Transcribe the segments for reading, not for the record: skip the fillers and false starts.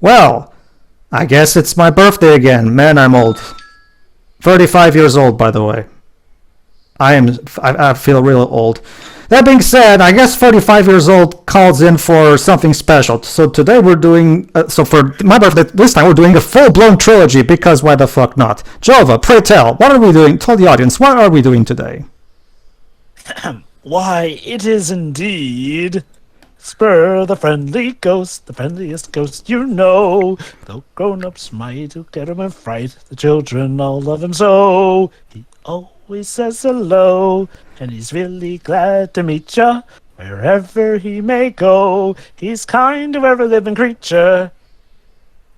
Well, I guess it's my birthday again. Man, I'm old. 35 years old, by the way. I feel real old. That being said, I guess 45 years old calls in for something special. So today we're doing, so for my birthday, this time we're doing a full-blown trilogy, because why the fuck not? Jova, pray tell, what are we doing? Tell the audience, what are we doing today? Why, it is indeed Spur the friendly ghost, the friendliest ghost you know. Though grown-ups might get him in fright, the children all love him so. He always says hello, and he's really glad to meet ya. Wherever he may go, he's kind to every living creature.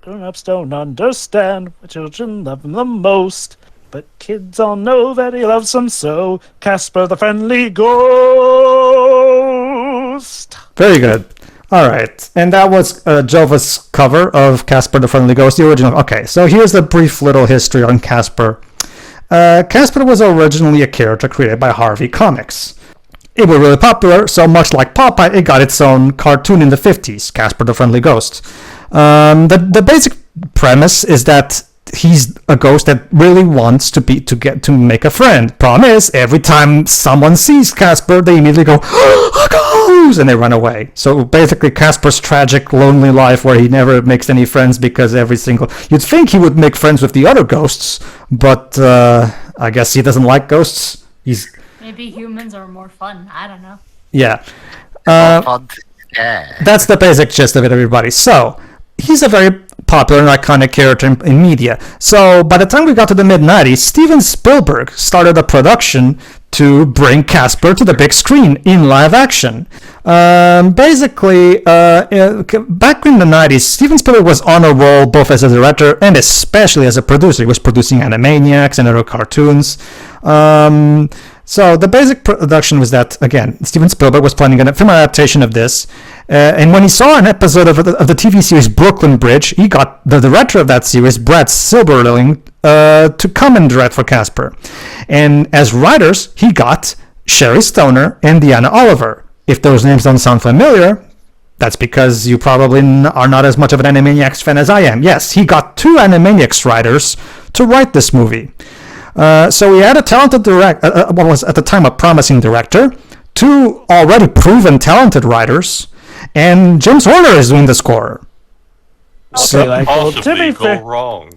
Grown-ups don't understand why children love him the most, but kids all know that he loves them so. Casper the friendly ghost. Very good. All right, and that was Jova's cover of Casper the Friendly Ghost, the original. Okay, so here's a brief little history on Casper. Casper was originally a character created by Harvey Comics. It was really popular, so much like Popeye, it got its own cartoon in the 50s, Casper the Friendly Ghost. The basic premise is that he's a ghost that really wants to make a friend. Problem is, every time someone sees Casper, they immediately go, "A ghost!" and they run away. So basically, Casper's tragic, lonely life, where he never makes any friends because you'd think he would make friends with the other ghosts, but I guess he doesn't like ghosts. Maybe humans are more fun. I don't know. Yeah. Yeah. That's the basic gist of it, everybody. So he's a very popular and iconic character in media. So by the time we got to the mid-90s, Steven Spielberg started a production to bring Casper to the big screen in live action. Basically, back in the 90s, Steven Spielberg was on a roll both as a director and especially as a producer. He was producing Animaniacs and other cartoons. So the basic production was that, again, Steven Spielberg was planning a film adaptation of this, and when he saw an episode of the TV series Brooklyn Bridge, he got the director of that series, Brad Silberling, to come and direct for Casper. And as writers, he got Sherry Stoner and Deanna Oliver. If those names don't sound familiar, that's because you probably are not as much of an Animaniacs fan as I am. Yes, he got two Animaniacs writers to write this movie. So we had a talented what was at the time a promising director, two already proven talented writers, and James Horner is doing the score. Okay, to be go fair, wrong.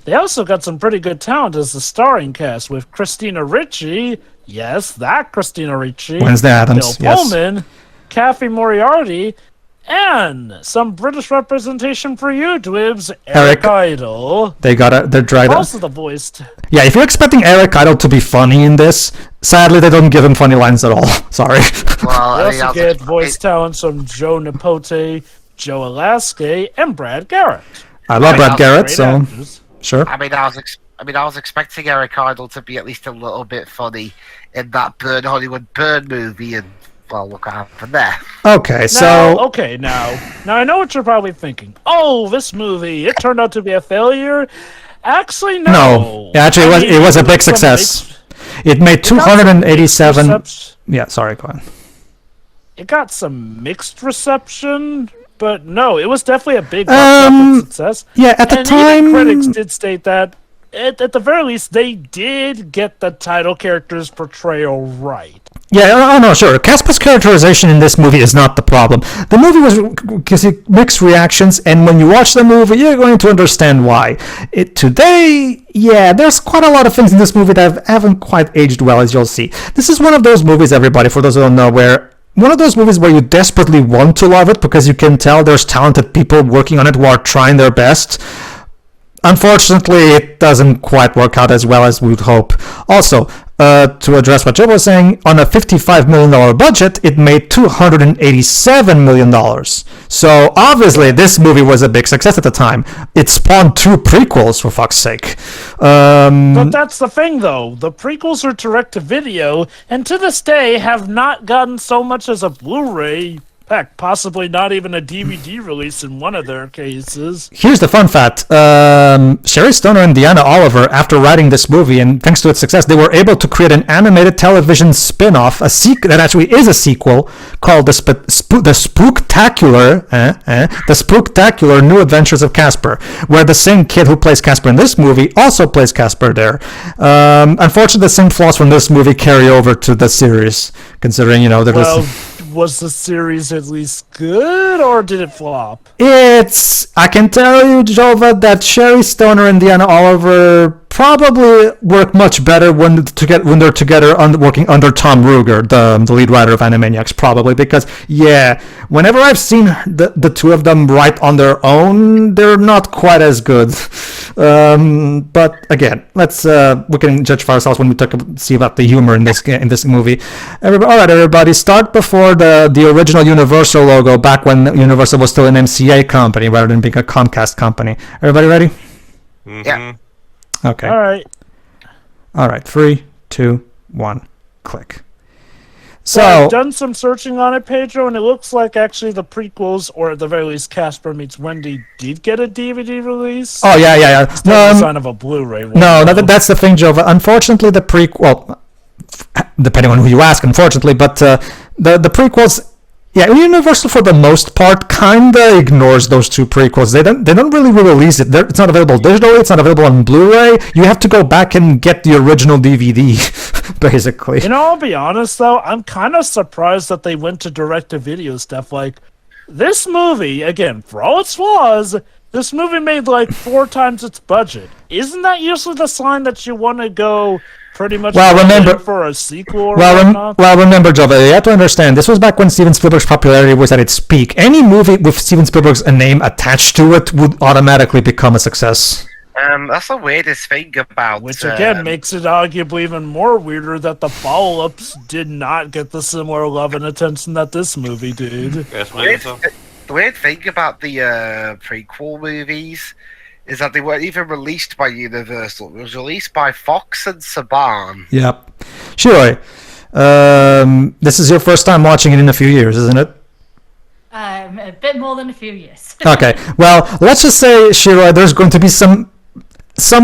they also got some pretty good talent as the starring cast with Christina Ricci. Yes, that Christina Ricci. Wednesday Addams. Bill Pullman, Kathy Moriarty, and some British representation for you, Dwibs. Eric Idle. They're dried up. Also the voiced. Yeah, if you're expecting Eric Idle to be funny in this, sadly they don't give him funny lines at all. Sorry. Well, they also get voice talents from Joe Napote, Joe Alaskay, and Brad Garrett. I love Brad Garrett, so actors. Sure. I was expecting Eric Idle to be at least a little bit funny in that Hollywood Burn movie, and well, look what happened there. Okay, now I know what you're probably thinking. Oh, this movie, it turned out to be a failure. Actually, no. No, actually, it was a big success. It made 287. Yeah, sorry, go on. It got some mixed reception, but no, it was definitely a big box office success. Yeah, at the time, even critics did state that at the very least they did get the title character's portrayal right. Yeah, oh no, sure. Casper's characterization in this movie is not the problem. The movie was mixed reactions, and when you watch the movie, you're going to understand why. Today, yeah, there's quite a lot of things in this movie that haven't quite aged well, as you'll see. This is one of those movies, everybody, for those who don't know, one of those movies where you desperately want to love it because you can tell there's talented people working on it who are trying their best. Unfortunately, it doesn't quite work out as well as we'd hope. Also, to address what Joe was saying, on a $55 million budget, it made $287 million. So, obviously, this movie was a big success at the time. It spawned 2 prequels, for fuck's sake. But that's the thing, though. The prequels are direct-to-video, and to this day have not gotten so much as a Blu-ray Heck, possibly not even a DVD release in one of their cases. Here's the fun fact. Sherry Stoner and Deanna Oliver, after writing this movie, and thanks to its success, they were able to create an animated television spin-off, that actually is a sequel, called the Spooktacular New Adventures of Casper, where the same kid who plays Casper in this movie also plays Casper there. Unfortunately, the same flaws from this movie carry over to the series, considering, Was the series at least good, or did it flop? I can tell you, Jova, that Sherry Stoner and Deanna Oliver probably work much better when they're together working under Tom Ruegger, the lead writer of Animaniacs, probably, because, whenever I've seen the two of them write on their own, they're not quite as good. But again, we can judge for ourselves when we see about the humor in this movie. All right, everybody, start before the original Universal logo, back when Universal was still an MCA company rather than being a Comcast company. Everybody ready? Mm-hmm. Yeah. Okay. All right. 3, 2, 1, click. So I've done some searching on it, Pedro, and it looks like actually the prequels, or at the very least Casper Meets Wendy, did get a DVD release. Oh, yeah. No sign of a Blu-ray one. No, that's the thing, Jova. Unfortunately, the prequel, depending on who you ask, unfortunately, but the prequels, Universal for the most part kinda ignores those two prequels. They don't really release it. It's not available digitally. It's not available on Blu-ray. You have to go back and get the original DVD, basically. I'll be honest though. I'm kind of surprised that they went to direct-to-video stuff. Like this movie, again, for all its flaws, this movie made like 4 times its budget. Isn't that usually the sign that you want to go pretty much for a sequel or whatnot? Remember, Jova, you have to understand, this was back when Steven Spielberg's popularity was at its peak. Any movie with Steven Spielberg's name attached to it would automatically become a success. That's the weirdest thing about... Which, again, makes it arguably even more weirder that the follow-ups did not get the similar love and attention that this movie did. Yes, the weird thing about the prequel movies is that they weren't even released by Universal. It was released by Fox and Saban. Yep. Shiroi, this is your first time watching it in a few years, isn't it? A bit more than a few years. Okay. Well, let's just say, Shiroi, there's going to be some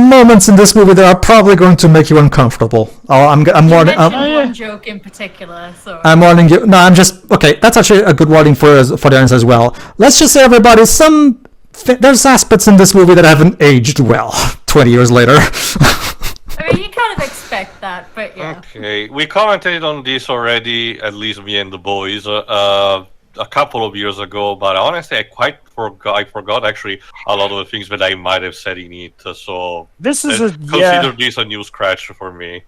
moments in this movie that are probably going to make you uncomfortable. I'm warning. One joke in particular. So I'm warning you. No, okay. That's actually a good warning for the audience as well. Let's just say, everybody, there's aspects in this movie that haven't aged well 20 years later. I mean, you kind of expect that, but yeah. Okay, we commented on this already, at least me and the boys, a couple of years ago, but honestly, I forgot actually a lot of the things that I might have said in it, so consider this a new scratch for me.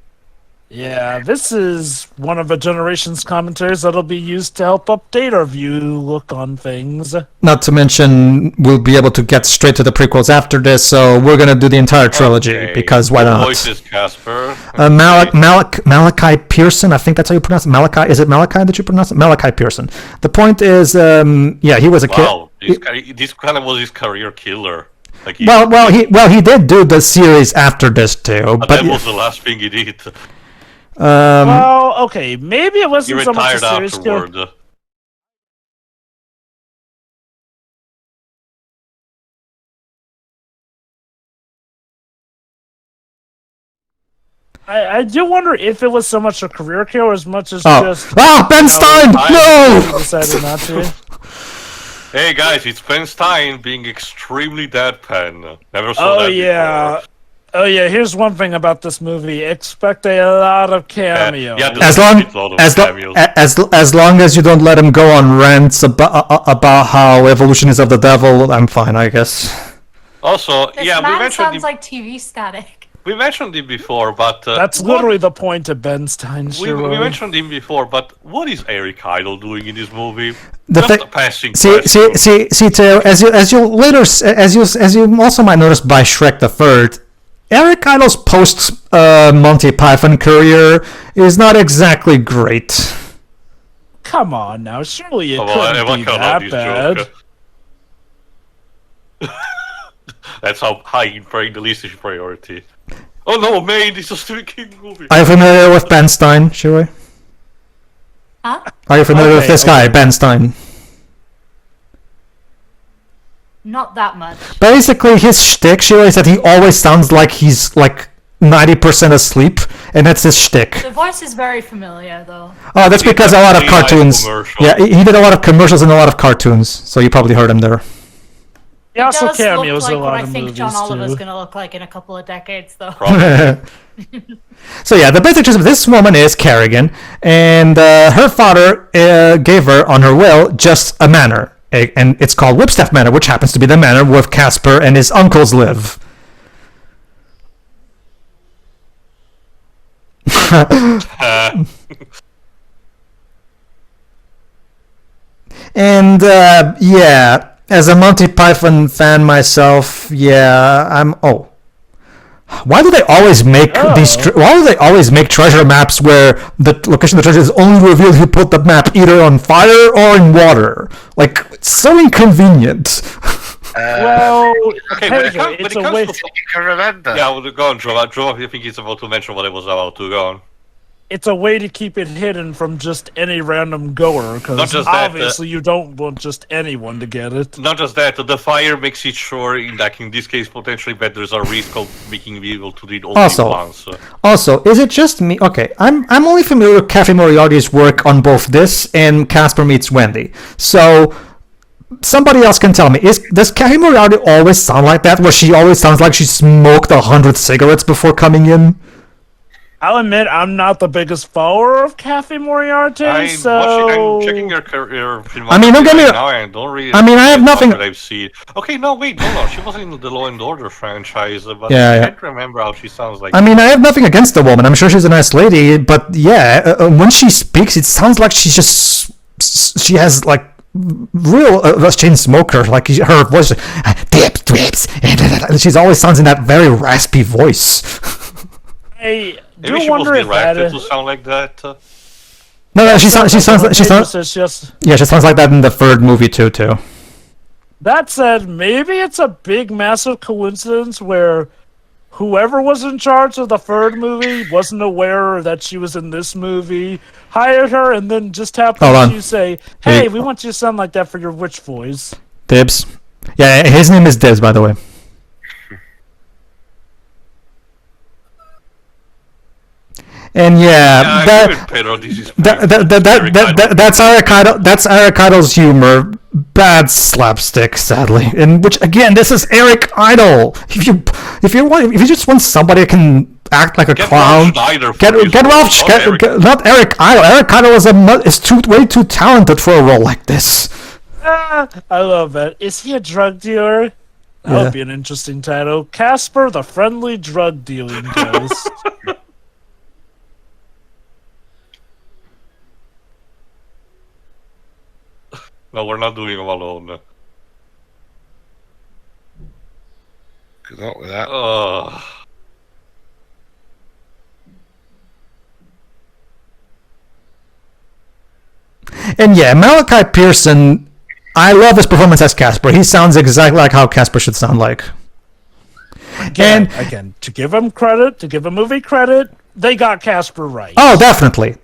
Yeah, this is one of the Generations commentaries that'll be used to help update our look on things. Not to mention, we'll be able to get straight to the prequels after this, so we're gonna do the entire trilogy, because why not? Voice is Casper. Malachi Pearson, I think that's how you pronounce it. Malachi, is it Malachi that you pronounce it? Malachi Pearson. The point is, he was a kid. Wow, this kind of was his career killer. Like he did do the series after this too, but that was the last thing he did. Okay, maybe it wasn't so much a series killer. I do wonder if it was so much a career killer as much as just... Ben Stein! No! Decided not to. Hey guys, it's Ben Stein being extremely deadpan. Never saw that before. Oh yeah, here's one thing about this movie. Expect a lot of cameos. As long as you don't let him go on rants about how evolution is of the devil, I'm fine, I guess. Also, we mentioned sounds like TV static. We mentioned him before, but that's literally the point of Ben Stein. We mentioned him before, but what is Eric Idle doing in this movie? See, Theo, as you also might notice by Shrek the Third, Eric Idle's post Monty Python career is not exactly great. Come on now, surely it couldn't be that bad. That's how high in the list is priority. Oh no, Maine, this is a Stephen King movie. Are you familiar with Ben Stein, Shiroi? Huh? Are you familiar with this guy, Ben Stein? Not that much. Basically, his shtick, Sheila, is that he always sounds like he's like 90% asleep, and that's his shtick. The voice is very familiar, though. Oh, that's because a lot of He likes cartoons. commercials. Yeah, he did a lot of commercials and a lot of cartoons, so you probably heard him there. He also Does cameos look in like a what lot I of think movies John Oliver's too. gonna look like in a couple of decades, though. So yeah, the basic gist of this woman is Kerrigan, and her father gave her on her will just a manor, and it's called Whipstaff Manor, which happens to be the manor where Casper and his uncles live. And yeah, as a Monty Python fan myself, yeah, I'm. Oh, why do they always make these? Why do they always make treasure maps where the location of the treasure is only revealed if you put the map either on fire or in water? Like, it's so inconvenient. Well, Okay, hey, when it comes it's a way. to... You can remember. Yeah, well, go on, Joe. Joe, I think he's about to mention what I was about to go on. It's a way to keep it hidden from just any random goer, Not because just that, obviously you don't want just anyone to get it. Not just that, the fire makes it sure, in this case, potentially that there's a risk of making me able to read only Also- once. Also, is it just me? Okay, I'm only familiar with Cafe Moriarty's work on both this and Casper Meets Wendy. So somebody else can tell me: does Cafe Moriarty always sound like that? Where she always sounds like she smoked 100 cigarettes before coming in? I'll admit I'm not the biggest follower of Cafe Moriarty, I'm so checking your career. I mean, don't get me right wrong. now, and don't really. I mean, I have nothing- That I've seen. Okay, no, wait, no. She was in the Law and Order franchise, but Yeah, I yeah. can't remember how she sounds like. I mean, I have nothing against the woman. I'm sure she's a nice lady, but yeah, when she speaks, it sounds like she has like real chain smoker. Like her voice, dips, and she always sounds in that very raspy voice. I Maybe do she wonder was if that directed to sound like that. No, she sounds like Just she sounds like that in the third movie too. that said, maybe it's a big, massive coincidence where whoever was in charge of the third movie wasn't aware that she was in this movie, hired her, and then just Hold happened on. to say, Hey. "Hey, we want you to sound like that for your witch voice." Dibs. Yeah, his name is Dibs, by the way. And I agree with Pedro, this is that's Eric Idle's humor. Bad slapstick, sadly. And which again, this is Eric Idle. If you just want somebody who can act like a clown, get Ralph. Not Eric Idle. Eric Idle is way too talented for a role like this. I love that. Is he a drug dealer? That Yeah. would be an interesting title. Casper, the friendly drug dealing ghost. No, we're not doing them alone. Good luck with that. And yeah, Malachi Pearson, I love his performance as Casper. He sounds exactly like how Casper should sound like. Again, to give him credit, to give a movie credit, they got Casper right. Oh, definitely.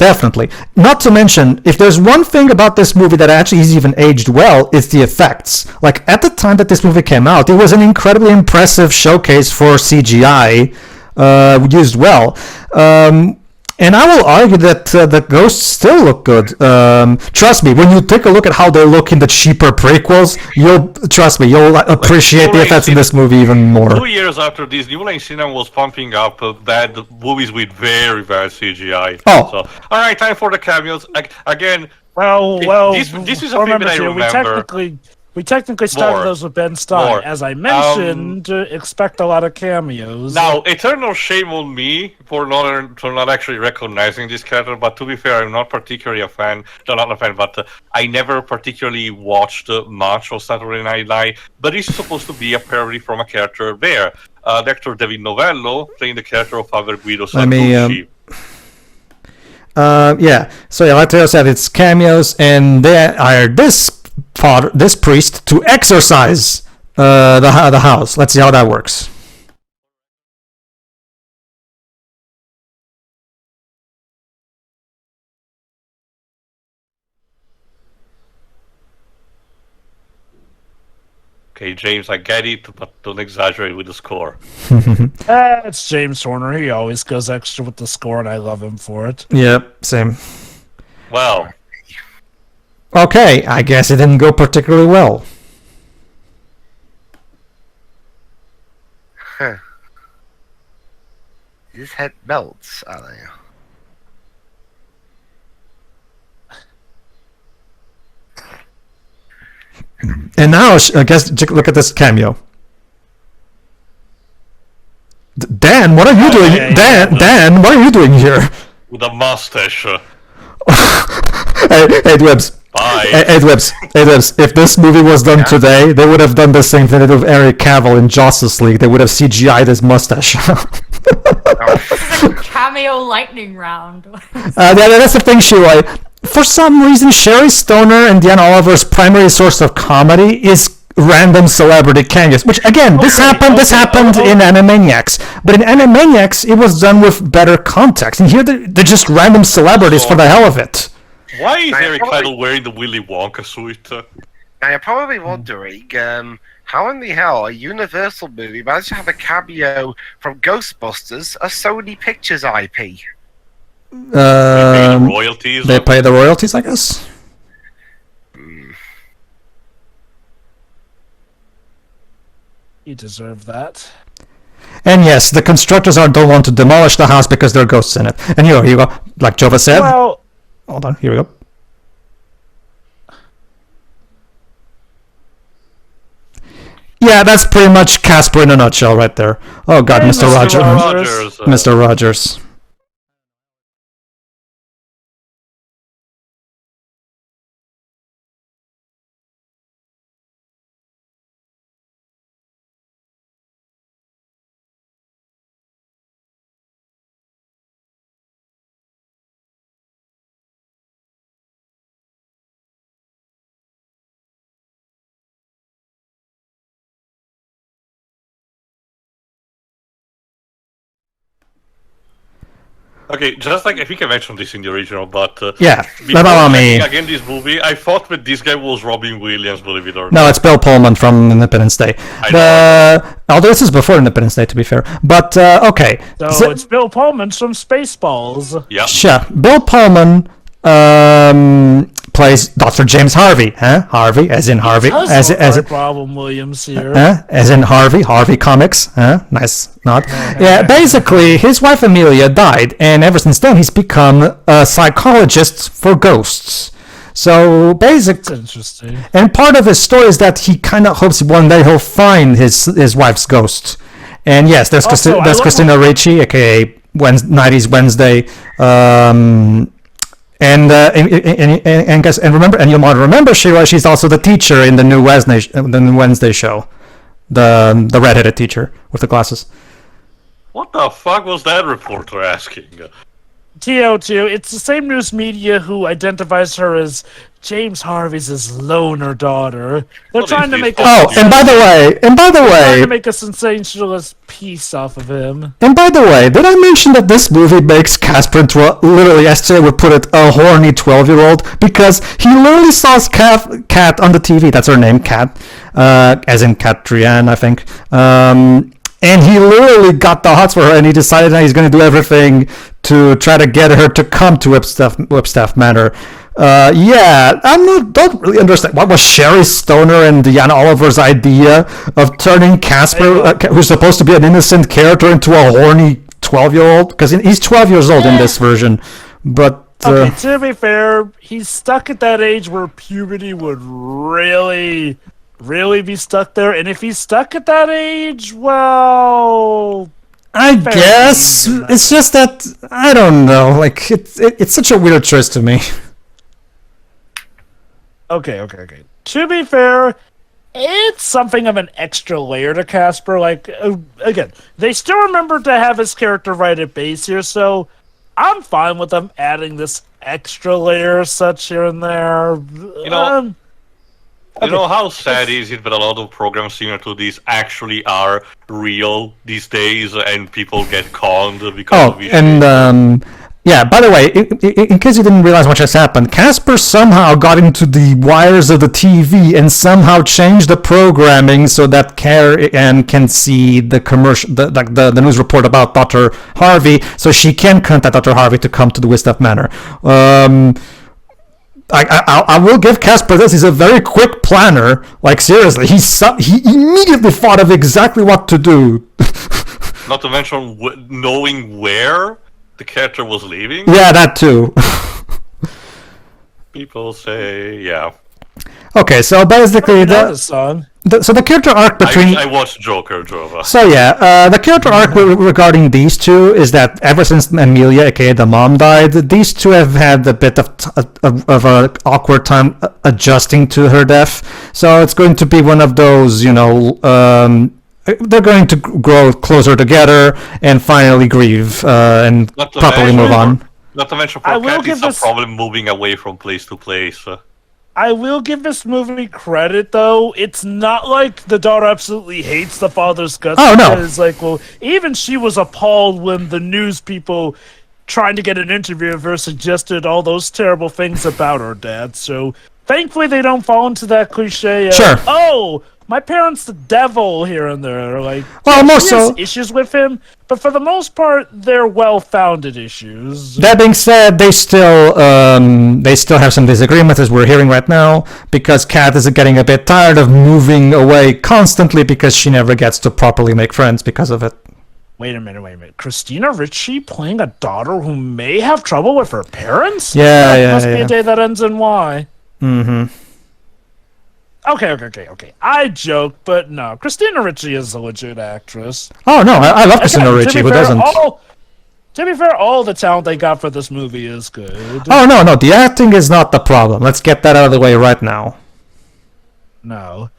Not to mention, if there's one thing about this movie that actually is even aged well, it's the effects. Like, at the time that this movie came out, it was an incredibly impressive showcase for CGI, used well. And I will argue that the ghosts still look good. Trust me, when you take a look at how they look in the cheaper prequels, you'll appreciate the effects in this movie even more. 2 years after this, New Line Cinema was pumping up bad movies with very bad CGI. Oh. So, all right, time for the cameos. Again, Well, this is a film that I remember. We technically started More. those with Ben Stein. More. As I mentioned, expect a lot of cameos. Now, eternal shame on me for not actually recognizing this character. But to be fair, I'm not particularly a fan. No, not a fan, but I never particularly watched much of Saturday Night Live. But it's supposed to be a parody from a character there. The actor David Novello playing the character of Father Guido Sarducci. So like Theo said, it's cameos, and they hired this priest to exorcise the house. Let's see how that works. Okay, James, I get it, but don't exaggerate with the score. It's James Horner. He always goes extra with the score, and I love him for it. Yep, same. Well, Okay, I guess it didn't go particularly well. Huh. His head melts, I think. And now, I guess, look at this cameo. Dan, what are you doing? Dan, what are you doing here? with a mustache. Hey, Dwebs. Bye. Hey, Dwebs. If this movie was done today, they would have done the same thing they did with Eric Cavill in Justice League. They would have CGI'd his mustache. It's like a cameo lightning round. That's the thing, Shirai. For some reason, Sherry Stoner and Deanna Oliver's primary source of comedy is random celebrity cameos. Which, again, this happened in Animaniacs. But in Animaniacs, it was done with better context. And here, they're just random celebrities for the hell of it. Why is Eric Idle wearing the Willy Wonka suit? Now you're probably wondering, how in the hell a Universal movie managed to have a cameo from Ghostbusters, a Sony Pictures IP? They pay the royalties. They pay the royalties, I guess. You deserve that. And yes, the constructors don't want to demolish the house because there are ghosts in it. And here you go. Like Jova said. Well, Hold on, here we go. Yeah, that's pretty much Casper in a nutshell right there. Oh god, Hey, Mr. Mr. Rogers. Rogers. Mr. Rogers. Okay, just like I think I mentioned this in the original, but Yeah, before allow me. checking again this movie, I thought that this guy was Robin Williams, believe it or not. No, it's Bill Pullman from Independence Day. Although this is before Independence Day, to be fair. But, okay. so it's Bill Pullman from Spaceballs. Yeah. Sure. Bill Pullman plays Dr. James Harvey, huh? Harvey, as in Harvey, as Robin Williams here. as in Harvey Comics, huh? Nice nod. Yeah, basically, his wife Amelia died, and ever since then, he's become a psychologist for ghosts. So basically, That's interesting. and part of his story is that he kind of hopes one day he'll find his wife's ghost. And yes, there's Also, there's I love Christina Ricci, aka 90s Wednesday. And remember, and you might remember she's also the teacher in the new Wednesday show, the redheaded teacher with the glasses. What the fuck was that reporter asking? TO2, it's the same news media who identifies her as James Harvey's loner daughter. They're What trying is to this make fucking- Oh, and by the trying way, to make a sensationalist piece off of him. did I mention that this movie makes Casper into literally, as Jay would put it, a horny 12-year-old? Because he literally saw his cat on the TV. That's her name, Cat, as in Catriane, I think. And he literally got the hots for her, and he decided that he's going to do everything to try to get her to come to Whipstaff Manor. Yeah, don't really understand. What was Sherry Stoner and Deanna Oliver's idea of turning Casper, who's supposed to be an innocent character, into a horny 12-year-old? Because he's 12 years old in this version. But Okay, to be fair, he's stuck at that age where puberty would really be stuck there. And if he's stuck at that age, well, I guess it's just that I don't know. Like it's such a weird choice to me. Okay. To be fair, it's something of an extra layer to Casper. Like, again, they still remember to have his character right at base here, so I'm fine with them adding this extra layer such here and there. You know how sad is it that a lot of programs similar to this actually are real these days, and people get conned because of it? And Yeah, by the way, in case you didn't realize what just happened, Casper somehow got into the wires of the TV and somehow changed the programming so that Carrie Ann can see the commercial, the news report about Dr. Harvey, so she can contact Dr. Harvey to come to the Wistaff Manor. I will give Casper this. He's a very quick planner. Like, seriously, he immediately thought of exactly what to do. Not to mention knowing where the character was leaving. Yeah, that too. People say, yeah. Okay, so basically The song. so the character arc between I watched Joker, Jova. So yeah, the character arc regarding these two is that ever since Amelia, aka the mom, died, these two have had a bit of an awkward time adjusting to her death. So it's going to be one of those, they're going to grow closer together and finally grieve and properly move on. Not to mention, for Cat, it's a problem moving away from place to place. I will give this movie credit, though. It's not like the daughter absolutely hates the father's guts. Oh, no. It's like, well, even she was appalled when the news people trying to get an interview of her suggested all those terrible things about her dad. So thankfully they don't fall into that cliche of, Sure. oh, my parent's the devil here and there. Like, Well, more she so- has issues with him, but for the most part, they're well-founded issues. That being said, they still have some disagreements, as we're hearing right now, because Kat is getting a bit tired of moving away constantly because she never gets to properly make friends because of it. Wait a minute. Christina Ricci playing a daughter who may have trouble with her parents? Yeah, Must be a day that ends in Y. Mm-hmm. Okay. I joke, but no. Christina Ricci is a legit actress. Oh no, I love Christina Again, Ricci. to be Who fair, doesn't? To be fair, all the talent they got for this movie is good. Oh no, the acting is not the problem. Let's get that out of the way right now. No.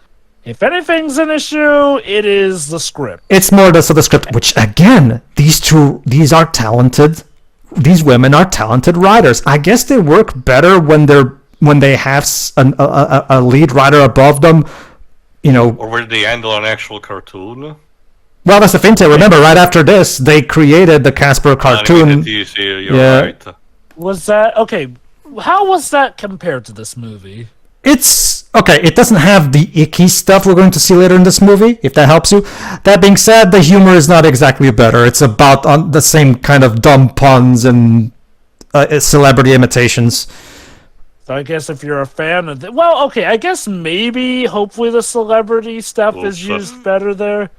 If anything's an issue, it is the script. It's more the script, which again, these are talented. These women are talented writers. I guess they work better when they have a lead writer above them, Or where they handle an actual cartoon. Well, that's the thing too. Remember, right after this, they created the Casper cartoon. Animated TV, you're Yeah. right. Was that... Okay, how was that compared to this movie? It's okay. It doesn't have the icky stuff we're going to see later in this movie, if that helps you. That being said, the humor is not exactly better. It's about the same kind of dumb puns and celebrity imitations. So I guess if you're a fan of... Well, okay, I guess maybe, hopefully the celebrity stuff is Oops. used better there.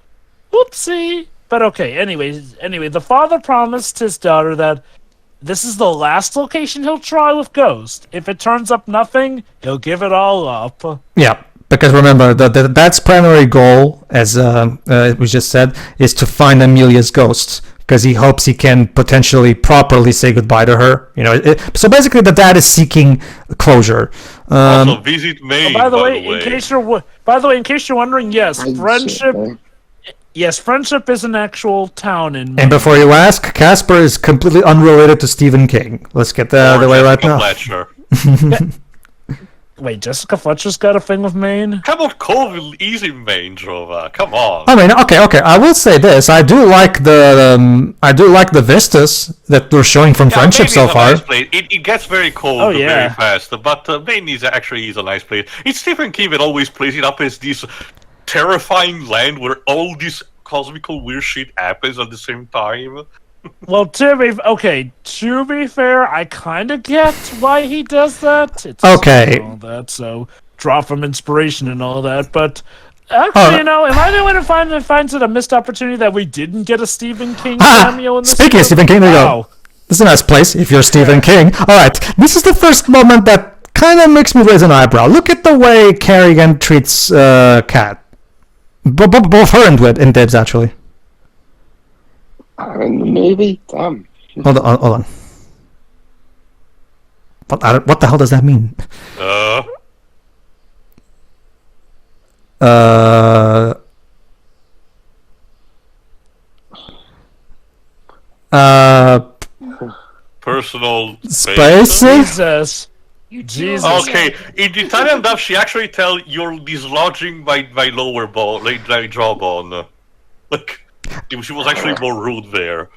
Oopsie. But okay, anyway, the father promised his daughter that this is the last location he'll try with Ghost. If it turns up nothing, he'll give it all up. Yeah, because remember, that's primary goal, as we just said, is to find Amelia's ghost, because he hopes he can potentially properly say goodbye to her. So basically, the dad is seeking closure. Also, visit Maine. By the way, in case you're wondering, yes, Friendship is an actual town in Maine. And before you ask, Casper is completely unrelated to Stephen King. Let's get that out of the way right now. Fletcher. Wait, Jessica Fletcher's got a thing with Maine? Come on, Colville, easy Maine, Jova. Come on. I mean, okay. I will say this: I do like the vistas that we're showing from Friendship Maine so is a far. nice place. It gets very cold yeah. very fast, but Maine is actually a nice place. It's Stephen King that always plays it up as this terrifying land where all this cosmical weird shit happens at the same time. Well, to be fair, I kind of get why he does that. It's Okay. all that, so draw from inspiration and all that. But actually, am I the one who finds it a missed opportunity that we didn't get a Stephen King cameo in this? Speaking of Stephen King, there you go. This is a nice place if you're Stephen King. All right, this is the first moment that kind of makes me raise an eyebrow. Look at the way Kerrigan treats Kat. Both her and Dibs, actually. In the movie? Damn. Hold on. What the hell does that mean? Personal Spaces? Jesus. Okay, in Italian dub, she actually tell you're dislodging my lower bone, like my jawbone. Like, she was actually more rude there.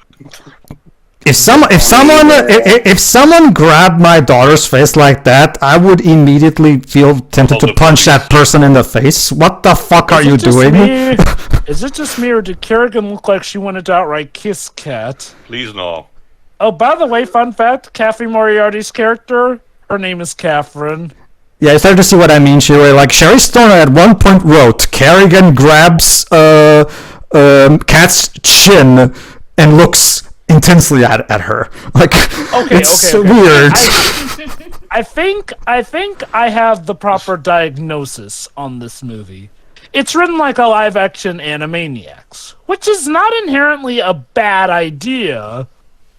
If someone grabbed my daughter's face like that, I would immediately feel tempted to punch that person in the face. What the fuck are you doing? Is it just me, or did Kerrigan look like she wanted to outright kiss Kat? Please no. Oh, by the way, fun fact, Kathy Moriarty's character, her name is Catherine. Yeah, you started to see what I mean, Sherry. Like, Sherry Stoner at one point wrote, Kerrigan grabs Kat's chin and looks intensely at her. Like, it's weird. I think I have the proper diagnosis on this movie. It's written like a live-action Animaniacs, which is not inherently a bad idea,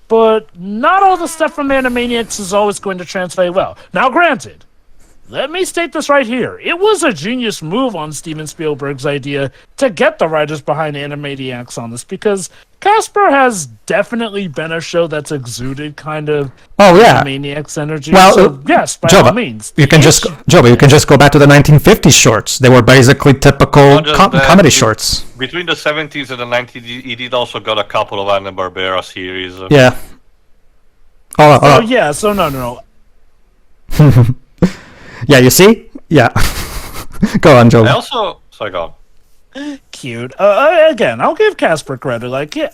but not all the stuff from Animaniacs is always going to translate well. Now, granted, let me state this right here. It was a genius move on Steven Spielberg's idea to get the writers behind Animaniacs on this, because Casper has definitely been a show that's exuded kind of Animaniacs energy. Well, so, yes, by all means. You can just go back to the 1950s shorts. They were basically typical comedy shorts. Between the 70s and the 90s, he did also got a couple of Hanna-Barbera series. Yeah. So no. Yeah, you see? Yeah. Go on, Joe. I also... Sorry, go on. Cute. Again, I'll give Casper credit. Like, yeah,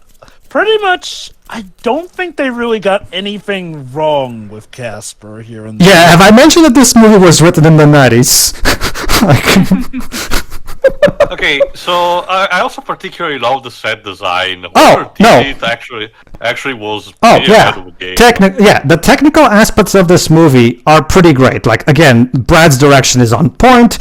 pretty much, I don't think they really got anything wrong with Casper here and there. Yeah, have I mentioned that this movie was written in the 90s? Okay, so I also particularly love the set design. It actually was ahead of the game. The technical aspects of this movie are pretty great. Like, again, Brad's direction is on point.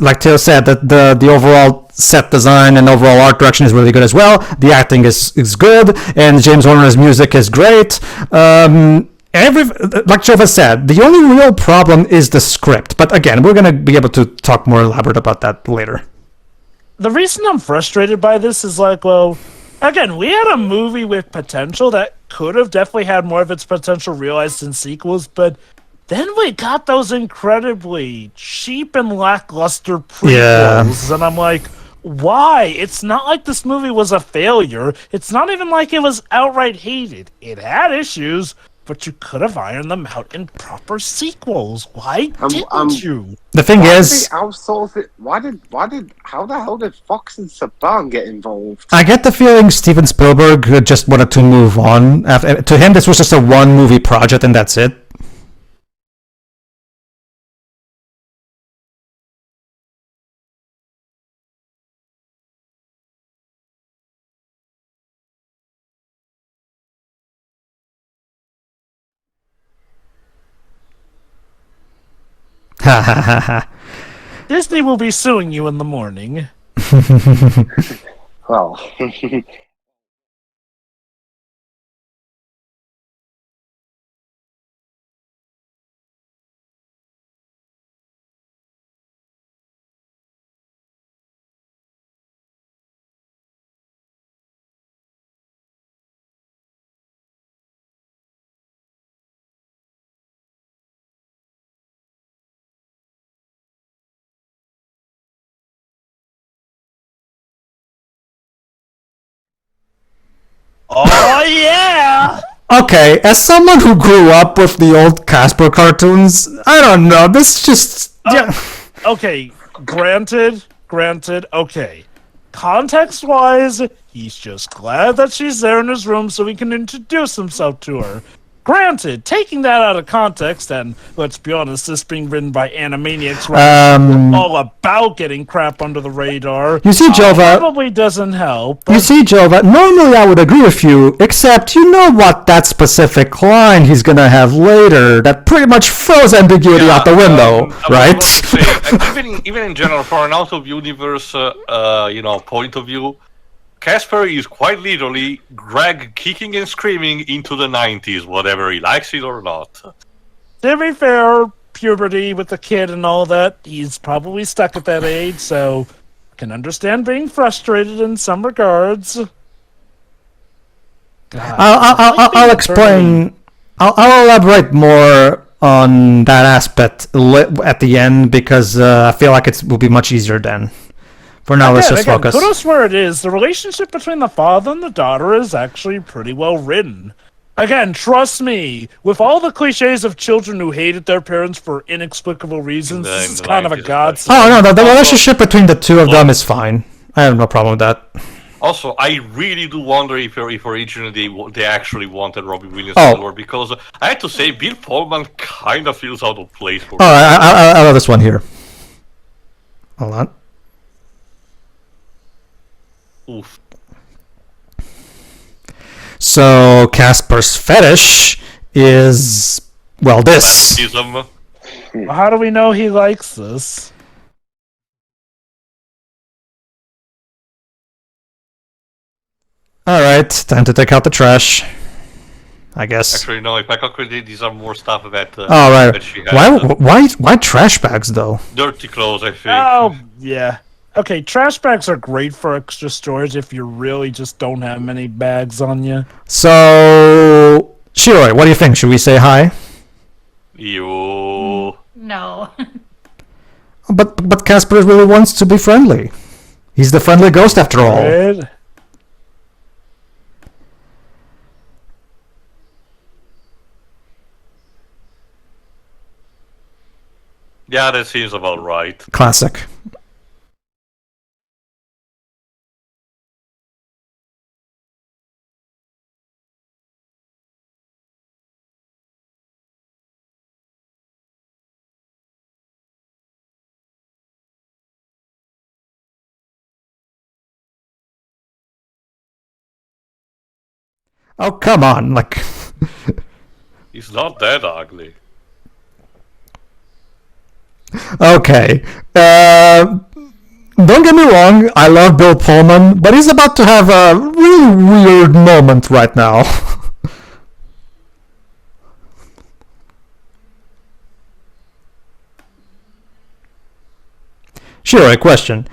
Like Theo said, that the overall set design and overall art direction is really good as well. The acting is good, and James Horner's music is great. Like Jova said, the only real problem is the script. But again, we're going to be able to talk more elaborate about that later. The reason I'm frustrated by this is like, well, again, we had a movie with potential that could have definitely had more of its potential realized in sequels, but then we got those incredibly cheap and lackluster prequels, and I'm like, why? It's not like this movie was a failure. It's not even like it was outright hated. It had issues, but you could have ironed them out in proper sequels. Why didn't you? The thing is, outsource it. How the hell did Fox and Saban get involved? I get the feeling Steven Spielberg just wanted to move on. To him, this was just a one-movie project, and that's it. Ha ha ha ha. Disney will be suing you in the morning. Well. Oh, yeah! Okay, as someone who grew up with the old Casper cartoons, I don't know, this just... Okay, granted, okay. Context-wise, he's just glad that she's there in his room so he can introduce himself to her. Granted, taking that out of context, and let's be honest, this being written by Animaniacs, all about getting crap under the radar. You see, Jova, probably doesn't help. You see, Jova, normally I would agree with you, except you know what that specific line he's gonna have later that pretty much throws ambiguity out the window, right? Even in general, for an out-of-universe, point of view, Casper is quite literally Greg kicking and screaming into the 90s, whether he likes it or not. To be fair, puberty with the kid and all that, he's probably stuck at that age, so I can understand being frustrated in some regards. God, I'll explain. I'll elaborate more on that aspect at the end because I feel like it will be much easier then. For now, let's just focus. Kudos where it is. The relationship between the father and the daughter is actually pretty well written. Again, trust me, with all the cliches of children who hated their parents for inexplicable reasons, this is kind of a godsend. Oh, no, the relationship between the two of them is fine. I have no problem with that. Also, I really do wonder if originally they actually wanted Robbie Williams Oh. to work, because I have to say Bill Pullman kind of feels out of place for me. Oh, I love this one here. Hold on. Oof. So Casper's fetish is, well, this. Masochism. How do we know he likes this? All right, time to take out the trash. I guess. Actually, no. If I calculate, these are more stuff that. Oh right. That she has. Why trash bags though? Dirty clothes, I think. Oh, yeah. Okay, trash bags are great for extra storage if you really just don't have many bags on you. So, Shiroi, what do you think? Should we say hi? You. No. But Casper really wants to be friendly. He's the friendly ghost after all. Right? Yeah, that seems about right. Classic. Oh, come on, like... He's not that ugly. Okay. Don't get me wrong, I love Bill Pullman, but he's about to have a really weird moment right now. Sure, a question.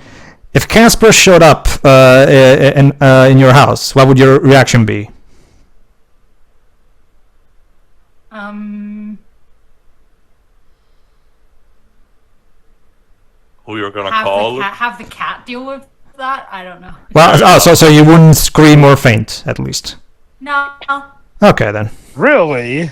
If Casper showed up in your house, what would your reaction be? Who you're gonna call? Have the cat deal with that? I don't know. Well, so you wouldn't scream or faint, at least. No. Okay, then. Really?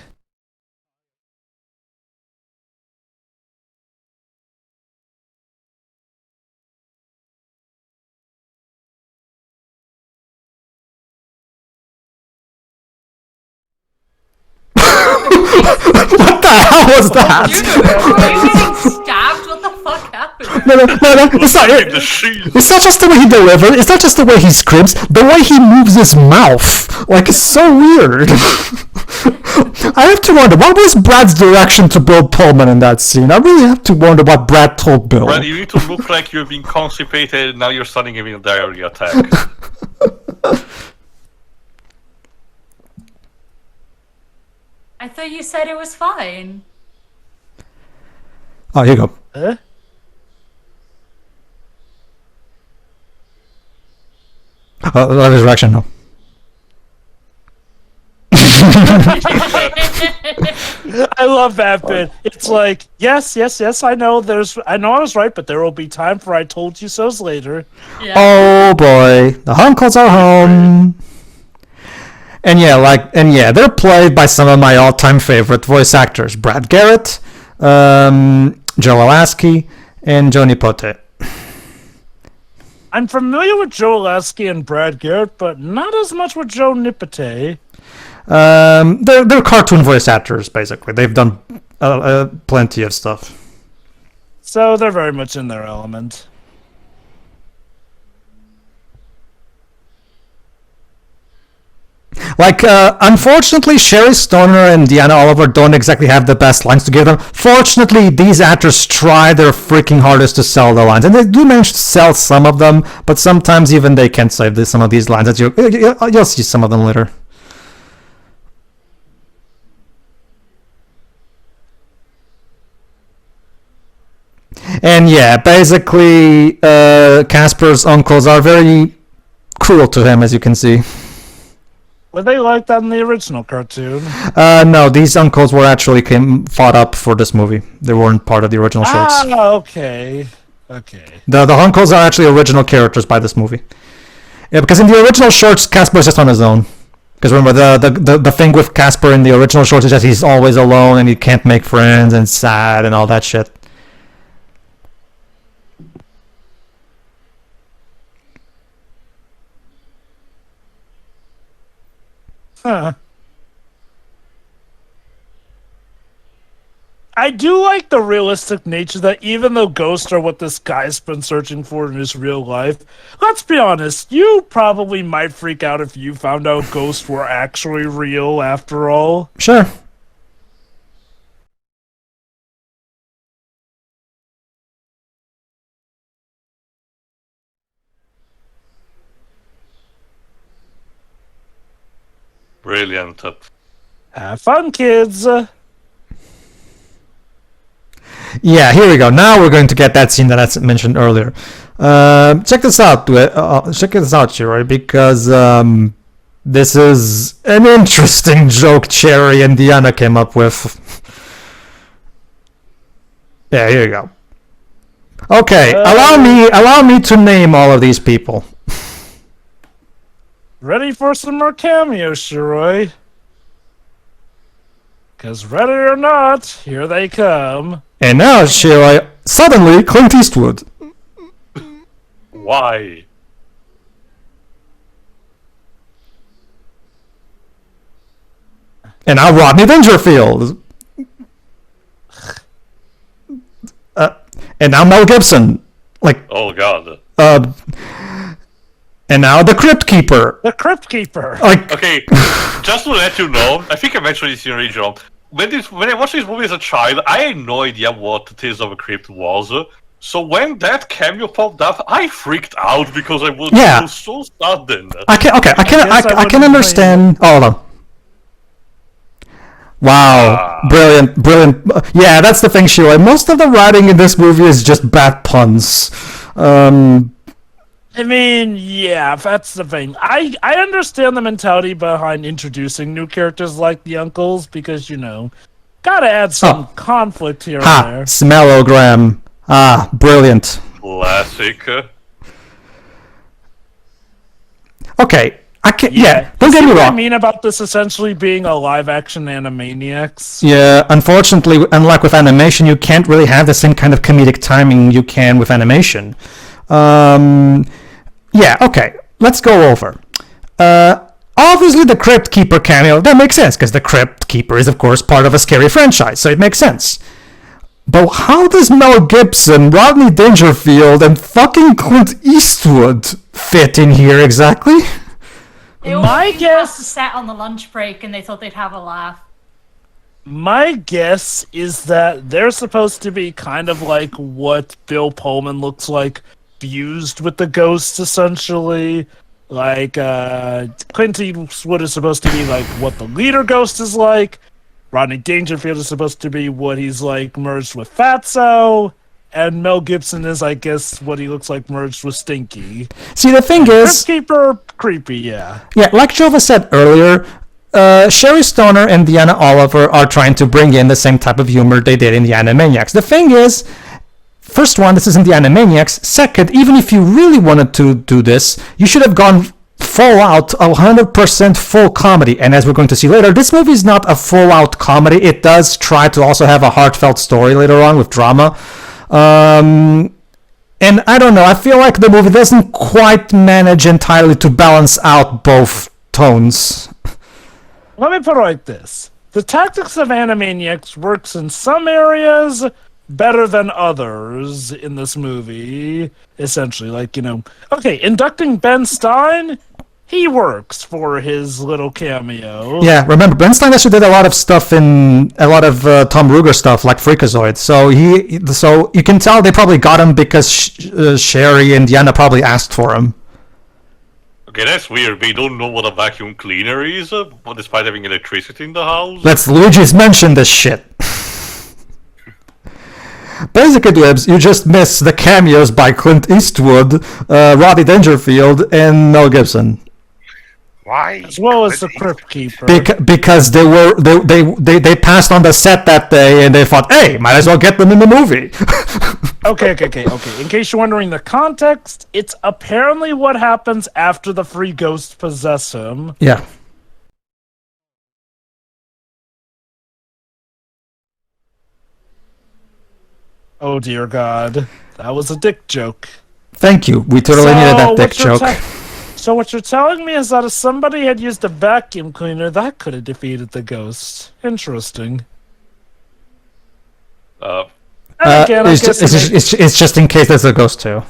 What the hell was that? Are you getting stabbed? What the fuck happened? No, it's not. The shield. It's not just the way he delivers. It's not just the way he screams. The way he moves his mouth, like, it's so weird. I have to wonder, what was Brad's direction to Bill Pullman in that scene? I really have to wonder what Brad told Bill. Brad, you need to look like you're being constipated. Now you're starting having a diarrhea attack. I thought you said it was fine. Oh, here you go. Huh? That is reaction, no. I love that bit. It's like, yes, I know I was right, but there will be time for I told you so's later. Yeah. Oh boy, the Hunkles are home. And yeah, they're played by some of my all-time favorite voice actors: Brad Garrett, Joe Alasky, and Johnny Pote. I'm familiar with Joe Lasky and Brad Garrett, but not as much with Joe Nipote. They're cartoon voice actors, basically. They've done plenty of stuff. So they're very much in their element. Like, unfortunately, Sherry Stoner and Deanna Oliver don't exactly have the best lines to give them. Fortunately, these actors try their freaking hardest to sell the lines, and they do manage to sell some of them, but sometimes even they can't say some of these lines. You'll see some of them later. And yeah, basically, Casper's uncles are very cruel to him, as you can see. Were they like that in the original cartoon? No, these uncles were actually fought up for this movie. They weren't part of the original shorts. Ah, okay. The uncles are actually original characters by this movie. Yeah, because in the original shorts, Casper's just on his own. Because remember, the thing with Casper in the original shorts is that he's always alone and he can't make friends and sad and all that shit. Huh. I do like the realistic nature that even though ghosts are what this guy's been searching for in his real life, let's be honest, you probably might freak out if you found out ghosts were actually real after all. Sure. Brilliant. Have fun, kids. Yeah, here we go. Now we're going to get that scene that I mentioned earlier. Check this out, Cherry, because this is an interesting joke Cherry and Deanna came up with. Yeah, here you go. Okay, allow me to name all of these people. Ready for some more cameos, Shiroi? Because ready or not, here they come. And now, Cherry, suddenly Clint Eastwood. Why? And now Rodney Dangerfield. And now Mel Gibson. Oh god. And now the Crypt Keeper. The Crypt Keeper. Okay, just to let you know, I think I mentioned this in the original. When I watched this movie as a child, I had no idea what Tales of a Crypt was. So when that cameo popped up, I freaked out because I was so sudden. I can understand. Oh, hold on. Wow, brilliant. Yeah, that's the thing, Sheila. Most of the writing in this movie is just bad puns. I mean, yeah, that's the thing. I understand the mentality behind introducing new characters like the uncles because, gotta add some conflict here and there. Smellogram. Brilliant. Classic. Okay, don't get me what I wrong. mean about this essentially being a live-action Animaniacs? Yeah, unfortunately, unlike with animation, you can't really have the same kind of comedic timing you can with animation. Yeah, okay, let's go over. Obviously, the Crypt Keeper cameo, that makes sense, because the Crypt Keeper is, of course, part of a scary franchise, so it makes sense. But how does Mel Gibson, Rodney Dangerfield, and fucking Clint Eastwood fit in here exactly? They all guess sat on the lunch break and they thought they'd have a laugh. My guess is that they're supposed to be kind of like what Bill Pullman looks like fused with the ghosts, essentially. Like, Clint Eastwood is supposed to be like what the leader ghost is like. Rodney Dangerfield is supposed to be what he's like merged with Fatso. And Mel Gibson is, I guess, what he looks like merged with Stinky. See, the thing is... Crypt Keeper, creepy, yeah. Yeah, like Jova said earlier, Sherry Stoner and Deanna Oliver are trying to bring in the same type of humor they did in the Animaniacs. The thing is, first one, this isn't the Animaniacs. Second, even if you really wanted to do this, you should have gone full out, 100% full comedy. And as we're going to see later, this movie is not a full out comedy. It does try to also have a heartfelt story later on with drama. And I don't know, I feel like the movie doesn't quite manage entirely to balance out both tones. Let me put it like this. The tactics of Animaniacs works in some areas better than others in this movie. Essentially, like, okay, inducting Ben Stein, he works for his little cameo. Yeah, remember, Ben Stein actually did a lot of stuff in a lot of Tom Ruegger stuff, like Freakazoid. So you can tell they probably got him because Sherry and Deanna probably asked for him. Okay, that's weird. They don't know what a vacuum cleaner is, despite having electricity in the house. Luigi's mentioned this shit. Basically, Dibs, you just miss the cameos by Clint Eastwood, Rodney Dangerfield, and Mel Gibson. Why? As well as the Crypt Keeper. Because they passed on the set that day and they thought, hey, might as well get them in the movie. Okay. In case you're wondering the context, it's apparently what happens after the three ghosts possess him. Yeah. Oh dear God, that was a dick joke. Thank you. We totally needed that dick what you're joke. So what you're telling me is that if somebody had used a vacuum cleaner, that could have defeated the ghost. Interesting. And again, I guess it's just in case there's a ghost too.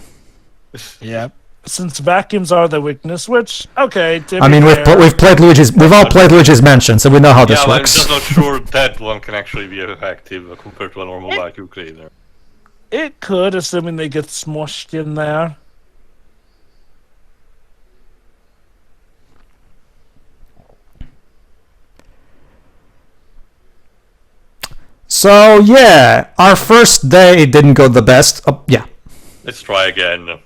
yeah. Since vacuums are the weakness, which okay. I mean, we've all played Luigi's Mansion, so we know how this I'm works. just not sure that one can actually be effective compared to a normal vacuum cleaner. It could, assuming they get smushed in there. So yeah, our first day didn't go the best. Oh, yeah. Let's try again.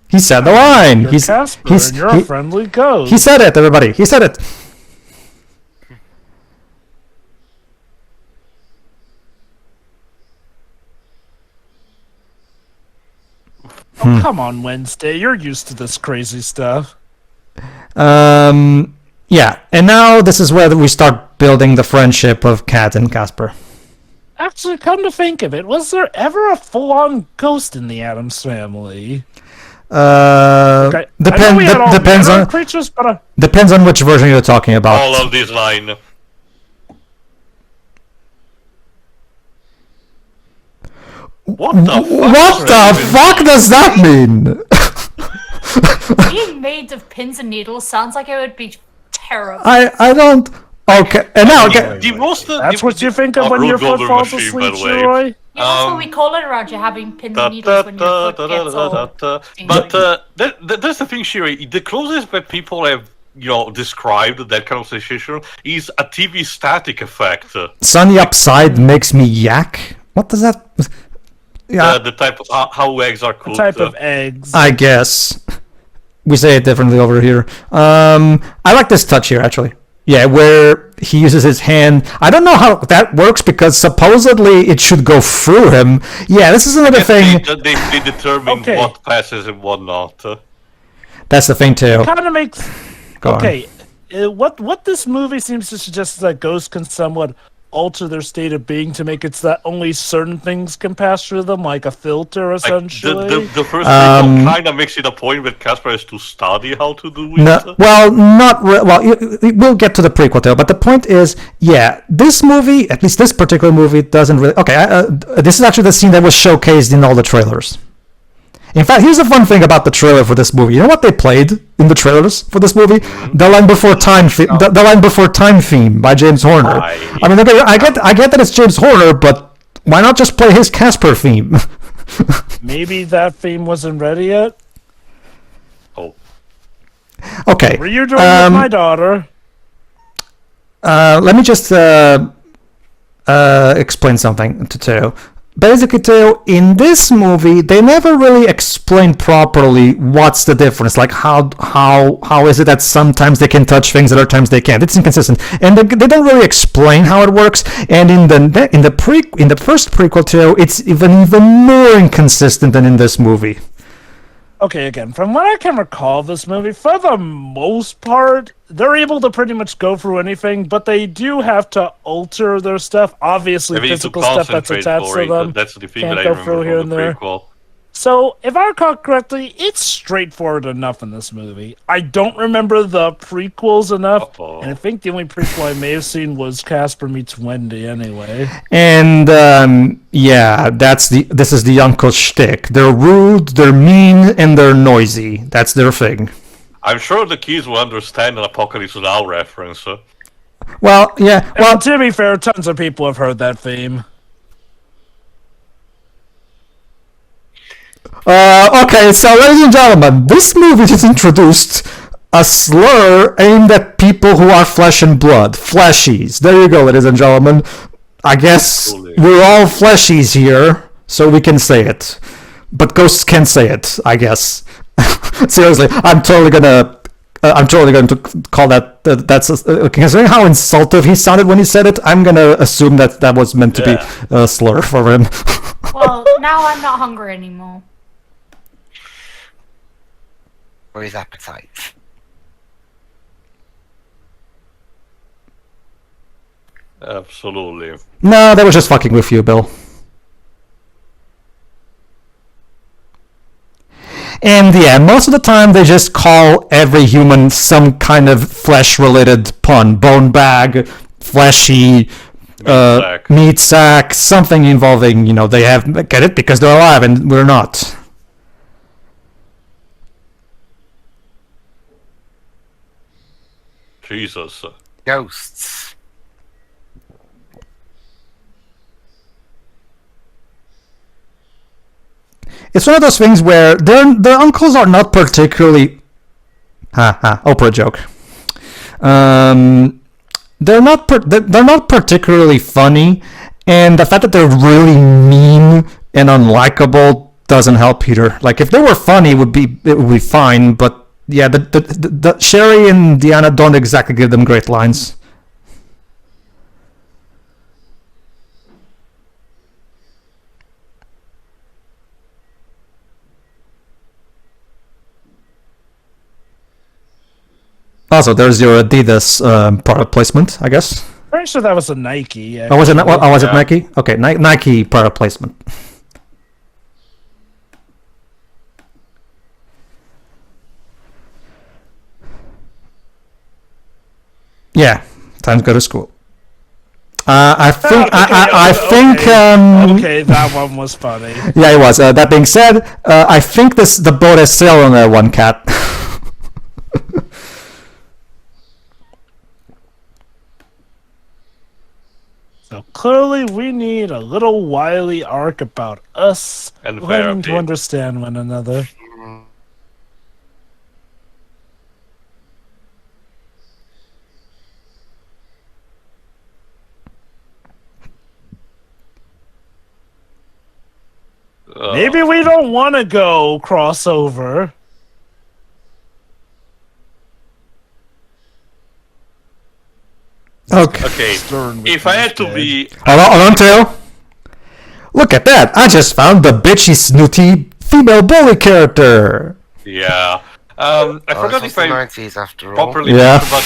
He said the line. You're Casper, and you're a friendly ghost. He said it, everybody. He said it. Oh, come on, Wednesday. You're used to this crazy stuff. Yeah, and now this is where we start building the friendship of Kat and Casper. Actually, come to think of it, was there ever a full-on ghost in the Addams family? Depends on creatures, but depends on which version you're talking about. All of this line. What the fuck does that mean? Being made of pins and needles sounds like it would be terrible. I don't. Okay, and now okay. That's what you think of when your foot falls asleep, Roy? Yeah, that's what we call it around you, having pins and needles when your foot gets all... But that's the thing, Shiri. The closest that people have, described that kind of situation is a TV static effect. Sunny upside makes me yak. What does that? Yeah, the type of how eggs are cooked. The type of eggs. I guess we say it differently over here. I like this touch here actually. Yeah, where he uses his hand. I don't know how that works because supposedly it should go through him. Yeah, this is another thing. They determine what passes and what not. That's the thing too. Kind of makes. What this movie seems to suggest is that ghosts can somewhat alter their state of being to make it so that only certain things can pass through them, like a filter, essentially. The first prequel kind of makes it a point where Casper has to study how to do it. No, well, not we'll get to the prequel too, but the point is, yeah, this movie, at least this particular movie, doesn't really. Okay, this is actually the scene that was showcased in all the trailers. In fact, here's the fun thing about the trailer for this movie. You know what they played in the trailers for this movie? The Land Before Time, the Land Before Time theme by James Horner. I mean, okay, I get that it's James Horner, but why not just play his Casper theme? Maybe that theme wasn't ready yet. Oh. Okay. Were you doing with my daughter? Let me just explain something to Teo. Basically, Teo, in this movie, they never really explain properly what's the difference. Like, how is it that sometimes they can touch things, other times they can't? It's inconsistent, and they don't really explain how it works. And in the first prequel, Teo, it's even more inconsistent than in this movie. Okay, again, from what I can recall of this movie, for the most part, they're able to pretty much go through anything, but they do have to alter their stuff. Obviously, physical stuff that's attached to them that's the thing can't that I go remember through here from and the there. prequel. So, if I recall correctly, it's straightforward enough in this movie. I don't remember the prequels enough, and I think the only prequel I may have seen was Casper Meets Wendy anyway. And yeah, this is the uncle shtick. They're rude, they're mean, and they're noisy. That's their thing. I'm sure the kids will understand an Apocalypse Now reference. Well, yeah. Well, and to be fair, tons of people have heard that theme. Okay, so ladies and gentlemen, this movie just introduced a slur aimed at people who are flesh and blood. Fleshies. There you go, ladies and gentlemen. I guess we're all fleshies here, so we can say it. But ghosts can't say it, I guess. Seriously, I'm totally going to call that. Considering how insultive he sounded when he said it, I'm going to assume that was meant to be a slur for him. Well, now I'm not hungry anymore. Or his appetite. Absolutely. No, they were just fucking with you, Bill. And yeah, most of the time they just call every human some kind of flesh-related pun. Bone bag, fleshy, meat sack, something involving, they have, get it? Because they're alive and we're not. Jesus. Ghosts. It's one of those things where their uncles are not particularly... Oprah joke. They're not particularly funny, and the fact that they're really mean and unlikable doesn't help either. Like, if they were funny, it would be fine, but yeah, the Sherry and Deanna don't exactly give them great lines. Also, there's your Adidas product placement, I guess. Pretty sure that was a Nike. Oh, was it? Was it Nike? Okay, Nike product placement. Yeah, time to go to school. I think. Okay, that one was funny. Yeah, it was. That being said, I think the boat has sailed on that one, Cat. So clearly, we need a little wily arc about us And learning to therapy. understand one another. Maybe we don't want to go crossover. Okay. If I had to be... Hold on, Tail. Look at that! I just found the bitchy, snooty female bully character. Yeah. I forgot It's if the I 90s after all. properly Yeah. but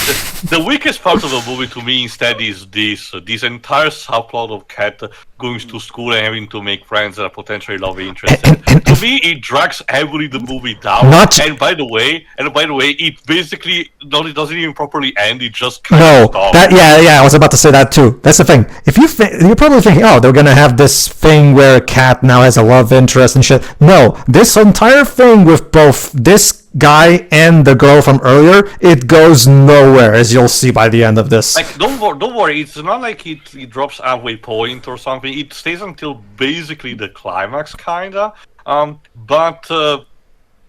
the weakest part of the movie to me instead is this entire subplot of Kat going to school and having to make friends that are potentially love interested. To me, it drags heavily the movie down. And by the way, it basically it doesn't even properly end. It just kind of stops. I was about to say that too. That's the thing. If you're probably thinking, oh, they're gonna have this thing where Kat now has a love interest and shit. No, this entire thing with both this guy and the girl from earlier, it goes nowhere, as you'll see by the end of this. Like, don't worry. It's not like it drops halfway point or something. It stays until basically the climax, kinda. But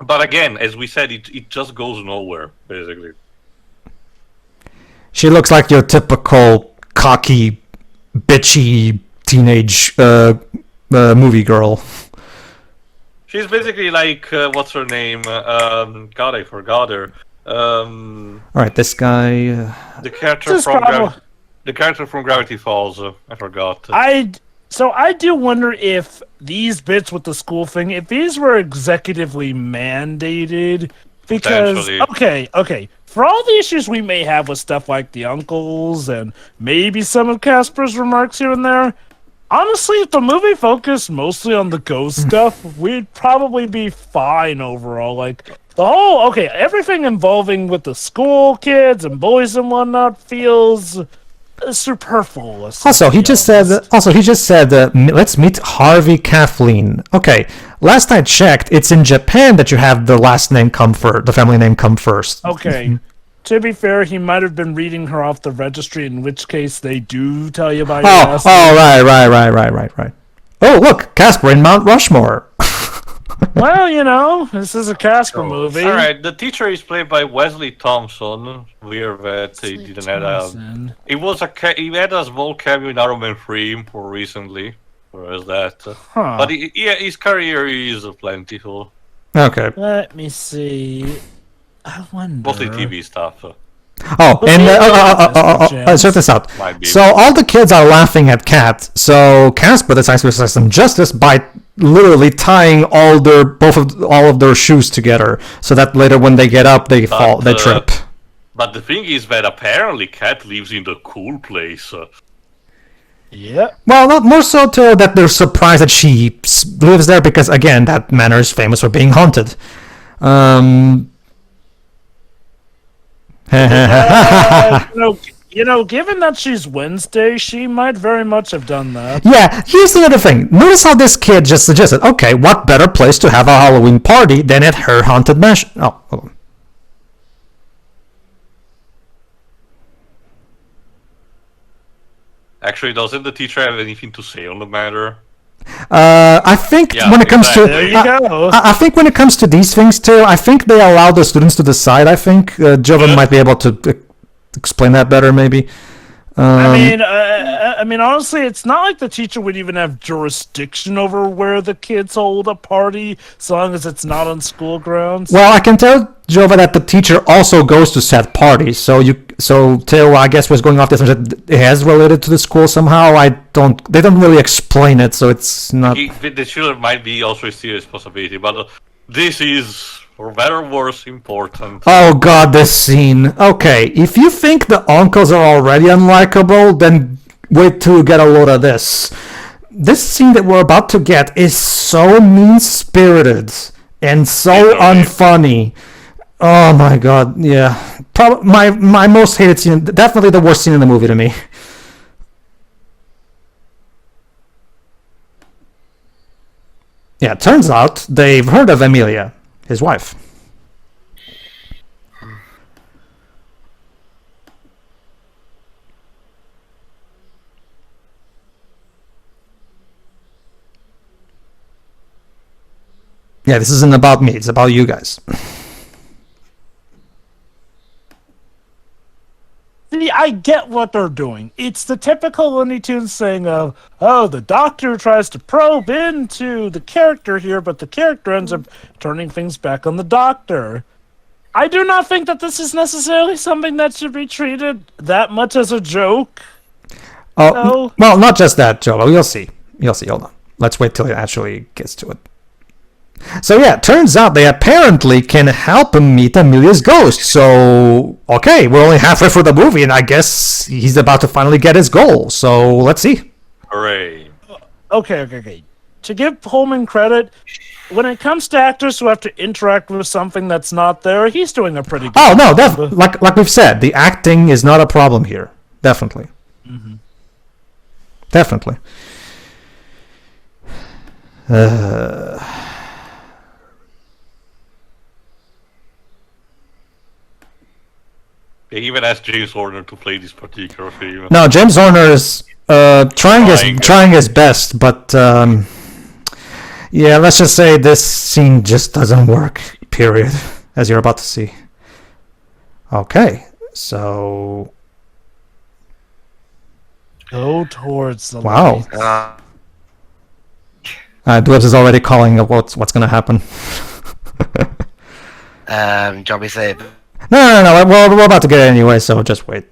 again, as we said, it just goes nowhere, basically. She looks like your typical cocky, bitchy teenage movie girl. She's basically like what's her name? God, I forgot her. All right, this guy. The character from Gravity Falls. I forgot. I do wonder if these bits with the school thing, if these were executively mandated, because okay, for all the issues we may have with stuff like the uncles and maybe some of Casper's remarks here and there, honestly, if the movie focused mostly on the ghost stuff, we'd probably be fine overall. Like the whole everything involving with the school kids and boys and whatnot feels superfluous. Also, he just said. Let's meet Harvey Kathleen. Okay, last I checked, it's in Japan that you have the last name come first, the family name come first. Okay. To be fair, he might have been reading her off the registry, in which case they do tell you about your last name. Right. Oh, look, Casper in Mount Rushmore. Well, this is a Casper movie. Alright, the teacher is played by Wesley Thompson. Weird that he didn't have he had a small cameo in Iron Man 3 more recently. Whereas that. But his career is plentiful. Okay. Let me see. I wonder. Mostly TV stuff. Check this out. So all the kids are laughing at Kat. So Casper decides to exercise some justice by literally tying all of their shoes together, so that later when they get up, they trip. But the thing is that apparently Kat lives in the cool place. Yep. Well, not more so to that they're surprised that she lives there because, again, that manor is famous for being haunted. Given that she's Wednesday, she might very much have done that. Yeah, here's the other thing. Notice how this kid just suggested, okay, what better place to have a Halloween party than at her haunted mansion? Oh, hold on. Actually, doesn't the teacher have anything to say on the matter? I think Yeah, when it comes exactly. to There you go. I think when it comes to these things too, I think they allow the students to decide. I think Jovan might be able to explain that better, maybe. I mean, honestly, it's not like the teacher would even have jurisdiction over where the kids hold a party, as long as it's not on school grounds. Well, I can tell Jova that the teacher also goes to set parties. So Theo, I guess, was going off this that it has related to the school somehow. They don't really explain it, so it's not. The children might be also a serious possibility, but this is, for better or worse, important. Oh god, this scene. Okay, if you think the uncles are already unlikable, then wait till you get a load of this. This scene that we're about to get is so mean-spirited and so unfunny. Oh my god, yeah. Probably my most hated scene, definitely the worst scene in the movie to me. Yeah, it turns out they've heard of Amelia, his wife. Yeah, this isn't about me, it's about you guys. See, I get what they're doing. It's the typical Looney Tunes thing of, oh, the doctor tries to probe into the character here, but the character ends up turning things back on the doctor. I do not think that this is necessarily something that should be treated that much as a joke. Oh, No. well, not just that, Joe. You'll see. Hold on. Let's wait till it actually gets to it. So yeah, turns out they apparently can help him meet Amelia's ghost. So, okay, we're only halfway through the movie, and I guess he's about to finally get his goal. So, let's see. Hooray. Okay. To give Pullman credit, when it comes to actors who have to interact with something that's not there, he's doing a pretty good Oh, no, job. like we've said, the acting is not a problem here. Definitely. Mm-hmm. Definitely. They even asked James Horner to play this particular film. No, James Horner is trying his best, but yeah, let's just say this scene just doesn't work. Period. As you're about to see. Okay, so Go towards the wow, light. Dwebs is already calling of what's gonna happen. Johnny said. No. Well, we're about to get it anyway, so just wait.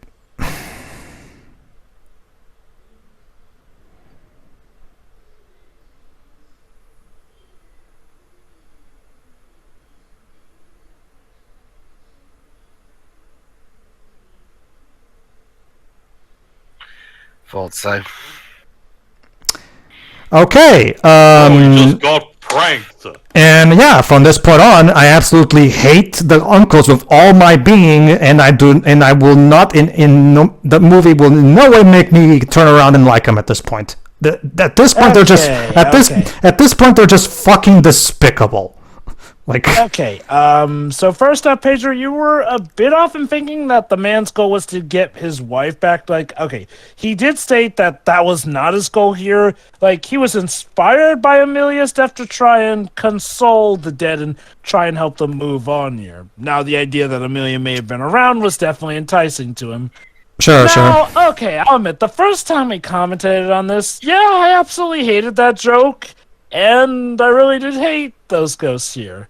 Thought so. Okay. We just got pranked. And yeah, from this point on, I absolutely hate the uncles with all my being, and I will not the movie will in no way make me turn around and like them at this point. At this point, they're just at this point they're just fucking despicable. Like Okay, so first up, Pedro, you were a bit off in thinking that the man's goal was to get his wife back. Like, okay, he did state that was not his goal here. Like, he was inspired by Amelia's death to try and console the dead and try and help them move on here. Now, the idea that Amelia may have been around was definitely enticing to him. Sure. Okay, I'll admit, the first time he commented on this, yeah, I absolutely hated that joke, and I really did hate those ghosts here.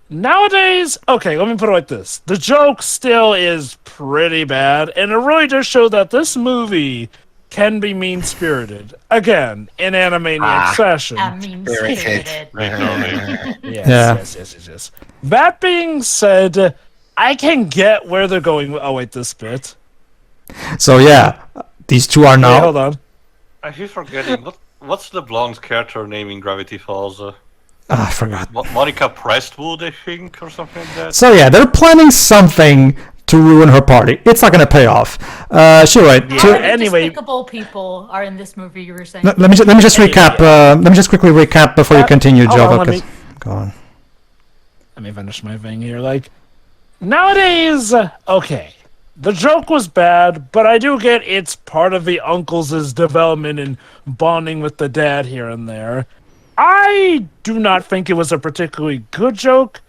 Nowadays, okay, let me put it like this. The joke still is pretty bad, and it really does show that this movie can be mean-spirited. Again, in Animaniac fashion. Mean-spirited. Yes. That being said, I can get where they're going. Oh, wait, this bit. So yeah, these two are now. Wait, hold on. I keep forgetting what's the blonde character name in Gravity Falls? I forgot. Monica Prestwood, I think, or something like that. So yeah, they're planning something to ruin her party. It's not gonna pay off. Sure, right. How many Anyway- despicable people are in this movie? You were saying. Let me just recap. Let me just quickly recap before you continue, hold Joe. on, let because- me- Go on. Let me finish my thing here. Like, nowadays, okay, the joke was bad, but I do get it's part of the uncle's development and bonding with the dad here and there. I do not think it was a particularly good joke.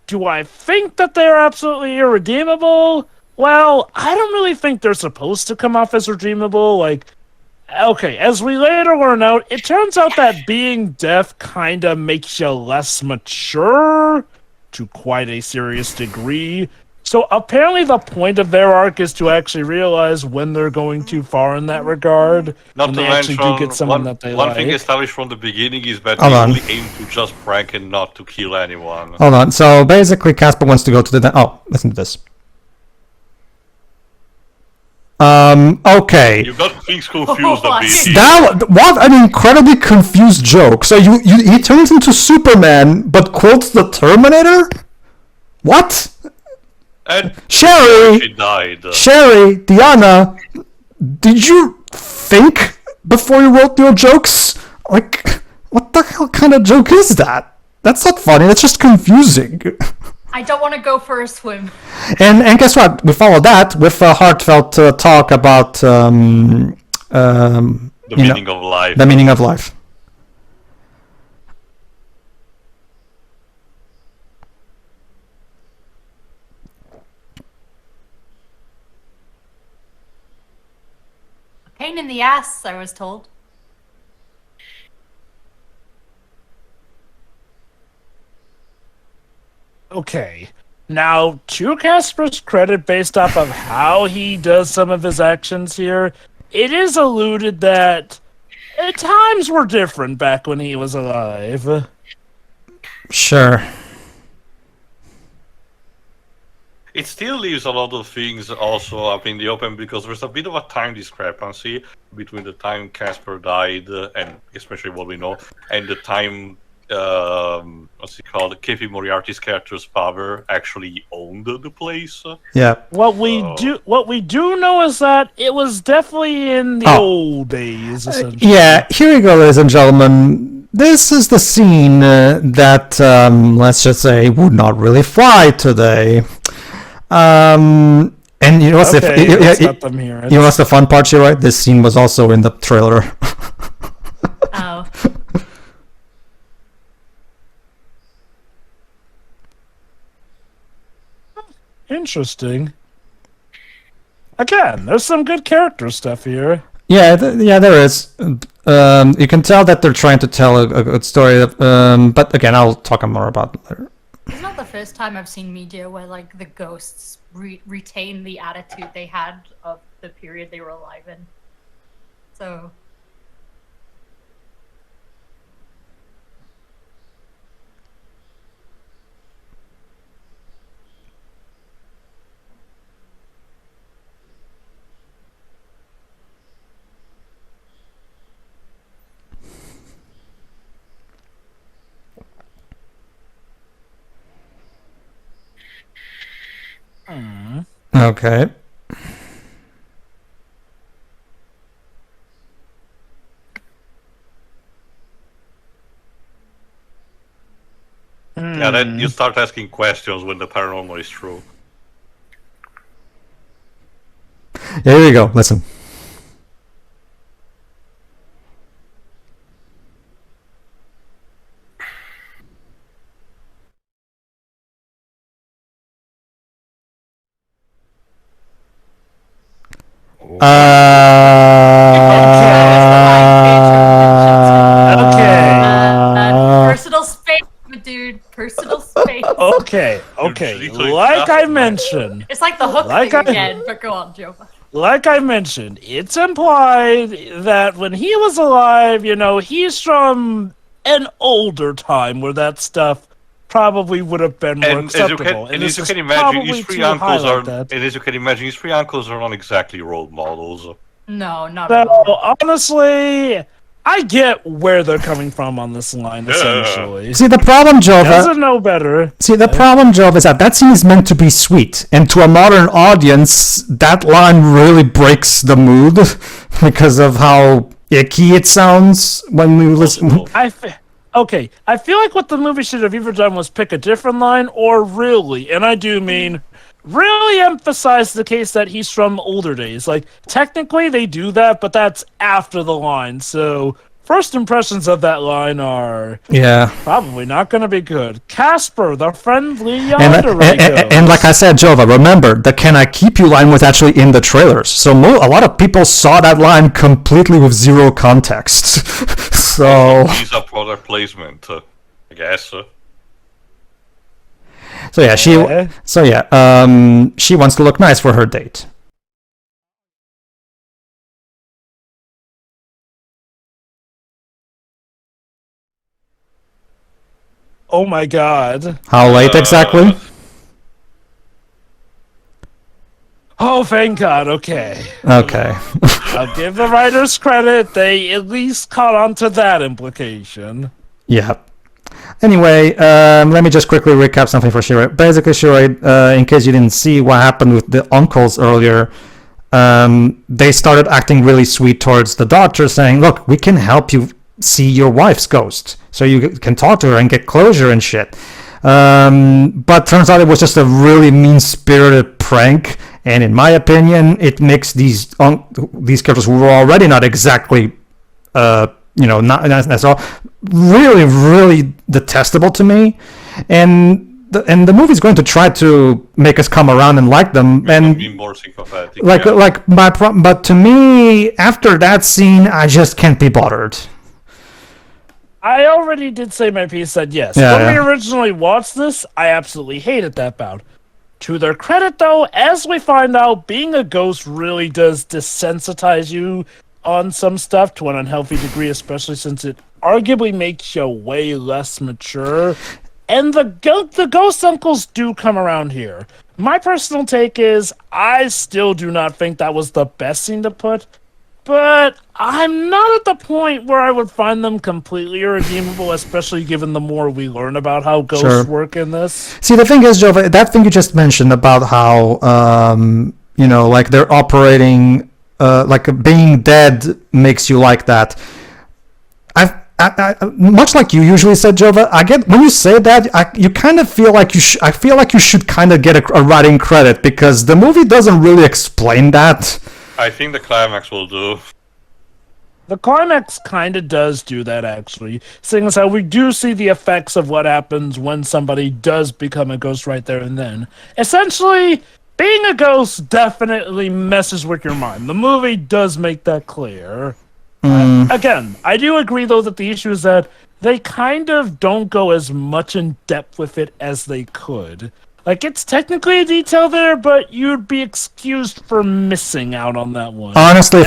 Do I think that they're absolutely irredeemable? Well, I don't really think they're supposed to come off as redeemable. Like, okay, as we later learn out, it turns out that being deaf kind of makes you less mature to quite a serious degree. So apparently the point of their arc is to actually realize when they're going too far in that regard. Not and to they actually mention, do get someone that they one like. thing established from the beginning is that Hold they on. only aim to just prank and not to kill anyone. Hold on. So basically, Casper wants to go to the. Oh, listen to this. Okay. You got things confused a bit. What an incredibly confused joke. So he turns into Superman, but quotes the Terminator? What? And Sherry, she died. Diana, did you think before you wrote your jokes? Like, what the hell kind of joke is that? That's not funny, that's just confusing. I don't want to go for a swim. And guess what? We follow that with a heartfelt talk about The meaning of life. the meaning of life. Pain in the ass, I was told. Okay. Now, to Casper's credit, based off of how he does some of his actions here, it is alluded that times were different back when he was alive. Sure. It still leaves a lot of things also up in the open because there's a bit of a time discrepancy between the time Casper died, and especially what we know, and the time what's it called? K.P. Moriarty's character's father actually owned the place. Yeah. What we do know is that it was definitely in the old days, essentially. Yeah, here we go, ladies and gentlemen. This is the scene that, let's just say, would not really fly today. And you know what's let's let them hear it. you know what's the fun part here, right? This scene was also in the trailer. Oh. Interesting. Again, there's some good character stuff here. Yeah, there is. You can tell that they're trying to tell a good story. But again, I'll talk more about it later. It's not the first time I've seen media where, like, the ghosts retain the attitude they had of the period they were alive in. So... Okay. Yeah, then you start asking questions when the paranormal is true. Here we go. Listen. personal space, dude. Personal space. Okay. literally Like just I met. mentioned, It's like the hook Like thing I- again, but go on, Joe. like I mentioned, it's implied that when he was alive, you know, he's from an older time where that stuff probably would have been more And as you acceptable. can, this is imagine, probably his three to uncles highlight that. his three uncles are not exactly role models. No, not at all. So honestly, I get where they're coming from on this line. Essentially, See, the problem, Jova. doesn't know better. See, the problem, Jova, is that scene is meant to be sweet, and to a modern audience, that line really breaks the mood because of how icky it sounds when we listen. Okay, I feel like what the movie should have either done was pick a different line, or really, and I do mean, really emphasize the case that he's from older days. Like, technically they do that, but that's after the line, so first impressions of that line are probably not going to be good. Casper, the friendly yonder and like I said, Jova, remember, the "Can I keep you" line was actually in the trailers, so a lot of people saw that line completely with zero context. So these are product placement, I guess. So yeah, she wants to look nice for her date. Oh my god. How late exactly? Oh, thank god, okay. Okay. I'll give the writers credit, they at least caught on to that implication. Yeah. Anyway, let me just quickly recap something for Shiroi. Basically, Shiroi, in case you didn't see what happened with the uncles earlier, they started acting really sweet towards the daughter, saying, look, we can help you see your wife's ghost, so you can talk to her and get closure and shit. But turns out it was just a really mean-spirited prank, and in my opinion, it makes these characters who were already not exactly, not that's all, really detestable to me, and the movie's going to try to make us come around and like them, and be more sympathetic. But to me, after that scene, I just can't be bothered. I already did say my piece, said yes. When we originally watched this, I absolutely hated that bout. To their credit, though, as we find out, being a ghost really does desensitize you on some stuff to an unhealthy degree, especially since it arguably makes you way less mature. And the ghost uncles do come around here. My personal take is, I still do not think that was the best scene to put, but I'm not at the point where I would find them completely irredeemable, especially given the more we learn about how ghosts work in this. See, the thing is, Jova, that thing you just mentioned about how, like they're operating, like being dead makes you like that. I much like you usually said, Jova, I get when you say that, you kind of feel like I feel like you should kind of get a writing credit, because the movie doesn't really explain that. I think the climax will do. The climax kind of does do that, actually, seeing as how we do see the effects of what happens when somebody does become a ghost right there and then. Essentially, being a ghost definitely messes with your mind. The movie does make that clear. Again, I do agree, though, that the issue is that they kind of don't go as much in depth with it as they could. Like, it's technically a detail there, but you'd be excused for missing out on that one. Honestly,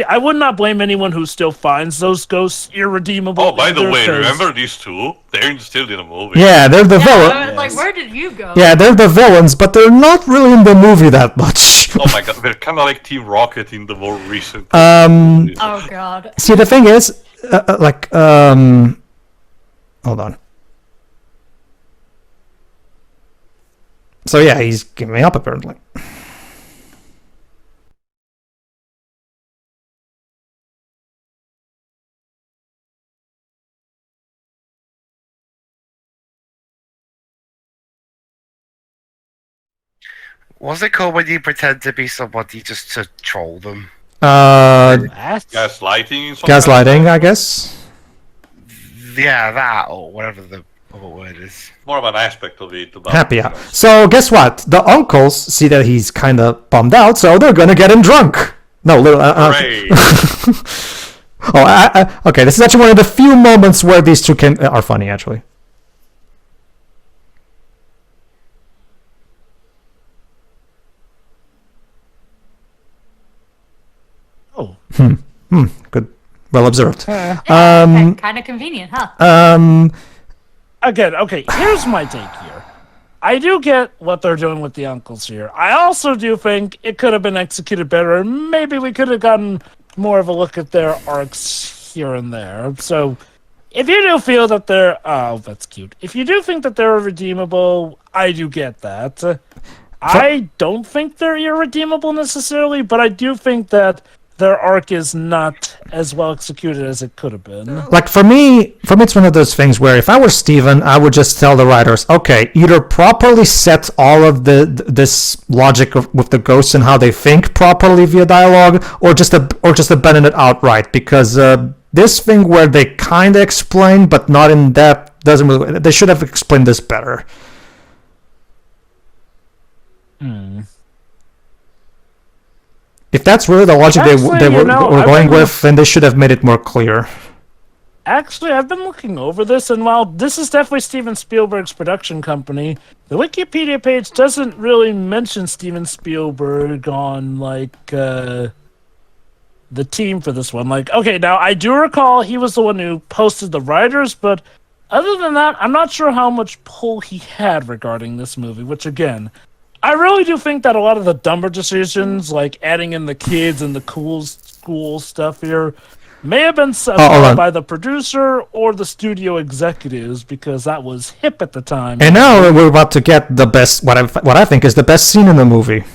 I would not blame anyone who still finds those ghosts irredeemable. Oh, by the way, remember these two? They're still in the movie. Yeah, they're the villains. I was like, where did you go? Yeah, they're the villains, but they're not really in the movie that much. Oh my god, they're kind of like Team Rocket in the more recent. Oh god. See, the thing is, hold on. So yeah, he's giving me up apparently. What's it called when you pretend to be somebody just to troll them? Gaslighting. Gaslighting, I guess. Yeah, that or whatever the other word is. More of an aspect of it. About, Happy hour. So guess what? The uncles see that he's kind of bummed out, so they're gonna get him drunk. No, okay. This is actually one of the few moments where these two are funny, actually. Oh. Good. Well observed. Kind of convenient, huh? Again, okay, here's my take here. I do get what they're doing with the uncles here. I also do think it could have been executed better, and maybe we could have gotten more of a look at their arcs here and there. So, if you do feel that they're... Oh, that's cute. If you do think that they're redeemable, I do get that. I don't think they're irredeemable necessarily, but I do think that their arc is not as well executed as it could have been. Like for me, it's one of those things where if I were Steven, I would just tell the writers, okay, either properly set all of this logic with the ghosts and how they think properly via dialogue, or just abandon it outright, because this thing where they kind of explain but not in depth doesn't really. They should have explained this better. If that's really the logic they were going with, then they should have made it more clear. Actually, I've been looking over this, and while this is definitely Steven Spielberg's production company, the Wikipedia page doesn't really mention Steven Spielberg on, like, the team for this one. Like, okay, now, I do recall he was the one who posted the writers, but other than that, I'm not sure how much pull he had regarding this movie, which, again... I really do think that a lot of the dumber decisions, like adding in the kids and the cool school stuff here, may have been set by the producer or the studio executives, because that was hip at the time. And now we're about to get the best, what I think is the best scene in the movie.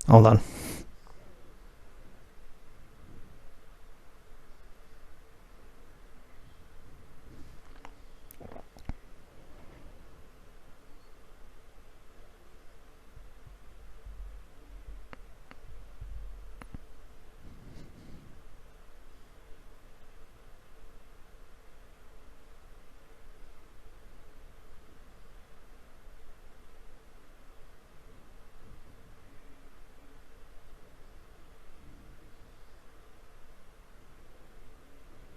Hold on.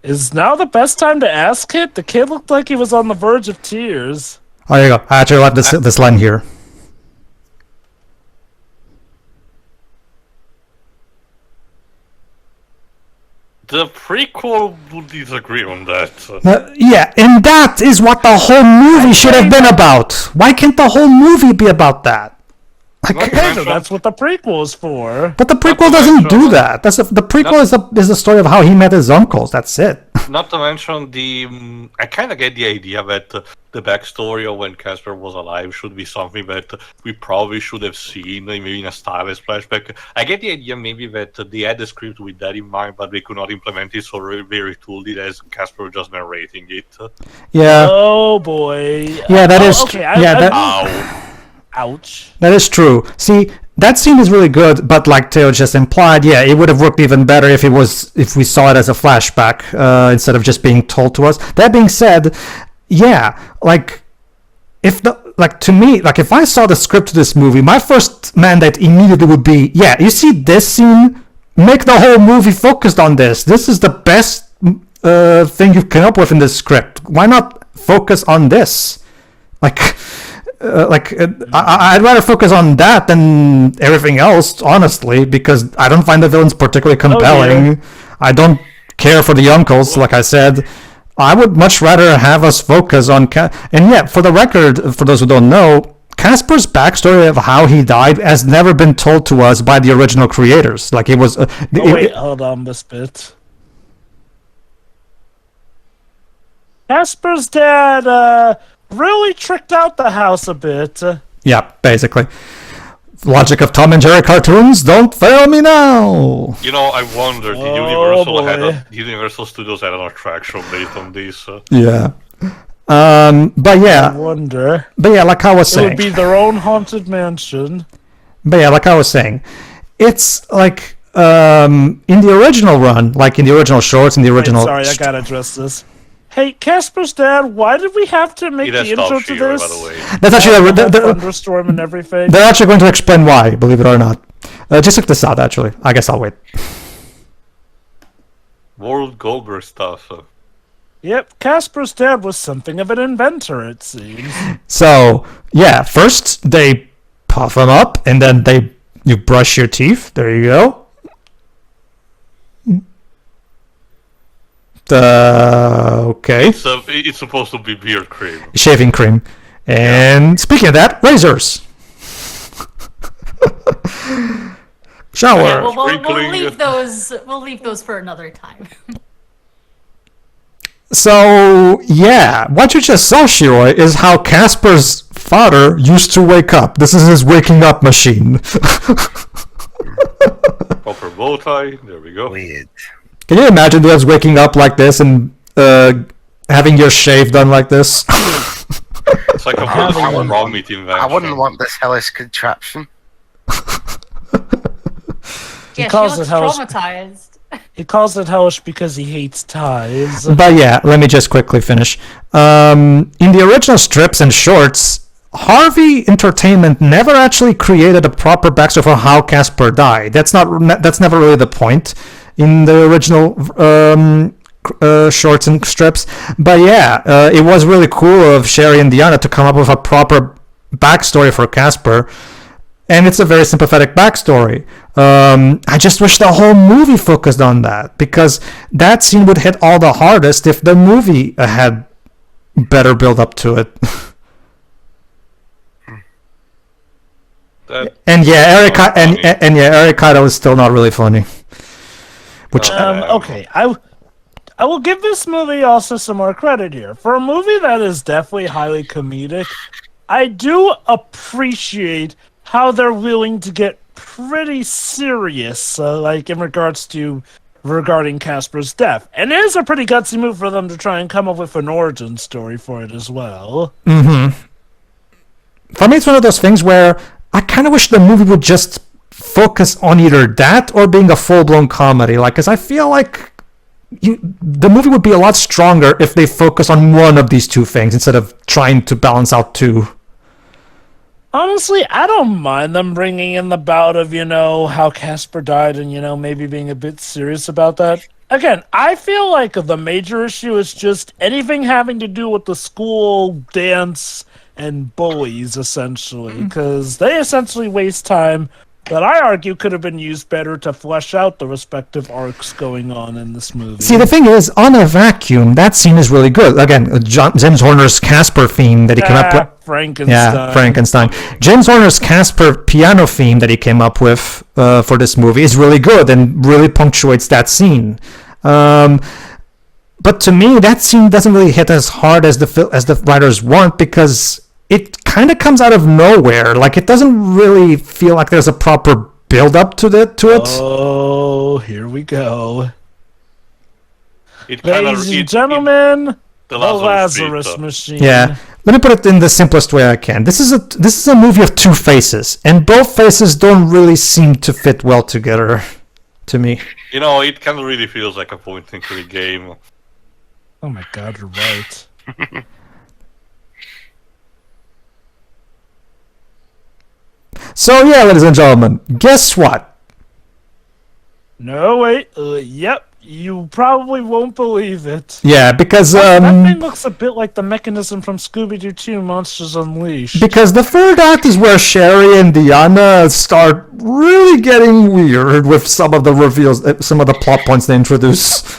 Is now the best time to ask it? The kid looked like he was on the verge of tears. Oh, there you go. I actually like this line here. The prequel would disagree on that. Yeah, and that is what the whole movie should have been about. Why can't the whole movie be about that? Okay, that's what the prequel is for. But the prequel doesn't do that. The prequel is the story of how he met his uncles. That's it. Not to mention I kind of get the idea that the backstory of when Casper was alive should be something that we probably should have seen, maybe in a stylized flashback. I get the idea maybe that they had the script with that in mind, but they could not implement it, so they retooled it as Casper just narrating it. Yeah. Oh boy. Yeah, that is. Okay, Ow. Ouch. That is true. See, that scene is really good, but like Theo just implied, yeah, it would have worked even better if we saw it as a flashback instead of just being told to us. That being said, yeah, like to me, if I saw the script to this movie, my first mandate immediately would be, yeah, you see this scene, make the whole movie focused on this. This is the best thing you've come up with in this script. Why not focus on this? I'd rather focus on that than everything else, honestly, because I don't find the villains particularly compelling. I don't care for the uncles, like I said. I would much rather have us focus on... And yeah, for the record, for those who don't know, Casper's backstory of how he died has never been told to us by the original creators. Like, it was... hold on this bit. Casper's dad, really tricked out the house a bit. Yeah, basically. Logic of Tom and Jerry cartoons, don't fail me now! You know, I wonder, Universal Studios had an attraction based on this. Yeah. But yeah. I wonder. But yeah, like I was saying. It would be their own haunted mansion. But yeah, like I was saying. It's like, in the original run, like in the original shorts, in the original... Wait, sorry, I gotta address this. Hey, Casper's dad, why did we have to make It the has intro stopped to here, this? by the way. That's actually Thunderstorm and everything. they're actually going to explain why, believe it or not. Just check this out, actually. I guess I'll wait. World Goldberg stuff. Yep, Casper's dad was something of an inventor, it seems. So, yeah, first they puff them up, and then you brush your teeth. There you go. Okay. It's supposed to be beard cream. Shaving cream. And speaking of that, razors. Shower. Yeah, we'll Sprinkling. leave those. We'll leave those for another time. So, yeah, what you just saw, Shiroi, is how Casper's father used to wake up. This is his waking up machine. Proper bow tie. There we go. Weird. Can you imagine us waking up like this and having your shave done like this? It's like a full raw meat invention. I wouldn't want this hellish contraption. Yeah, she calls looks it hellish. traumatized. He calls it hellish because he hates ties. But yeah, let me just quickly finish. In the original strips and shorts, Harvey Entertainment never actually created a proper backstory for how Casper died. That's never really the point in the original shorts and strips. But yeah, it was really cool of Sherry and Deanna to come up with a proper backstory for Casper. And it's a very sympathetic backstory. I just wish the whole movie focused on that, because that scene would hit all the hardest if the movie had better build up to it. And yeah, Eric Idle is still not really funny. Which Okay, I will give this movie also some more credit here. For a movie that is definitely highly comedic, I do appreciate how they're willing to get pretty serious, like in regarding Casper's death. And it is a pretty gutsy move for them to try and come up with an origin story for it as well. For me, it's one of those things where I kind of wish the movie would just focus on either that or being a full-blown comedy. Like, because I feel like the movie would be a lot stronger if they focus on one of these two things instead of trying to balance out two. Honestly, I don't mind them bringing in the bout of, how Casper died and, maybe being a bit serious about that. Again, I feel like the major issue is just anything having to do with the school dance and bullies, essentially, because they essentially waste time that I argue could have been used better to flesh out the respective arcs going on in this movie. See, the thing is, on a vacuum, that scene is really good. Again, James Horner's Casper theme that he came up with. Frankenstein. Yeah, Frankenstein. James Horner's Casper piano theme that he came up with for this movie is really good and really punctuates that scene. But to me, that scene doesn't really hit as hard as the writers want, because it kind of comes out of nowhere. Like, it doesn't really feel like there's a proper build-up to it. Oh, here we go. Ladies Ladies and gentlemen, the Lazarus Machine. Yeah. Let me put it in the simplest way I can. This is a movie of two faces, and both faces don't really seem to fit well together to me. It kind of really feels like a point-and-click game. Oh my god, you're right. So yeah, ladies and gentlemen, guess what? No, wait. Yep, you probably won't believe it. Yeah, because That thing looks a bit like the mechanism from Scooby-Doo 2 Monsters Unleashed. because the third act is where Sherry and Deanna start really getting weird with some of the reveals, some of the plot points they introduce.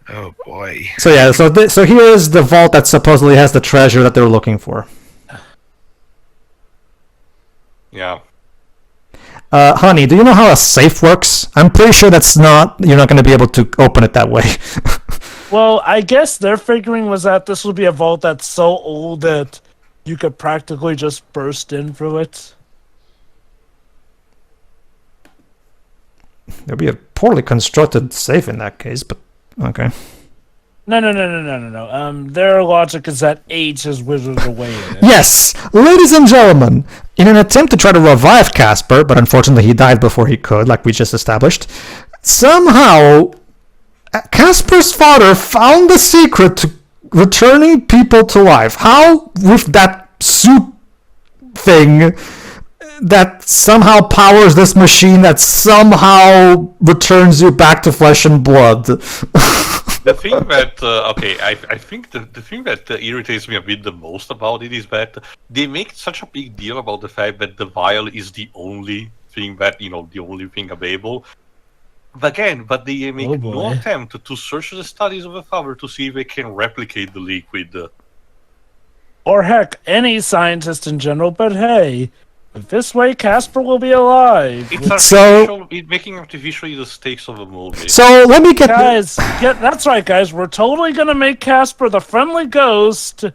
Oh boy. So yeah, so here's the vault that supposedly has the treasure that they're looking for. Yeah. Honey, do you know how a safe works? I'm pretty sure you're not going to be able to open it that way. Well, I guess their figuring was that this would be a vault that's so old that you could practically just burst in through it. There'll be a poorly constructed safe in that case, but okay. No. Their logic is that age has withered away in it. Yes, ladies and gentlemen, in an attempt to try to revive Casper, but unfortunately he died before he could, like we just established, somehow Casper's father found the secret to returning people to life. How, with that soup thing that somehow powers this machine that somehow returns you back to flesh and blood? The thing that I think the thing that irritates me a bit the most about it is that they make such a big deal about the fact that the vial is the only thing that the only thing available. But they make no attempt to search the studies of the father to see if they can replicate the liquid. Or heck, any scientist in general, but hey, this way Casper will be alive. It's making artificially the stakes of the movie. So let me get... Guys, that's right, guys. We're totally gonna make Casper the friendly ghost,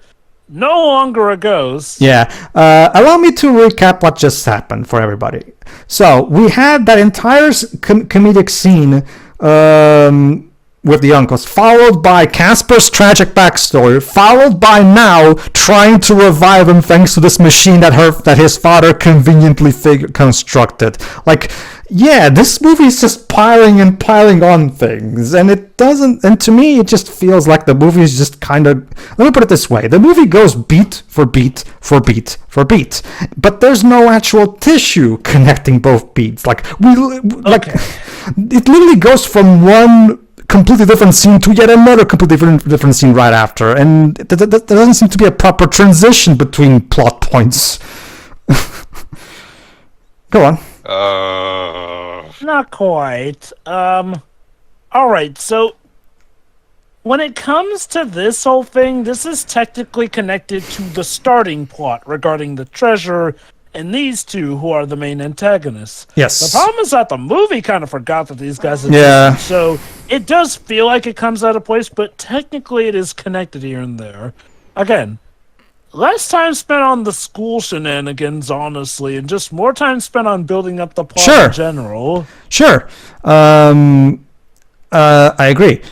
no longer a ghost. Yeah. Allow me to recap what just happened for everybody. So we had that entire comedic scene with the uncles, followed by Casper's tragic backstory, followed by now trying to revive him thanks to this machine that his father conveniently constructed. Like, yeah, this movie is just piling on things, and it doesn't. And to me, it just feels like the movie is just kind of. Let me put it this way: the movie goes beat for beat for beat for beat, but there's no actual tissue connecting both beats. Like it literally goes from one completely different scene to yet another completely different scene right after, and there doesn't seem to be a proper transition between plot points. Go on. Not quite. Alright, so when it comes to this whole thing, this is technically connected to the starting plot regarding the treasure and these two who are the main antagonists. Yes. The problem is that the movie kind of forgot that these guys exist. Yeah. So it does feel like it comes out of place, but technically it is connected here and there. Again, less time spent on the school shenanigans, honestly, and just more time spent on building up the plot in general. Sure. I agree.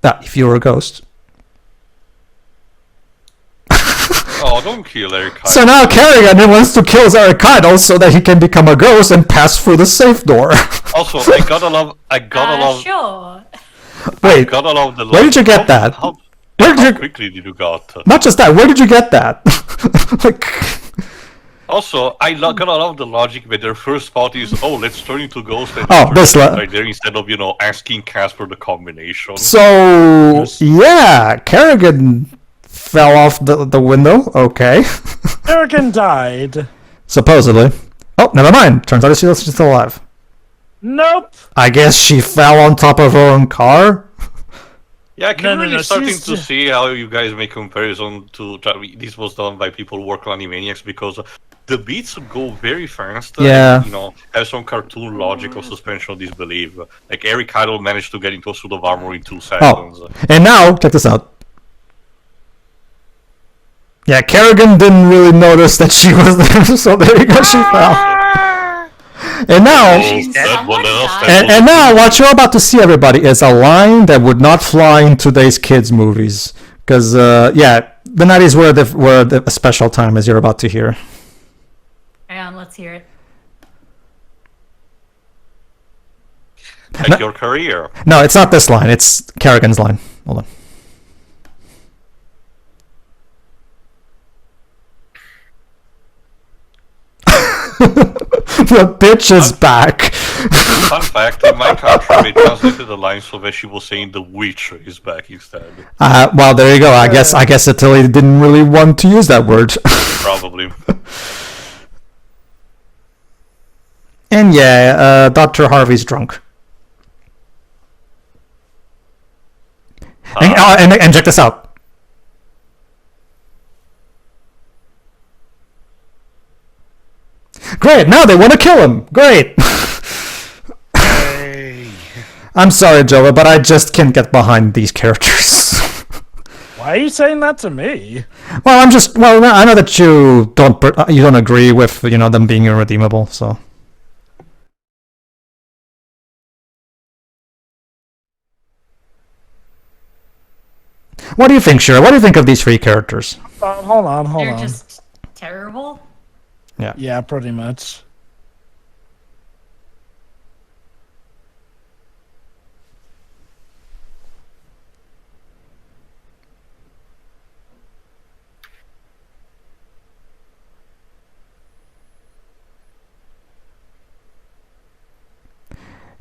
If you were a ghost. Oh, don't kill Eric Idle. So now Kerrigan wants to kill Eric Idle so that he can become a ghost and pass through the safe door. Also, I gotta love. Sure. Wait, I gotta love the. where did you get that? How quickly did you got? Not just that. Where did you get that? Like. Also, gotta love the logic that their first thought is, let's turn into ghosts and right there instead of asking Casper the combination. So yeah, Kerrigan fell off the window. Okay. Kerrigan died. Supposedly. Oh, never mind. Turns out she's still alive. Nope. I guess she fell on top of her own car. Yeah, I can really starting to see how you guys make comparison to this was done by people working on Animaniacs, because the beats go very fast. Yeah. Have some cartoon logic or suspension of disbelief. Like Eric Idle managed to get into a suit of armor in 2 seconds. Oh, and now check this out. Yeah, Kerrigan didn't really notice that she was there, so there you go, she fell. And now, and now, what you're about to see, everybody, is a line that would not fly in today's kids' movies. Because, the 90s were a special time, as you're about to hear. Hang on, let's hear it. Like your career. No, it's not this line. It's Kerrigan's line. Hold on. The bitch is back. Fun fact, in my country, they translated the line so that she was saying the witch is back instead. Well, there you go. I guess Italy didn't really want to use that word. Probably. And yeah, Dr. Harvey's drunk. And check this out. Great, now they want to kill him. Great. Hey. I'm sorry, Joe, but I just can't get behind these characters. Why are you saying that to me? Well, I know that you don't agree with them being irredeemable, so. What do you think, Shira? What do you think of these 3 characters? Hold on. They're just terrible. Yeah, pretty much.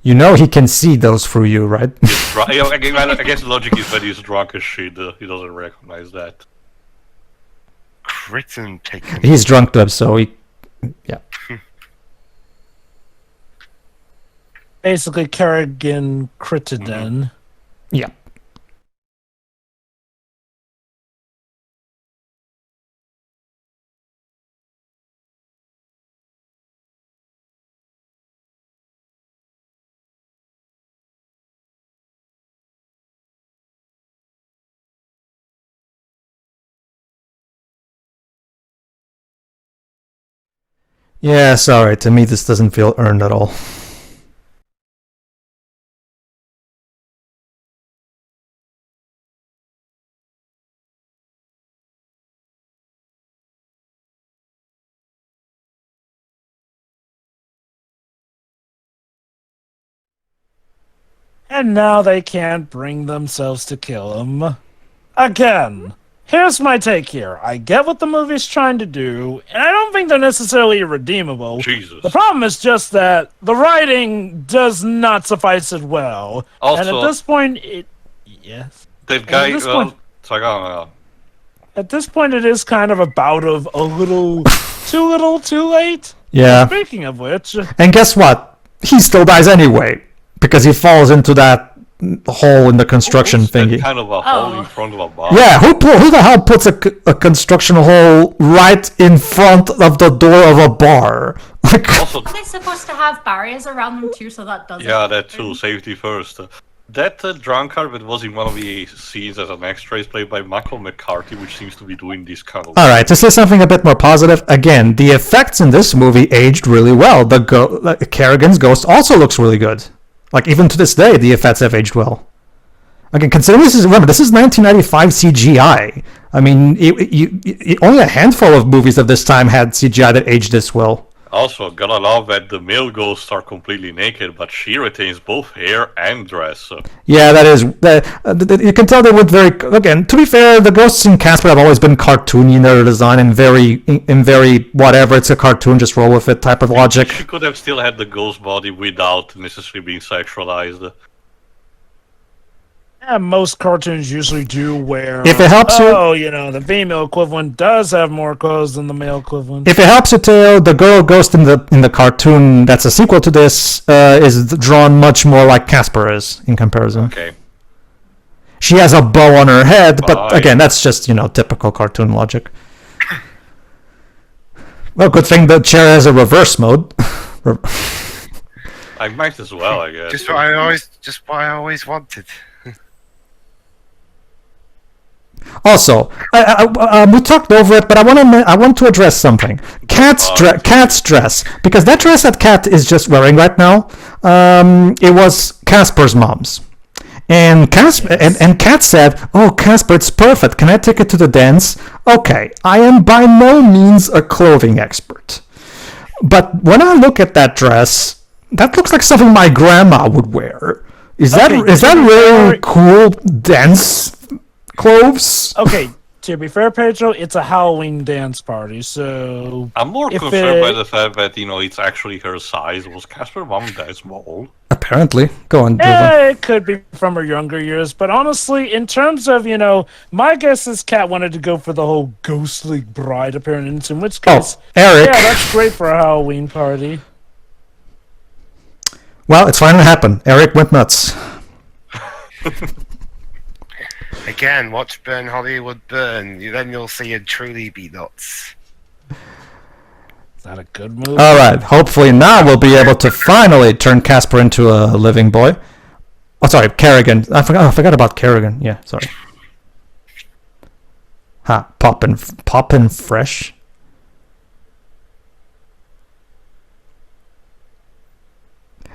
You know he can see those through you, right? I guess the logic is that he's drunk as shit. He doesn't recognize that. Crit and taken. He's drunk up, so he... Yeah. Basically, Kerrigan critted then. Yeah. Yeah, sorry. To me, this doesn't feel earned at all. And now they can't bring themselves to kill him. Again, here's my take here. I get what the movie's trying to do, and I don't think they're necessarily irredeemable. Jesus. The problem is just that the writing does not suffice it well. Also, and at this point, Yes. that guy... at this Well, point- it's like, oh, At this point, it is kind of a bout of a little, too late. Yeah. Speaking of which... And guess what? He still dies anyway. Because he falls into that hole in the construction what's that thingy. kind of a hole in front of a bar. Yeah, who the hell puts a construction hole right in front of the door of a bar? Like, Also, Are they supposed to have barriers around them too, so that doesn't? yeah, that too. Safety first. That drunkard that was in one of the scenes as an extra is played by Michael McCarthy, which seems to be doing this kind of... Alright, to say something a bit more positive, again, the effects in this movie aged really well. Kerrigan's ghost also looks really good. Like, even to this day, the effects have aged well. Again, considering this is 1995 CGI. I mean, only a handful of movies of this time had CGI that aged this well. Also, gotta love that the male ghosts are completely naked, but she retains both hair and dress. Yeah, that is... you can tell they went very... Again, to be fair, the ghosts in Casper have always been cartoony in their design and very whatever, it's a cartoon, just roll with it type of logic. She could have still had the ghost body without necessarily being sexualized. Yeah, most cartoons usually do wear... If it helps you... Oh, the female equivalent does have more clothes than the male equivalent. If it helps you, Teo, the girl ghost in the cartoon that's a sequel to this is drawn much more like Casper is in comparison. Okay. She has a bow on her head, but Bye. again, that's just, typical cartoon logic. Well, good thing the chair has a reverse mode. I might as well, I guess. Just what I always wanted. Also, we talked over it, but I want to address something. Kat's dress, because that dress that Kat is just wearing right now, it was Casper's mom's, and Kat said, "Oh, Casper, it's perfect. Can I take it to the dance?" Okay, I am by no means a clothing expert, but when I look at that dress, that looks like something my grandma would wear. Is that really cool dance clothes? Okay, to be fair, Pedro, it's a Halloween dance party, so... I'm more concerned by the fact that, it's actually her size. Was Casper mom that small? Apparently. Go on, Yeah, it could be from her younger years, but honestly, in terms of, my guess is Kat wanted to go for the whole ghostly bride appearance, in which case... Eric. Yeah, that's great for a Halloween party. Well, it's finally happened. Eric went nuts. Again, watch Burn Hollywood Burn. Then you'll see it truly be nuts. Is that a good move? Alright, hopefully now we'll be able to finally turn Casper into a living boy. Oh, sorry, Kerrigan. I forgot about Kerrigan. Yeah, sorry. Poppin' fresh.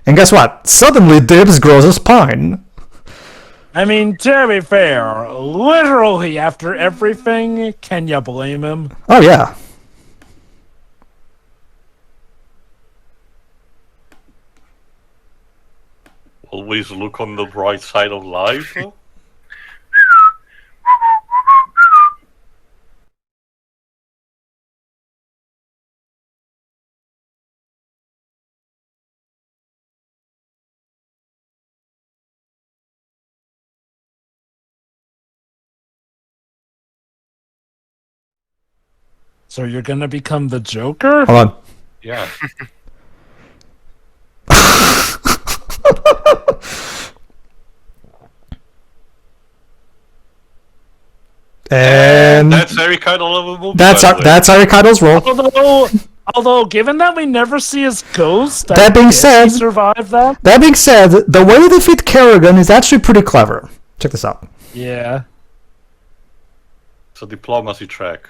And guess what? Suddenly Dibs grows a spine. I mean, to be fair, literally after everything, can you blame him? Oh, yeah. Always look on the bright side of life. So you're gonna become the Joker? Hold on. Yeah. And That's Harry Keitel of a movie. that's by the our, way. that's Harry Keitel's role. Although, given that we never see his ghost, That being said- he survived that. That being said, the way to defeat Kerrigan is actually pretty clever. Check this out. Yeah. It's a diplomacy track.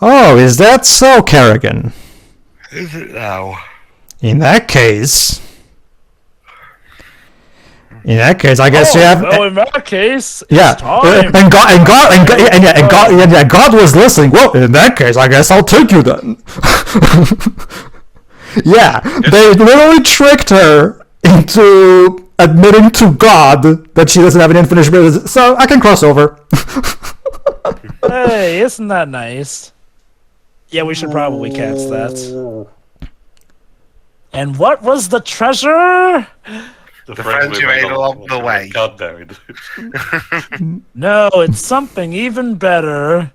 Oh, is that so, Kerrigan? Is it now? In that case, I guess you have. Well, in that case, Yeah, it's time. and God was listening. Well, in that case, I guess I'll take you then. Yeah, they literally tricked her into admitting to God that she doesn't have an unfinished business, so I can cross over. Hey, isn't that nice? Yeah, we should probably cast that. And what was the treasure? The friends you made along the way. God damn it. No, it's something even better.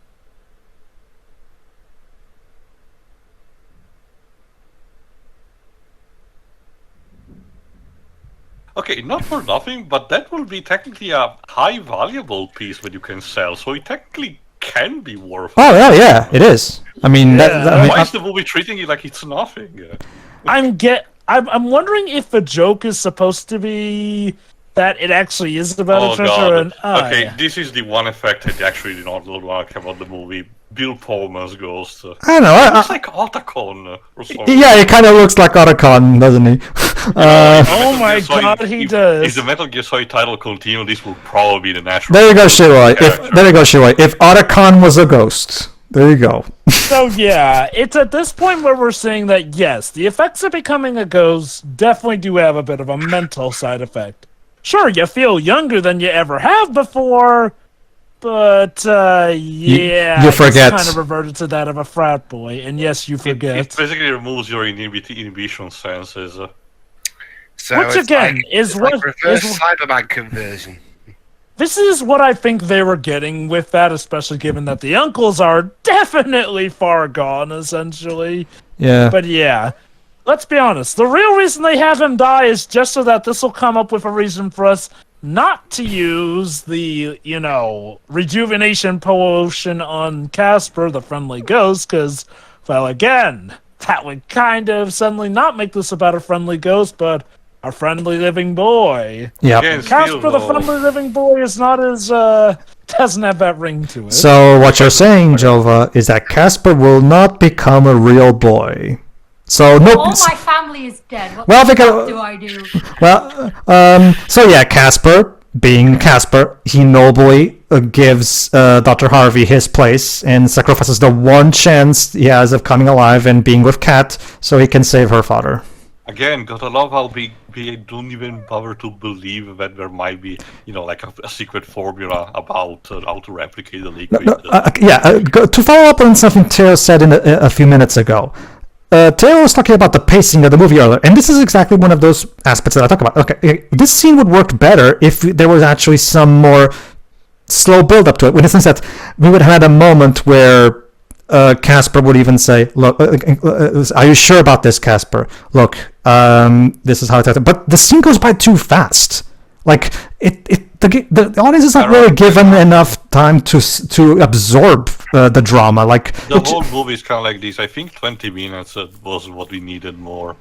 Okay, not for nothing, but that will be technically a high valuable piece that you can sell, so it technically can be worth Oh yeah, it is. I mean, Why is the movie treating it like it's nothing? I'm wondering if the joke is supposed to be that it actually is about a Oh treasure. god. And, Okay, yeah. this is the one effect I actually did not like about the movie. Bill Pullman's ghost. I don't know. It's like Otacon or something. Yeah, it kind of looks like Otacon, doesn't he? Oh my god, he If does. the Metal Gear Solid title continued, this would probably be the natural. There you go, Shiroi. If Otacon was a ghost, there you go. So yeah, it's at this point where we're saying that yes, the effects of becoming a ghost definitely do have a bit of a mental side effect. Sure, you feel younger than you ever have before, but yeah, you forget. kind of reverted to that of a frat boy, and yes, you forget. It basically removes your inhibition senses. So Which it's again like, is it's what like reverse is- Cyberman conversion. This is what I think they were getting with that, especially given that the uncles are definitely far gone, essentially. Yeah. But yeah, let's be honest. The real reason they have him die is just so that this will come up with a reason for us not to use the, rejuvenation potion on Casper, the friendly ghost, because, well, again, that would kind of suddenly not make this about a friendly ghost, but a friendly living boy. Yeah. Again, Casper, still, the though, friendly living boy, is not as, doesn't have that ring to it. So what you're saying, Jova, is that Casper will not become a real boy. So no. All my family is dead. What Well, the because- fuck do I do? Well, so yeah, Casper, being Casper, he nobly gives Dr. Harvey his place and sacrifices the one chance he has of coming alive and being with Kat so he can save her father. Again, gotta love how we don't even bother to believe that there might be, like a secret formula about how to replicate the liquid. To follow up on something Teo said a few minutes ago. Teo was talking about the pacing of the movie earlier, and this is exactly one of those aspects that I talk about. Okay, this scene would work better if there was actually some more slow build up to it, in the sense that we would have had a moment where Casper would even say, "Look, are you sure about this, Casper? Look, this is how it's." But the scene goes by too fast. Like the audience is not really given enough time to absorb the drama. Like The whole movie is kind of like this. I think 20 minutes was what we needed more.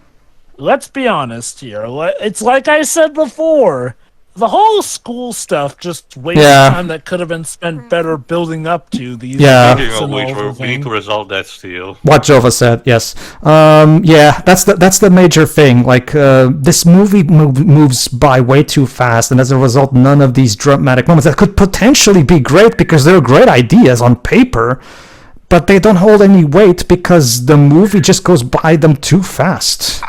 Let's be honest here. It's like I said before. The whole school stuff just wasted time that could have been spent better building up to these. Yeah. Speaking events of and which, all the we need thing. to resolve that still. what Jova said, yes. That's the major thing. Like this movie moves by way too fast, and as a result, none of these dramatic moments that could potentially be great because they're great ideas on paper, but they don't hold any weight because the movie just goes by them too fast.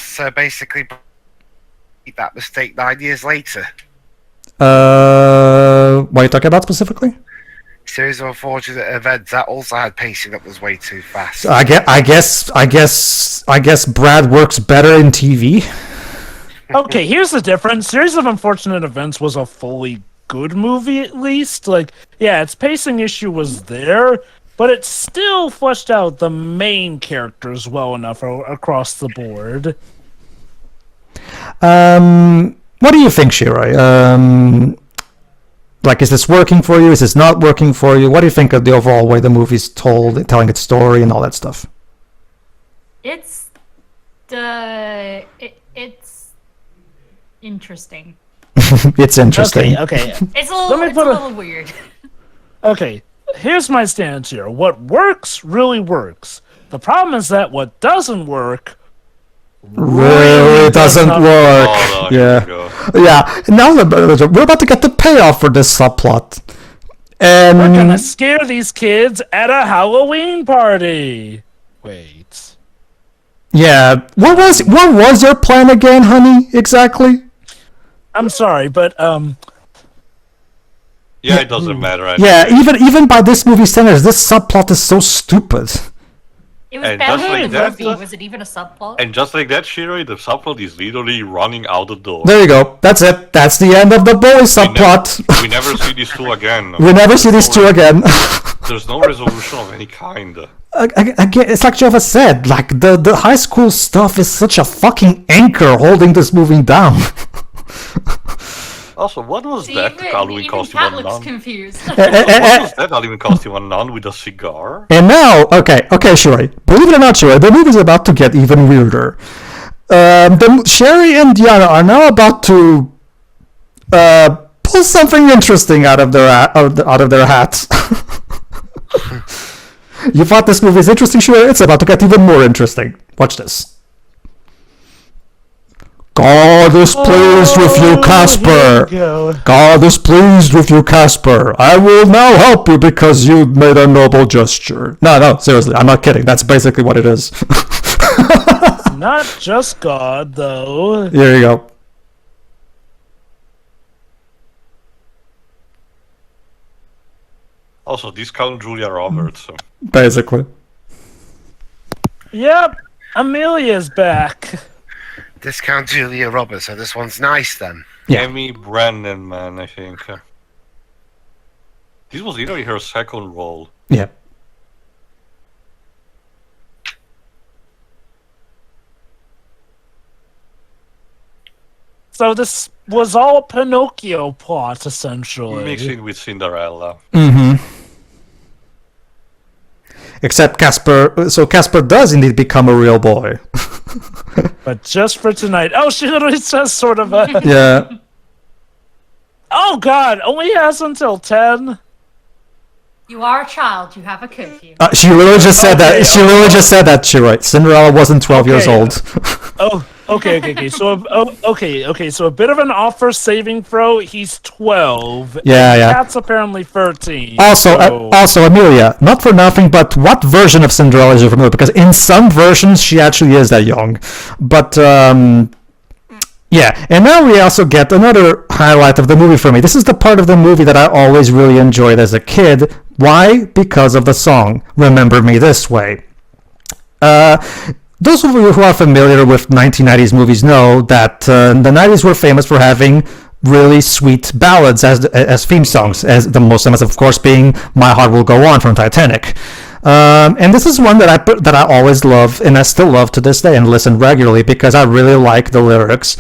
So basically, that mistake 9 years later. What are you talking about specifically? Series of unfortunate events that also had pacing that was way too fast. I guess Brad works better in TV. Okay, here's the difference. Series of Unfortunate Events was a fully good movie, at least. Like, yeah, its pacing issue was there, but it still fleshed out the main characters well enough across the board. What do you think, Shiroi? Like, is this working for you? Is this not working for you? What do you think of the overall way the movie's told, telling its story, and all that stuff? It's it's interesting. It's interesting. Okay. It's a little weird. Okay, here's my stance here. What works really works. The problem is that what doesn't work Really doesn't work. Oh, no, here we go. Yeah. Now we're about to get the payoff for this subplot. And We're gonna scare these kids at a Halloween party. Wait. yeah, what was your plan again, honey? Exactly? I'm sorry, but Yeah, it doesn't matter. Yeah, even by this movie standards, this subplot is so stupid. It was And bad just like in the that- movie. Was it even a subplot? And just like that, Shiroi, the subplot is literally running out the door. There you go. That's it. That's the end of the boy subplot. We never see these two again. We never see these two again. There's no resolution of any kind. Again, it's like Jova said, like the high school stuff is such a fucking anchor holding this movie down. Also, what was that Halloween costume Pat on looks nun? confused. What was that Halloween costume on nun with a cigar? And now, okay, Shiroi, believe it or not, Shiroi, the movie's about to get even weirder. Sherry and Diana are now about to pull something interesting out of their hats. You thought this movie is interesting, Shiroi? It's about to get even more interesting. Watch this. God is pleased with you, Casper. God is pleased with you, Casper. I will now help you because you made a noble gesture. No, seriously, I'm not kidding. That's basically what it is. not just God, though. Here you go. Also, discount Julia Roberts. Basically. Yep, Amelia's back. Discount Julia Roberts, so this one's nice then. Yeah. Amy Brandon, man, I think. This was literally her second role. Yeah. So this was all a Pinocchio plot, essentially. Mixing with Cinderella. Mm-hmm. Except Casper, so Casper does indeed become a real boy. But just for tonight. Oh, she literally says sort of a... Yeah. Oh, God, only has until 10? You are a child. You have a curfew. She literally just said that. Okay, She literally just said that. She right. Cinderella wasn't 12 years Okay. old. Oh, okay. So, okay. So a bit of an offer saving throw. He's 12. Yeah, yeah. That's apparently 13. Also, so- Amelia, not for nothing, but what version of Cinderella is you familiar? Because in some versions she actually is that young, but yeah. And now we also get another highlight of the movie for me. This is the part of the movie that I always really enjoyed as a kid. Why? Because of the song "Remember Me This Way." Those of you who are familiar with 1990s movies know that the 90s were famous for having really sweet ballads as theme songs, as the most famous, of course, being "My Heart Will Go On" from Titanic. And this is one that I always love, and I still love to this day, and listen regularly because I really like the lyrics.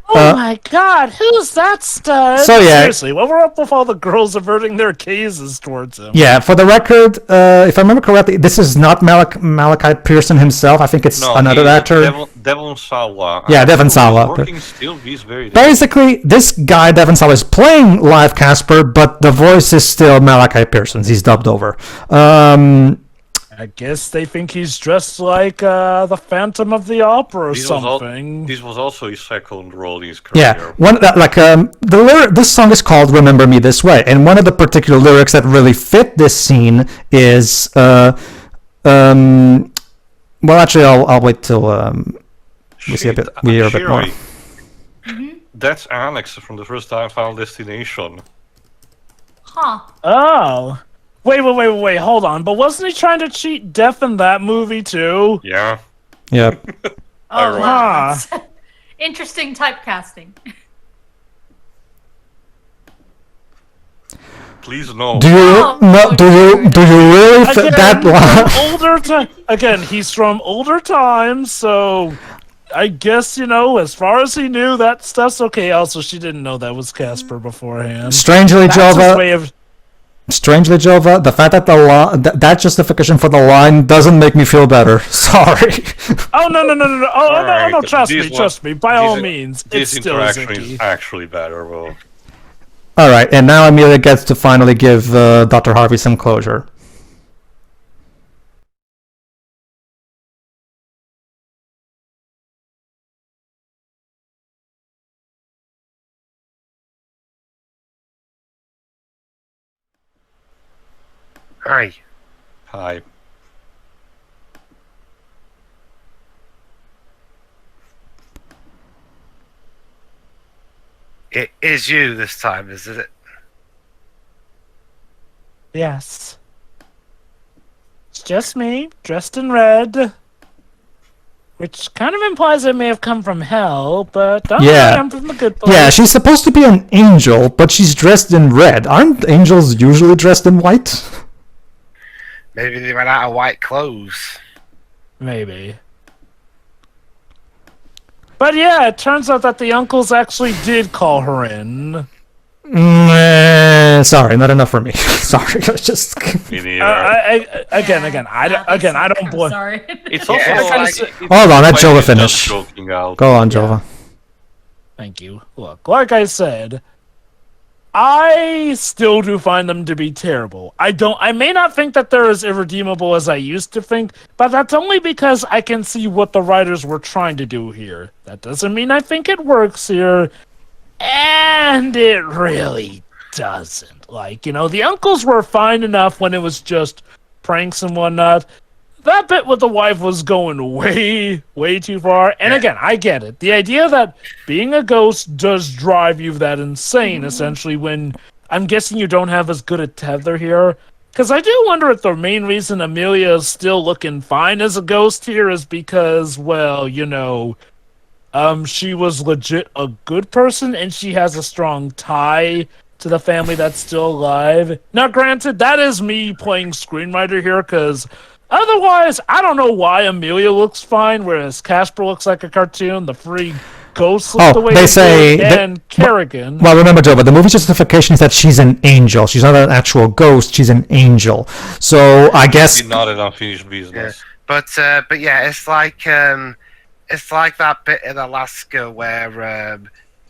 Oh my God, who's that stud? So, yeah. Seriously, what were up with all the girls averting their gazes towards him? Yeah, for the record, if I remember correctly, this is not Malachi Pearson himself. I think it's another actor. Devon Sawa. Yeah, Devon Sawa. Working still, he's very. Basically, this guy, Devon Sawa, is playing live Casper, but the voice is still Malachi Pearson's. He's dubbed over. I guess they think he's dressed like the Phantom of the Opera or This something. this was also his second role in his career. Yeah, this song is called "Remember Me This Way," and one of the particular lyrics that really fit this scene is, well, actually, I'll wait till we see a bit, we hear a bit more. Shiroi, that's Alex from the first time Final Destination. Huh. Oh. Wait, hold on. But wasn't he trying to cheat death in that movie too? Yeah. Yeah. Oh, wow. Interesting typecasting. Please no. Do you Oh, no? Do you really that line? Again, he's from older times, so I guess, as far as he knew, that stuff's okay. Also, she didn't know that was Casper beforehand. Strangely, That's his Jova. way of... Strangely, Jova, the fact that that justification for the line doesn't make me feel better. Sorry. Oh, no. Oh, no, Alright, trust me. By all this- means, it's This still interaction Zicky. is actually better, well. All right, and now Amelia gets to finally give Dr. Harvey some closure. Hi. Hi. It is you this time, isn't it? Yes. It's just me, dressed in red. Which kind of implies I may have come from hell, but don't Yeah. worry, I'm from the good place. Yeah, she's supposed to be an angel, but she's dressed in red. Aren't angels usually dressed in white? Maybe they ran out of white clothes. Maybe. But yeah, it turns out that the uncles actually did call her in. Sorry, not enough for me. Sorry, I was just. Me neither. Again, I don't I'm blame. sorry. It's also Yeah, it's like... like- it's Hold on, let like Jova it's just finish. joking out. Go on, Jova. Thank you. Look, like I said, I still do find them to be terrible. I may not think that they're as irredeemable as I used to think, but that's only because I can see what the writers were trying to do here. That doesn't mean I think it works here, and it really doesn't. Like, the uncles were fine enough when it was just pranks and whatnot. That bit with the wife was going way, way too far. And again, I get it. The idea that being a ghost does drive you that insane, essentially, when I'm guessing you don't have as good a tether here. Because I do wonder if the main reason Amelia is still looking fine as a ghost here is because, well, she was legit a good person and she has a strong tie to the family that's still alive. Now, granted, that is me playing screenwriter here, because otherwise, I don't know why Amelia looks fine, whereas Casper looks like a cartoon, the free ghost looks the way they say do, and Kerrigan. Well, remember, Joe, but the movie justification is that she's an angel. She's not an actual ghost. She's an angel. So I guess. Not an unfinished business. But yeah, it's like that bit in Alaska where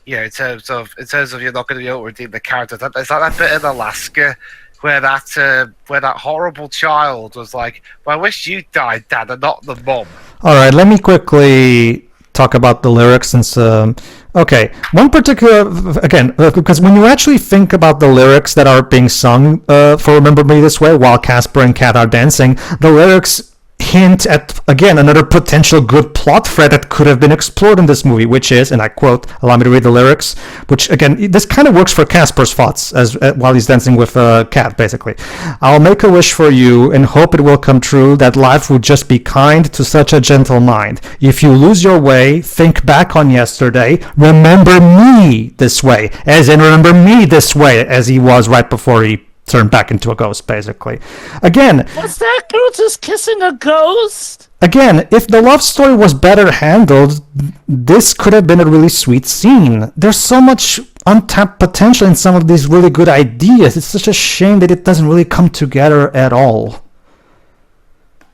in terms of you're not going to be able to redeem the character. It's like that bit in Alaska where that horrible child was like, "Well, I wish you died, Dad, and not the mom." All right, let me quickly talk about the lyrics since okay, one particular again because when you actually think about the lyrics that are being sung for Remember Me This Way while Casper and Kat are dancing, the lyrics hint at, again, another potential good plot thread that could have been explored in this movie, which is, and I quote, allow me to read the lyrics, which, again, this kind of works for Casper's thoughts as while he's dancing with Kat, basically. I'll make a wish for you and hope it will come true, that life would just be kind to such a gentle mind. If you lose your way, think back on yesterday, remember me this way, as in remember me this way, as he was right before he turned back into a ghost, basically. Again, What's that? Goose is kissing a ghost? Again, if the love story was better handled, this could have been a really sweet scene. There's so much untapped potential in some of these really good ideas. It's such a shame that it doesn't really come together at all.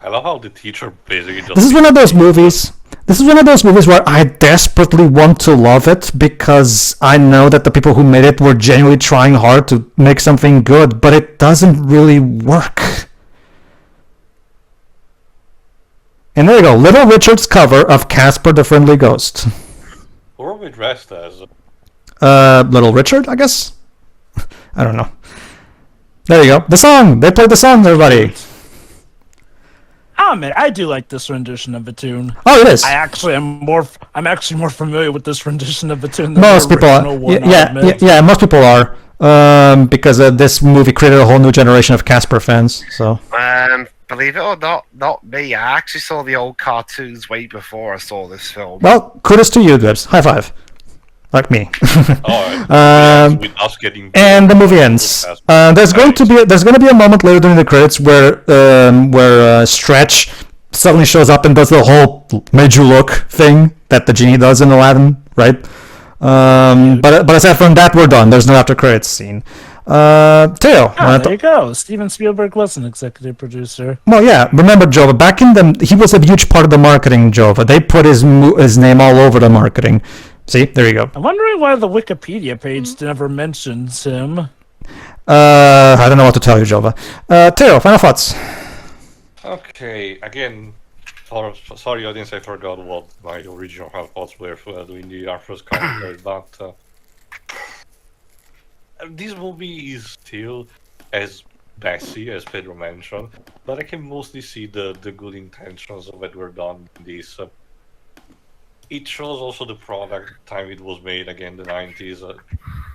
I love how the teacher basically just... This is one of those movies. This is one of those movies where I desperately want to love it because I know that the people who made it were genuinely trying hard to make something good, but it doesn't really work. And there you go, Little Richard's cover of Casper the Friendly Ghost. Who are we dressed as? Little Richard, I guess? I don't know. There you go. The song! They played the song, everybody! Oh man, I do like this rendition of the tune. Oh, it is. I'm actually more familiar with this rendition of the tune than Most the people original are. one. Yeah, most people are. Because this movie created a whole new generation of Casper fans, so... Believe it or not me. I actually saw the old cartoons way before I saw this film. Well, kudos to you, Dibs. High five. Like me. Alright. With us getting And the movie ends. There's going to be a moment later during the credits where Stretch suddenly shows up and does the whole "made you look" thing that the genie does in Aladdin, right? But aside from that, we're done. There's no after credits scene. Theo. There you go. Steven Spielberg was an executive producer. Well, yeah. Remember, Jova? Back in he was a huge part of the marketing. Jova. They put his name all over the marketing. See, there you go. I'm wondering why the Wikipedia page never mentions him. I don't know what to tell you, Jova. Theo, final thoughts. Okay, again, sorry audience, I forgot what my original thoughts were doing our first commentary, but this movie is still as messy as Pedro mentioned, but I can mostly see the good intentions of what were done in this. It shows also the product time it was made, again, the 90s.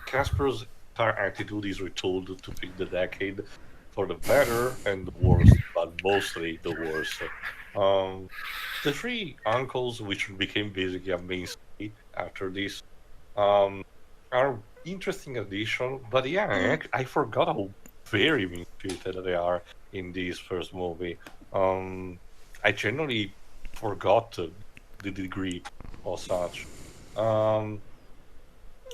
Casper's entire attitude is retooled to fit the decade for the better and the worst, but mostly the worst. The three uncles, which became basically a mainstay after this, are interesting addition, but yeah, I forgot how very mean-spirited they are in this first movie. I generally forgot the degree or such.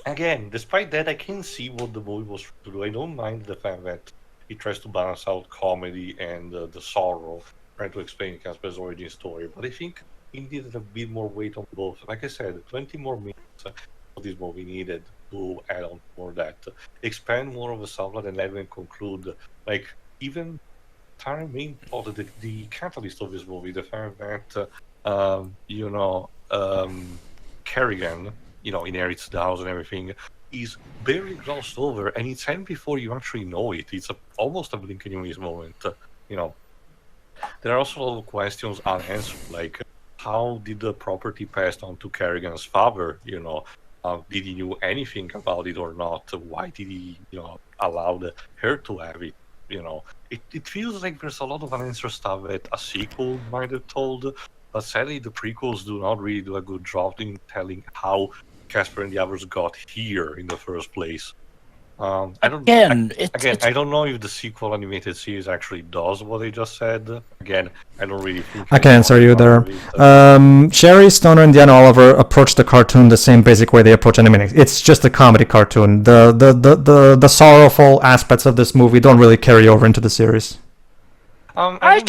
Again, despite that, I can see what the movie was trying to do. I don't mind the fact that it tries to balance out comedy and the sorrow, trying to explain Casper's origin story, but I think it needed a bit more weight on both. Like I said, 20 more minutes of this movie needed to add on more that. Expand more of the subplot and let them conclude. Like, even Tara Maine thought that the catalyst of this movie, the fact that, Kerrigan, inherits the house and everything, is barely glossed over, and it's end before you actually know it. It's almost a blink and you miss moment. There are also a lot of questions unanswered, like how did the property pass on to Kerrigan's father? Did he knew anything about it or not? Why did he, allow her to have it? It feels like there's a lot of unanswered stuff that a sequel might have told, but sadly the prequels do not really do a good job in telling how Casper and the others got here in the first place. I don't know if the sequel animated series actually does what they just said. Again, I don't really think I can answer you there. Sherry, Stoner, and Diana Oliver approach the cartoon the same basic way they approach animating. It's just a comedy cartoon. The sorrowful aspects of this movie don't really carry over into the series. I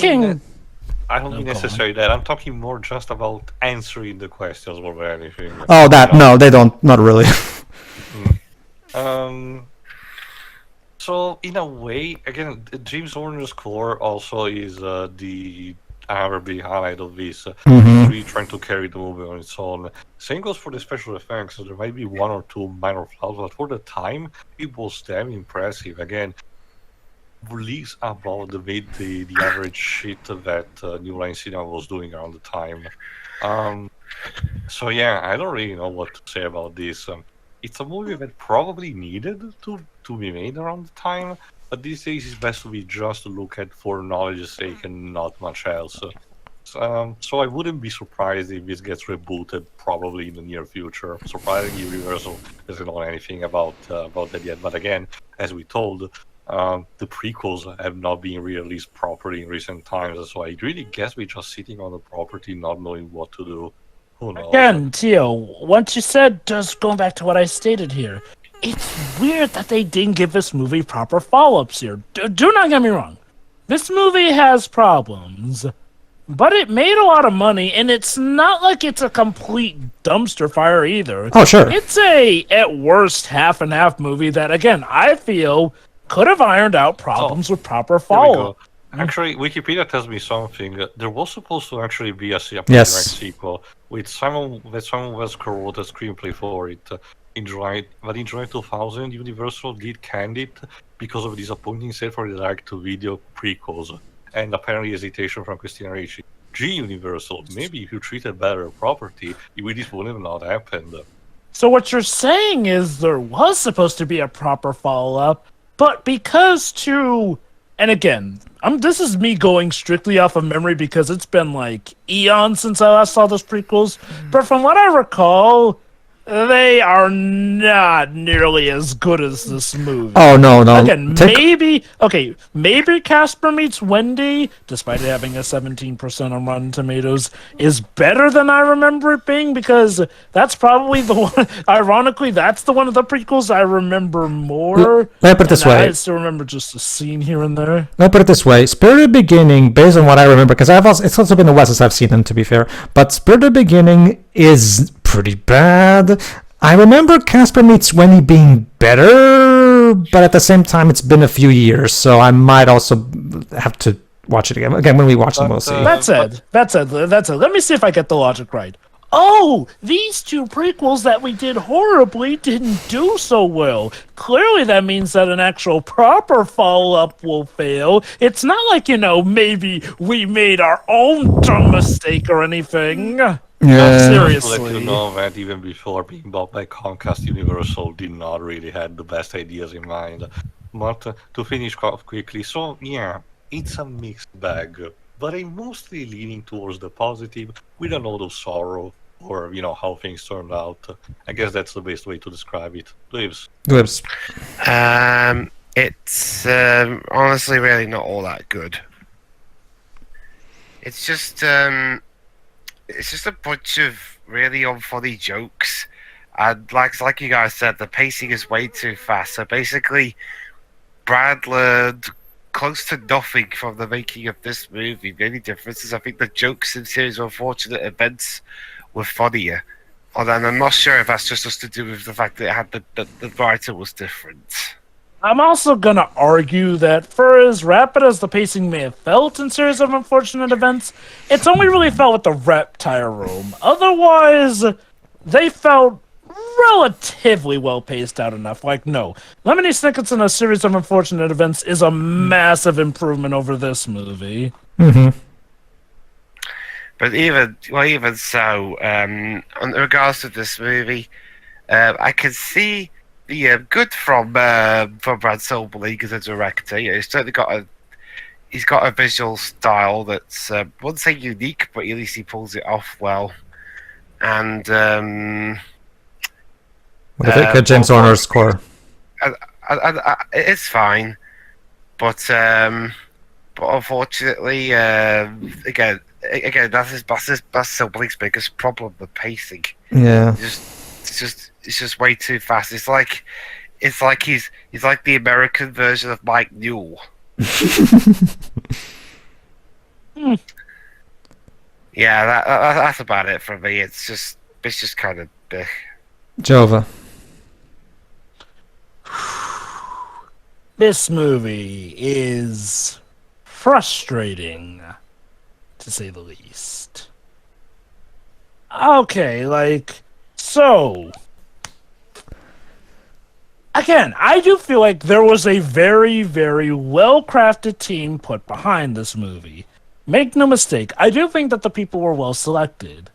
don't mean necessarily that. I'm talking more just about answering the questions more than anything. Oh, no, they don't. Not really. So in a way, again, James Horner's score also is the other big highlight of this. Really trying to carry the movie on its own. Same goes for the special effects. So there might be one or two minor flaws, but for the time, it was damn impressive. Again, release above the average shit that New Line Cinema was doing around the time. So yeah, I don't really know what to say about this. It's a movie that probably needed to be made around the time, but these days it's best to be just to look at for knowledge's sake and not much else. So I wouldn't be surprised if this gets rebooted probably in the near future. Surprisingly, Universal doesn't know anything about that yet. But again, as we told, the prequels have not been released properly in recent times, so I really guess we're just sitting on the property not knowing what to do. Who knows? Again, Tio, once you said, just going back to what I stated here, it's weird that they didn't give this movie proper follow-ups here. Do not get me wrong. This movie has problems, but it made a lot of money, and it's not like it's a complete dumpster fire either. Oh, sure. It's at worst, half-and-half movie that, again, I feel could have ironed out problems with proper follow-up. Actually, Wikipedia tells me something. There was supposed to actually be a sequel with Simon West wrote a screenplay for it in July. But in July 2000, Universal did can it because of a disappointing set for the direct-to-video prequels and apparently hesitation from Christina Ricci. Gee, Universal, maybe if you treated better property, this would have not happened. So what you're saying is there was supposed to be a proper follow-up, but because and again, This is me going strictly off of memory because it's been like eons since I last saw those prequels. But from what I recall, they are not nearly as good as this movie. Oh no. Again, maybe Casper Meets Wendy, despite it having a 17% on Rotten Tomatoes, is better than I remember it being, because that's probably the one. Ironically, that's the one of the prequels I remember more. Let me put it this way. I still remember just a scene here and there. Let me put it this way. Spirited Beginning, based on what I remember, because it's also been a while since I've seen them, to be fair, but Spirited Beginning is pretty bad. I remember Casper Meets Wendy being better, but at the same time, it's been a few years, so I might also have to watch it again. Again, when we watch them, we'll see. That said. Let me see if I get the logic right. Oh, these two prequels that we did horribly didn't do so well. Clearly that means that an actual proper follow-up will fail. It's not like, maybe we made our own dumb mistake or anything. Yeah. Seriously. Let you know that even before being bought by Comcast, Universal did not really have the best ideas in mind. But to finish off quickly, so yeah, it's a mixed bag. But I'm mostly leaning towards the positive, with a note of sorrow, or how things turned out. I guess that's the best way to describe it. Dibs. It's honestly really not all that good. It's just a bunch of really unfunny jokes, and like you guys said, the pacing is way too fast. So basically, Brad learned close to nothing from the making of this movie. The only difference is I think the jokes in Series of Unfortunate Events were funnier. And I'm not sure if that's just to do with the fact that it had the writer was different. I'm also going to argue that for as rapid as the pacing may have felt in Series of Unfortunate Events, it's only really felt with the reptile room. Otherwise, they felt relatively well paced out enough. No, Lemony Snicket's in A Series of Unfortunate Events is a massive improvement over this movie. Mm-hmm. But even so, in regards to this movie, I can see the good from Brad Silberling as a director. He's certainly got a visual style that's I wouldn't say unique, but at least he pulls it off well. And what do you think of James Horner's score? It's fine, but unfortunately, again, that's Silberling's biggest problem: the pacing. Yeah. It's just way too fast. It's like he's like the American version of Mike Newell. Yeah, that's about it for me. It's just kind of big. Jova. This movie is frustrating, to say the least. Okay, so... Again, I do feel like there was a very, very well-crafted team put behind this movie. Make no mistake, I do think that the people were well selected.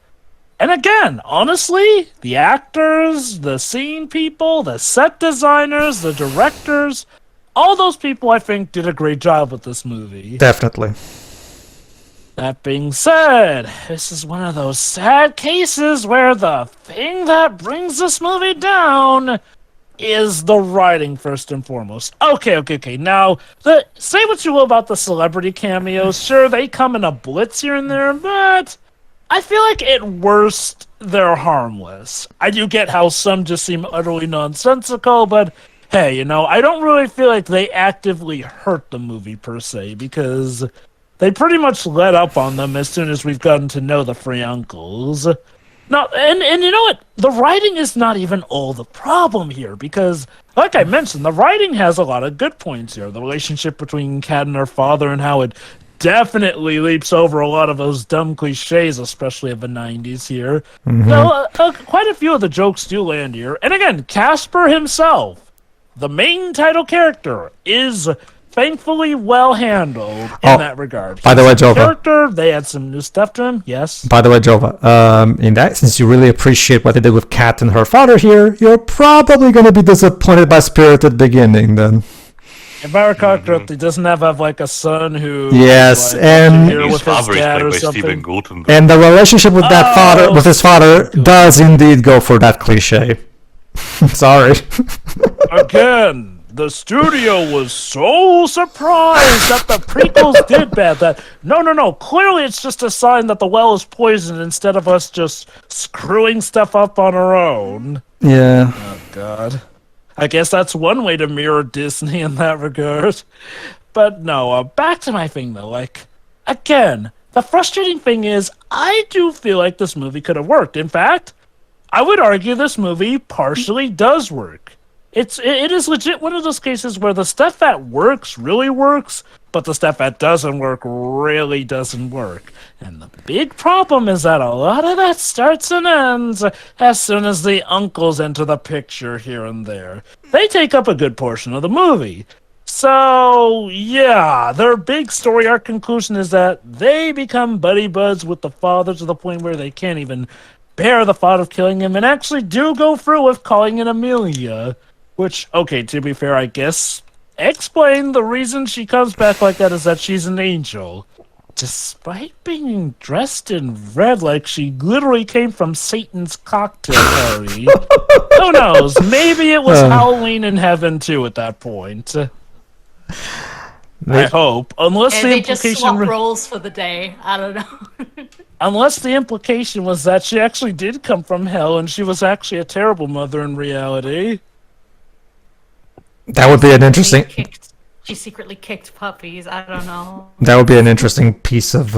And again, honestly, the actors, the scene people, the set designers, the directors, all those people I think did a great job with this movie. Definitely. That being said, this is one of those sad cases where the thing that brings this movie down is the writing first and foremost. Okay. Now, say what you will about the celebrity cameos. Sure, they come in a blitz here and there, but I feel like at worst, they're harmless. I do get how some just seem utterly nonsensical, but hey, I don't really feel like they actively hurt the movie per se, because they pretty much let up on them as soon as we've gotten to know the three uncles. Now, and you know what? The writing is not even all the problem here, because, like I mentioned, the writing has a lot of good points here. The relationship between Kat and her father, and how it definitely leaps over a lot of those dumb cliches, especially of the 90s here. Mm-hmm. Now, quite a few of the jokes do land here. And again, Casper himself, the main title character, is thankfully well handled in that regard. By the way, Jova. Character, they had some new stuff to him, yes. By the way, Jova, in that, since you really appreciate what they did with Kat and her father here, you're probably going to be disappointed by Spirited Beginning, then. If I recall correctly, doesn't have like a son who Yes, like, and here His with his father is dad played or by something. Stephen Guttenberg. and the relationship with that father, with his father, does indeed go for that cliche. Sorry. Again, the studio was so surprised that the prequels did bad that no, clearly it's just a sign that the well is poisoned instead of us just screwing stuff up on our own. Yeah. Oh god. I guess that's one way to mirror Disney in that regard. But no, back to my thing though, like, again, the frustrating thing is, I do feel like this movie could have worked. In fact, I would argue this movie partially does work. It is legit one of those cases where the stuff that works really works, but the stuff that doesn't work really doesn't work. And the big problem is that a lot of that starts and ends as soon as the uncles enter the picture here and there. They take up a good portion of the movie. So, yeah, their big story arc conclusion is that they become buddy buds with the father to the point where they can't even bear the thought of killing him and actually do go through with calling in Amelia. Which, okay, to be fair, I guess, explain the reason she comes back like that is that she's an angel. Despite being dressed in red like she literally came from Satan's cocktail party. Who knows? Maybe it was Halloween in heaven too at that point. I hope. Unless And the they just implication swap roles for the day. I don't know. unless the implication was that she actually did come from hell and she was actually a terrible mother in reality. That would be an interesting. She secretly kicked puppies. I don't know. That would be an interesting piece of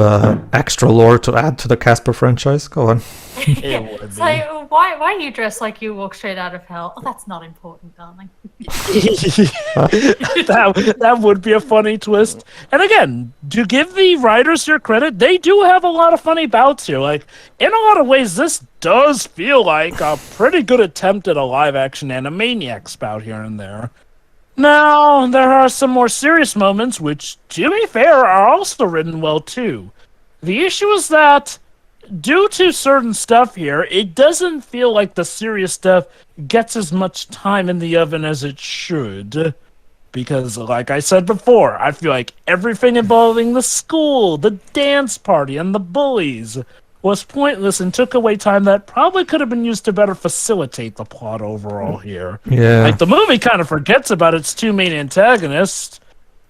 extra lore to add to the Casper franchise. Go on. It would It's be. like, why are you dressed like you walk straight out of hell? Oh, that's not important, darling. that would be a funny twist. And again, to give the writers their credit, they do have a lot of funny bouts here. Like, in a lot of ways, this does feel like a pretty good attempt at a live-action Animaniacs bout here and there. Now, there are some more serious moments, which, to be fair, are also written well, too. The issue is that, due to certain stuff here, it doesn't feel like the serious stuff gets as much time in the oven as it should. Because, like I said before, I feel like everything involving the school, the dance party, and the bullies was pointless and took away time that probably could have been used to better facilitate the plot overall here. Yeah. Like, the movie kind of forgets about its two main antagonists,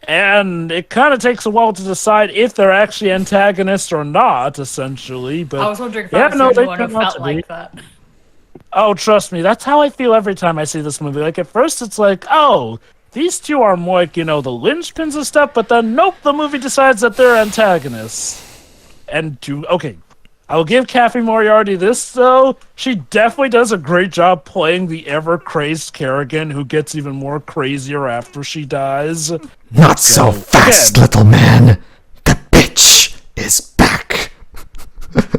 and it kind of takes a while to decide if they're actually antagonists or not, essentially. But I was wondering if yeah, I was no, the they only one who turn out felt to be. like that. Oh, trust me, that's how I feel every time I see this movie. Like, at first it's like, oh, these two are more like, the linchpins and stuff, but then, nope, the movie decides that they're antagonists. And okay, I'll give Kathy Moriarty this, though. She definitely does a great job playing the ever-crazed Kerrigan, who gets even more crazier after she dies. Not so fast, little man. The bitch is back.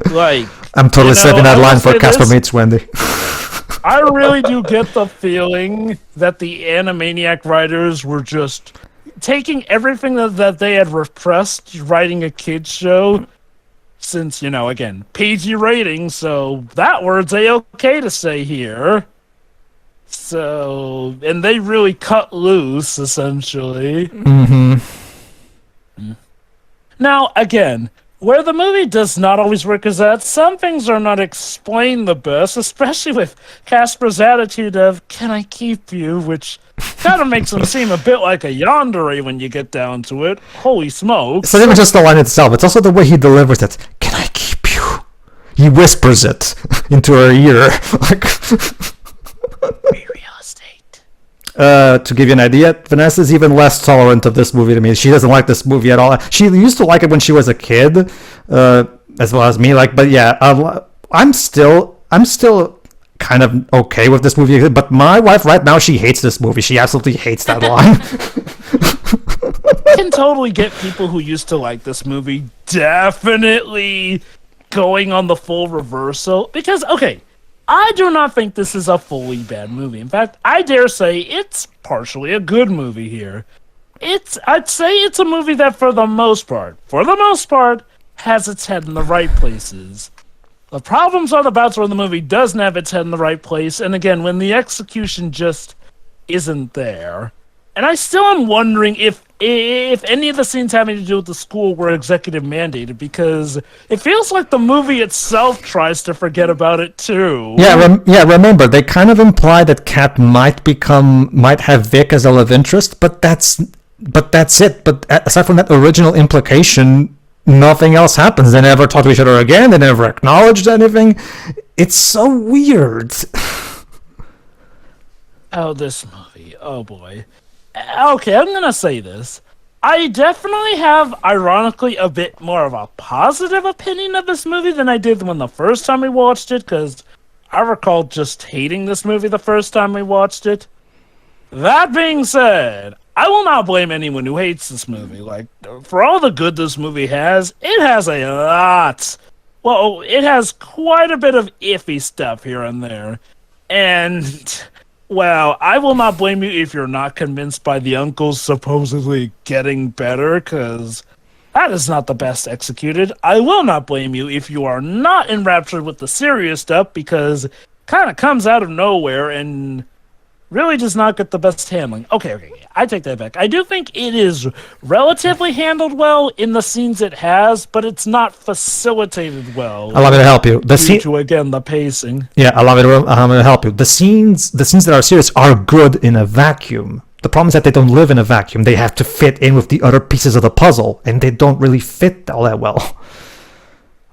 Like, I'm totally saving that I will line for say Casper this. meets Wendy. I really do get the feeling that the Animaniac writers were just taking everything that they had repressed writing a kids show, since, again, PG rating, so that word's A-okay to say here. So, and they really cut loose, essentially. Mm-hmm. Now, again, where the movie does not always work is that some things are not explained the best, especially with Casper's attitude of, can I keep you, which kind of makes him seem a bit like a yandere when you get down to it. Holy smokes. It's not even just the line itself, it's also the way he delivers it. Can I keep you? He whispers it into her ear. Like, Real estate. to give you an idea, Vanessa's even less tolerant of this movie to me. She doesn't like this movie at all. She used to like it when she was a kid, as well as me. Like, but yeah, I'm still kind of okay with this movie. But my wife right now, she hates this movie. She absolutely hates that line. I can totally get people who used to like this movie definitely going on the full reversal. Because, okay, I do not think this is a fully bad movie. In fact, I dare say it's partially a good movie here. I'd say it's a movie that for the most part, has its head in the right places. The problems are the bouts where the movie doesn't have its head in the right place, and again, when the execution just isn't there. And I still am wondering if any of the scenes having to do with the school were executive mandated, because it feels like the movie itself tries to forget about it too. Yeah, remember, they kind of imply that Kat might have Vic as a love interest, but that's it. But aside from that original implication, nothing else happens. They never talk to each other again. They never acknowledged anything. It's so weird. Oh, this movie. Oh, boy. Okay, I'm gonna say this. I definitely have, ironically, a bit more of a positive opinion of this movie than I did when the first time we watched it, because I recall just hating this movie the first time we watched it. That being said, I will not blame anyone who hates this movie. Like, for all the good this movie has, it has a lot. Well, it has quite a bit of iffy stuff here and there. And, well, I will not blame you if you're not convinced by the uncles supposedly getting better, because that is not the best executed. I will not blame you if you are not enraptured with the serious stuff, because it kind of comes out of nowhere and really does not get the best handling. Okay, I take that back. I do think it is relatively handled well in the scenes it has, but it's not facilitated well. Allow me to help you. Due to, again, the pacing. Yeah, allow me to help you. The scenes that are serious are good in a vacuum. The problem is that they don't live in a vacuum. They have to fit in with the other pieces of the puzzle, and they don't really fit all that well.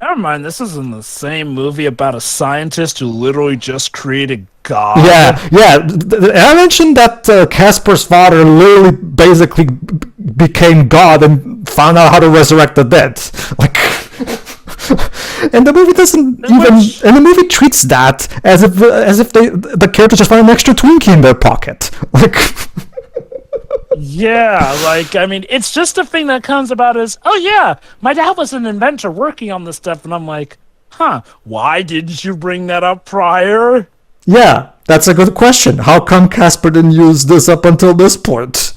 Never mind, this is in the same movie about a scientist who literally just created God. Yeah. I mentioned that Casper's father literally basically became God and found out how to resurrect the dead. Like, and the movie doesn't and the movie treats that as if the characters just find an extra Twinkie in their pocket. Like. Yeah, like, I mean, it's just a thing that comes about as, oh yeah, my dad was an inventor working on this stuff, and I'm like, why didn't you bring that up prior? Yeah, that's a good question. How come Casper didn't use this up until this point?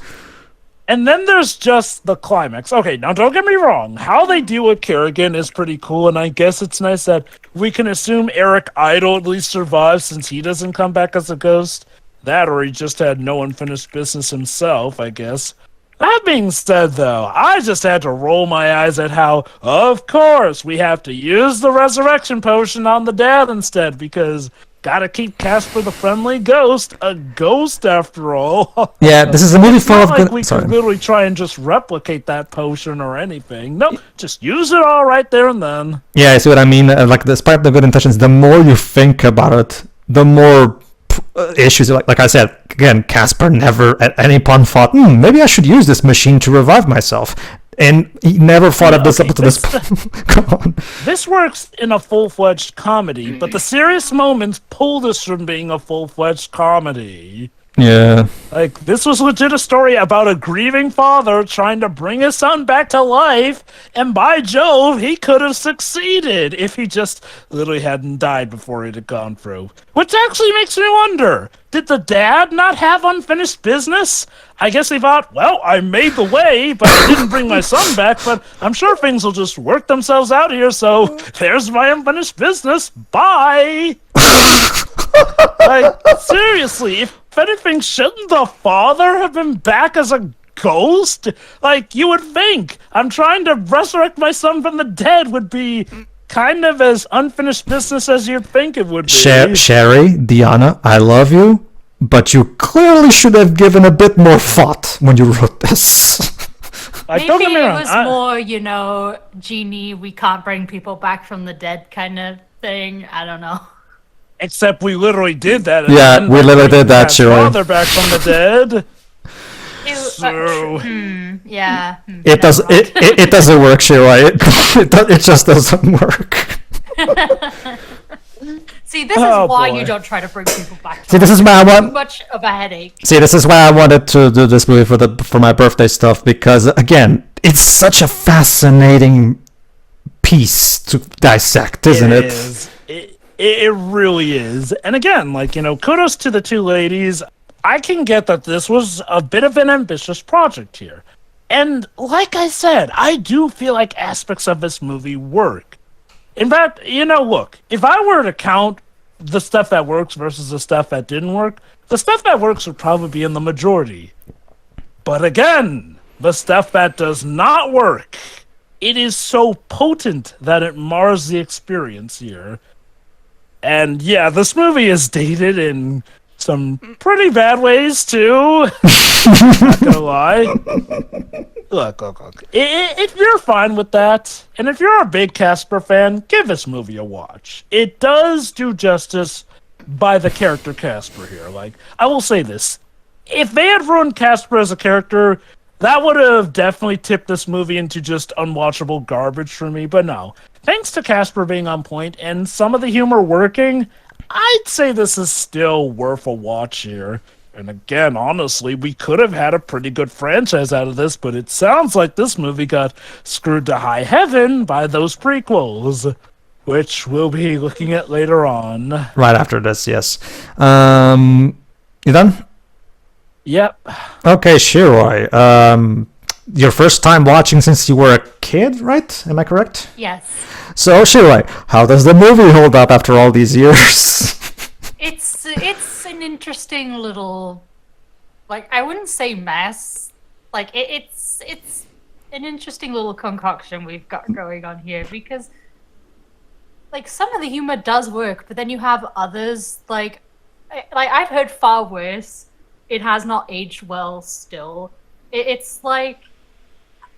And then there's just the climax. Okay, now don't get me wrong, how they deal with Kerrigan is pretty cool, and I guess it's nice that we can assume Eric Idle at least survives since he doesn't come back as a ghost. That, or he just had no unfinished business himself, I guess. That being said, though, I just had to roll my eyes at how, of course, we have to use the resurrection potion on the dad instead, because gotta keep Casper the friendly ghost a ghost after all. Yeah, this is a movie full of like we could literally try and just replicate that potion or anything. Nope, just use it all right there and then. Yeah, I see what I mean. Like, despite the good intentions, the more you think about it, the more issues. Like I said, again, Casper never at any point thought, maybe I should use this machine to revive myself. And he never thought of this up to this point. Come on. This works in a full-fledged comedy, but the serious moments pull this from being a full-fledged comedy. Yeah. Like, this was legit a story about a grieving father trying to bring his son back to life, and by Jove, he could have succeeded if he just literally hadn't died before it had gone through. Which actually makes me wonder, did the dad not have unfinished business? I guess he thought, well, I made the way, but I didn't bring my son back, but I'm sure things will just work themselves out here, so there's my unfinished business. Bye! Like, seriously, if anything, shouldn't the father have been back as a ghost? Like, you would think I'm trying to resurrect my son from the dead would be kind of as unfinished business as you'd think it would be. Sherry, Diana, I love you, but you clearly should have given a bit more thought when you wrote this. Maybe it was more, Genie, we can't bring people back from the dead kind of thing. I don't know. Except we literally did that. Yeah, we literally did that, Sherry. Father back from the dead. Yeah. It doesn't work, Sherry. It just doesn't work. See, this is why you don't try to bring people back. See, this is why I want too much of a headache. See, this is why I wanted to do this movie for my birthday stuff, because again, it's such a fascinating piece to dissect, isn't it? It really is. And again, kudos to the two ladies. I can get that this was a bit of an ambitious project here. And like I said, I do feel like aspects of this movie work. In fact, look, if I were to count the stuff that works versus the stuff that didn't work, the stuff that works would probably be in the majority. But again, the stuff that does not work, it is so potent that it mars the experience here. And yeah, this movie is dated in some pretty bad ways too. Not gonna lie. Look. If you're fine with that, and if you're a big Casper fan, give this movie a watch. It does do justice by the character Casper here. Like, I will say this. If they had ruined Casper as a character, that would have definitely tipped this movie into just unwatchable garbage for me, but no. Thanks to Casper being on point and some of the humor working, I'd say this is still worth a watch here. And again, honestly, we could have had a pretty good franchise out of this, but it sounds like this movie got screwed to high heaven by those prequels, which we'll be looking at later on. Right after this, yes. You done? Yep. Okay, Shiroi. Your first time watching since you were a kid, right? Am I correct? Yes. So, Shiroi, how does the movie hold up after all these years? It's an interesting little, like, I wouldn't say mess. Like, it's an interesting little concoction we've got going on here, because, like, some of the humor does work, but then you have others, like I've heard far worse. It has not aged well still. It's like,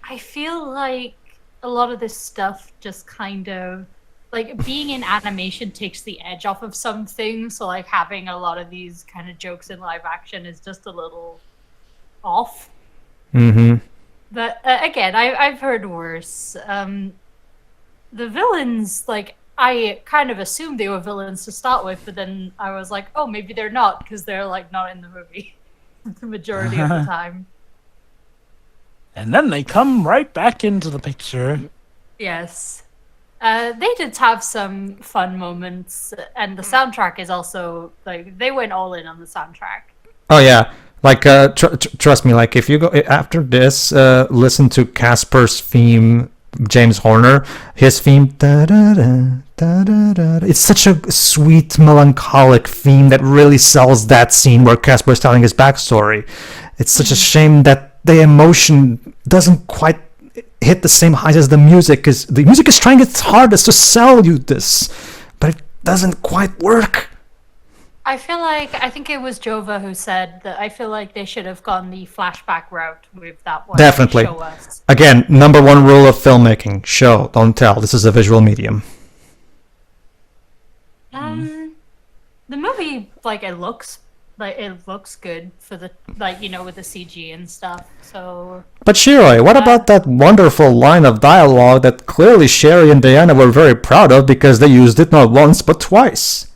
I feel like a lot of this stuff just kind of, like, being in animation takes the edge off of some things, so, like, having a lot of these kind of jokes in live action is just a little off. Mm-hmm. But, again, I've heard worse. The villains, like, I kind of assumed they were villains to start with, but then I was like, oh, maybe they're not, because they're, like, not in the movie the majority of the time. And then they come right back into the picture. Yes. They did have some fun moments, and the soundtrack is also, like, they went all in on the soundtrack. Oh, yeah. Like, trust me, like, if you go after this, listen to Casper's theme, James Horner, his theme, da-da-da, da-da-da. It's such a sweet, melancholic theme that really sells that scene where Casper is telling his backstory. It's such a shame that the emotion doesn't quite hit the same highs as the music, because the music is trying its hardest to sell you this, but it doesn't quite work. I think it was Jova who said that I feel like they should have gone the flashback route with that one. Definitely. Show us. Again, number one rule of filmmaking: show, don't tell. This is a visual medium. The movie, like, it looks good for the, like, you know, with the CG and stuff. So. But Shiroi, what about that wonderful line of dialogue that clearly Sherry and Diana were very proud of because they used it not once but twice?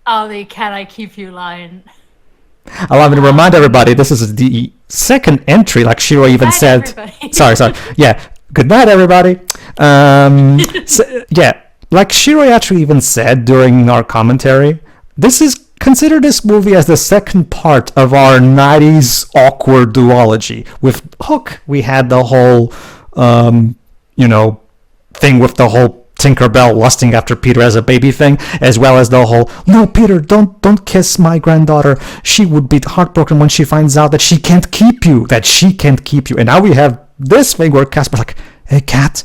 Oh, the "Can I keep you" line. Allow me to remind everybody, this is the second entry, like Shiroi even said. Everybody. Sorry. Yeah. Good night, everybody. Yeah, like Shiroi actually even said during our commentary, consider this movie as the second part of our 90s awkward duology. With Hook, we had the whole, thing with the whole Tinkerbell lusting after Peter as a baby thing, as well as the whole, no, Peter, don't kiss my granddaughter. She would be heartbroken when she finds out that she can't keep you. And now we have this thing where Casper's like, hey, cat,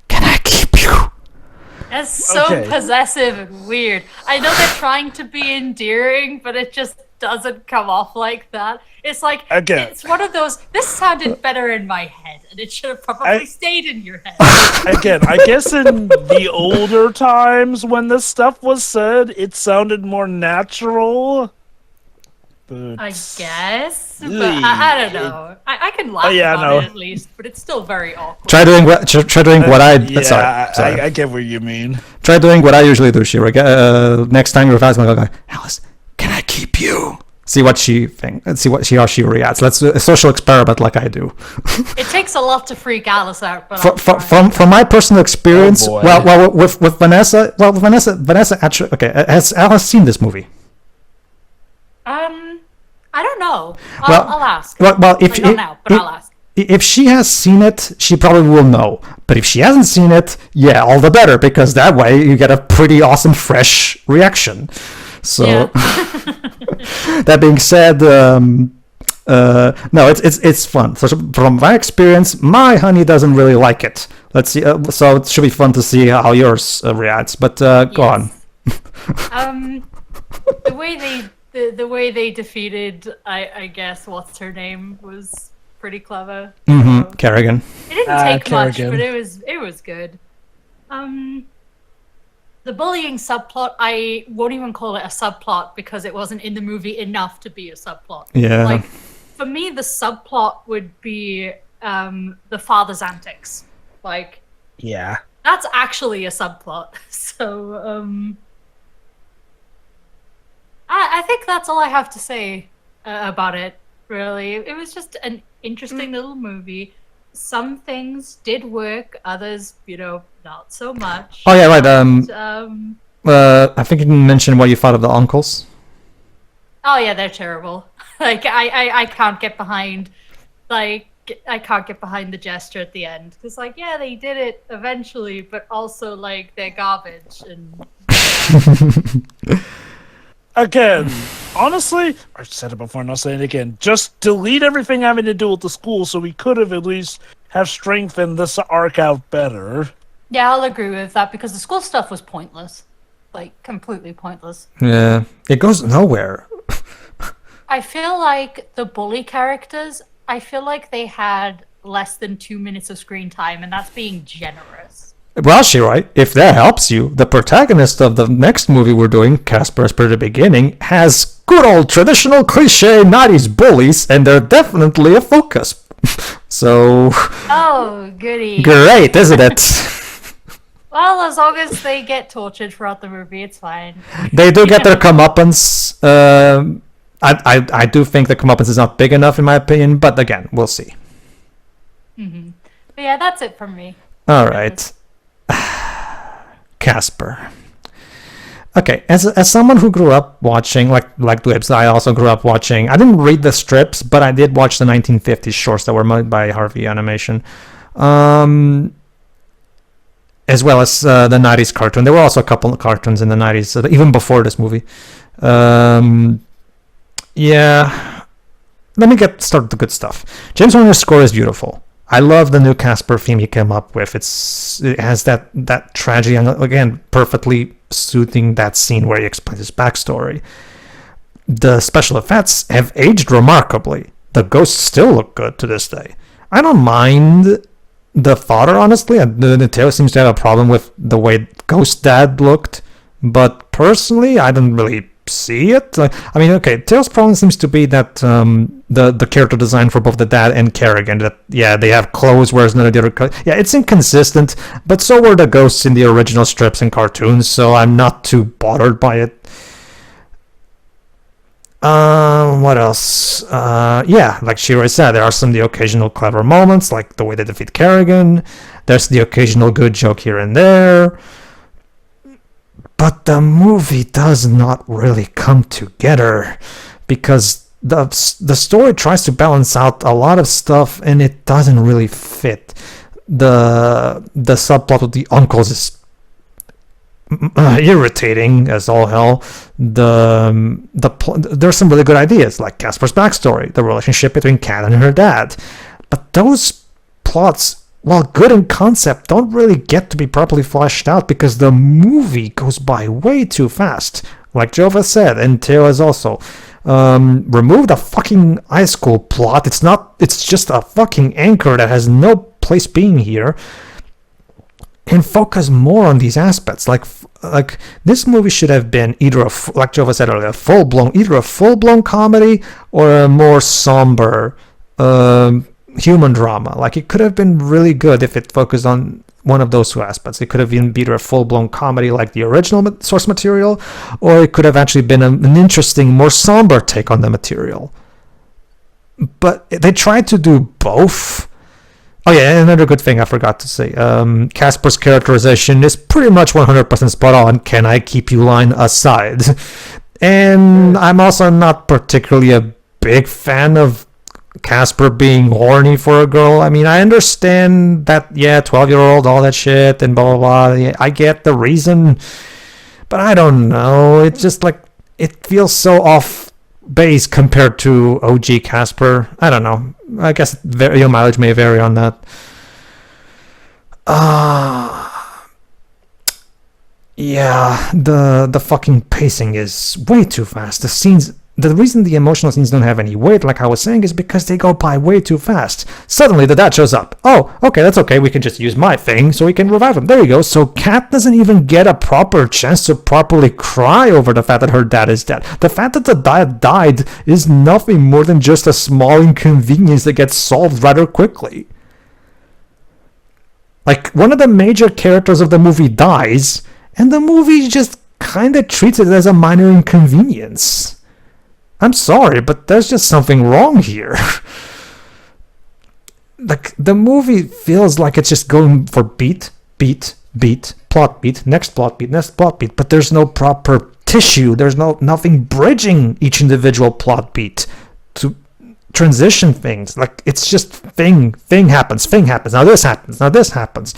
can I keep you? That's so possessive and weird. I know they're trying to be endearing, but it just doesn't come off like that. It's like, it's one of those, this sounded better in my head, and it should have probably stayed in your head. Again, I guess in the older times when this stuff was said, it sounded more natural. But I guess, but I don't know. I can laugh about it at least, but it's still very awkward. Try doing what I. Yeah, sorry. I get what you mean. Try doing what I usually do, Shira. Next time you're fast, I'm gonna go, Alice, can I keep you? See what she thinks. Let's see how she reacts. Let's do a social experiment like I do. It takes a lot to freak Alice out, but from my personal experience, with Vanessa. Well, Vanessa actually. Okay, has Alice seen this movie? I don't know. I'll ask. Well, I'll ask. If she has seen it, she probably will know. But if she hasn't seen it, yeah, all the better, because that way you get a pretty awesome, fresh reaction. So, that being said, No, it's fun. So from my experience, my honey doesn't really like it. Let's see. So it should be fun to see how yours reacts. But go on. The way they defeated, I guess, what's her name was pretty clever. Mm-hmm. Kerrigan. It didn't take much, Kerrigan. but it was good. The bullying subplot, I won't even call it a subplot because it wasn't in the movie enough to be a subplot. Yeah. Like, for me, the subplot would be the father's antics. Like, Yeah. that's actually a subplot. So, I think that's all I have to say about it, really. It was just an interesting little movie. Some things did work, others, not so much. Oh yeah, right. And, I think you didn't mention what you thought of the uncles. oh yeah, they're terrible. Like, I can't get behind, I can't get behind the gesture at the end. Because, yeah, they did it eventually, but also, they're garbage. And Again, honestly, I've said it before and I'll say it again. Just delete everything having to do with the school so we could have at least have strengthened this arc out better. yeah, I'll agree with that because the school stuff was pointless. Completely pointless. Yeah, it goes nowhere. I feel like the bully characters, I feel like they had less than 2 minutes of screen time, and that's being generous. Well, Shirai, if that helps you, the protagonist of the next movie we're doing, Casper as per the beginning, has good old traditional cliche 90s bullies, and they're definitely a focus. So, Oh, goody. great, isn't it? Well, as long as they get tortured throughout the movie, it's fine. They do get their comeuppance. I do think the comeuppance is not big enough, in my opinion, but again, we'll see. But yeah, that's it from me. All right. Casper. Okay, as someone who grew up watching, like Dwebs, I also grew up watching, I didn't read the strips, but I did watch the 1950s shorts that were made by Harvey Animation. As well as the 90s cartoon. There were also a couple of cartoons in the 90s, even before this movie. Yeah. Let me get started with the good stuff. James Horner's score is beautiful. I love the new Casper theme he came up with. It has that tragedy, and again, perfectly suiting that scene where he explains his backstory. The special effects have aged remarkably. The ghosts still look good to this day. I don't mind the father, honestly. The Teo seems to have a problem with the way Ghost Dad looked, but personally, I don't really see it. Teo's problem seems to be that the character design for both the dad and Kerrigan, that they have clothes, whereas none of the other it's inconsistent, but so were the ghosts in the original strips and cartoons, so I'm not too bothered by it. What else? Like Shirai said, there are some of the occasional clever moments, like the way they defeat Kerrigan. There's the occasional good joke here and there. But the movie does not really come together because the story tries to balance out a lot of stuff and it doesn't really fit. The subplot with the uncles is irritating as all hell. There's some really good ideas, like Casper's backstory, the relationship between Kat and her dad, but those plots, while good in concept, don't really get to be properly fleshed out because the movie goes by way too fast. Like Jova said, and Teo has also remove the fucking high school plot. It's just a fucking anchor that has no place being here. And focus more on these aspects. Like this movie should have been either like Jova said earlier, either a full-blown comedy or a more somber human drama. Like, it could have been really good if it focused on one of those two aspects. It could have been either a full-blown comedy like the original source material, or it could have actually been an interesting, more somber take on the material. But they tried to do both. Oh yeah, another good thing I forgot to say. Casper's characterization is pretty much 100% spot on. Can I keep you line aside? And I'm also not particularly a big fan of Casper being horny for a girl. I mean, I understand that, 12-year-old, all that shit, and blah, blah, blah. Yeah, I get the reason, but I don't know. It's just like, it feels so off base compared to OG Casper. I don't know. I guess your mileage may vary on that. Yeah, the fucking pacing is way too fast. The reason the emotional scenes don't have any weight, like I was saying, is because they go by way too fast. Suddenly the dad shows up. Oh, okay, that's okay. We can just use my thing so we can revive him. There you go. So Kat doesn't even get a proper chance to properly cry over the fact that her dad is dead. The fact that the dad died is nothing more than just a small inconvenience that gets solved rather quickly. Like, one of the major characters of the movie dies, and the movie just kind of treats it as a minor inconvenience. I'm sorry, but there's just something wrong here. Like, the movie feels like it's just going for beat, plot beat, next plot beat, but there's no proper tissue. There's nothing bridging each individual plot beat to transition things. Like, it's just thing happens, now this happens.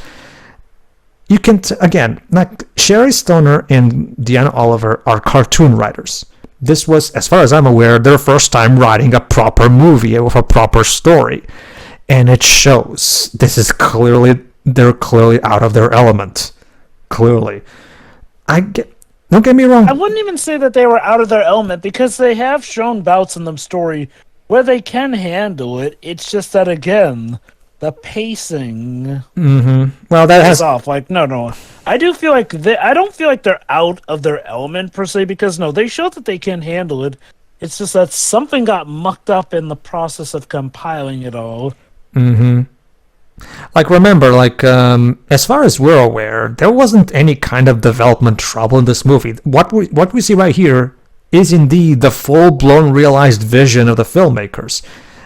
You can, again, like, Sherry Stoner and Deanna Oliver are cartoon writers. This was, as far as I'm aware, their first time writing a proper movie with a proper story. And it shows. They're clearly out of their element. Clearly. Don't get me wrong. I wouldn't even say that they were out of their element, because they have shown bouts in the story where they can handle it. It's just that, again, the pacing Well, that has is off. Like, no. I do feel like I don't feel like they're out of their element per se, because no, they showed that they can handle it. It's just that something got mucked up in the process of compiling it all. Like, remember, like, as far as we're aware, there wasn't any kind of development trouble in this movie. What we see right here is indeed the full-blown realized vision of the filmmakers.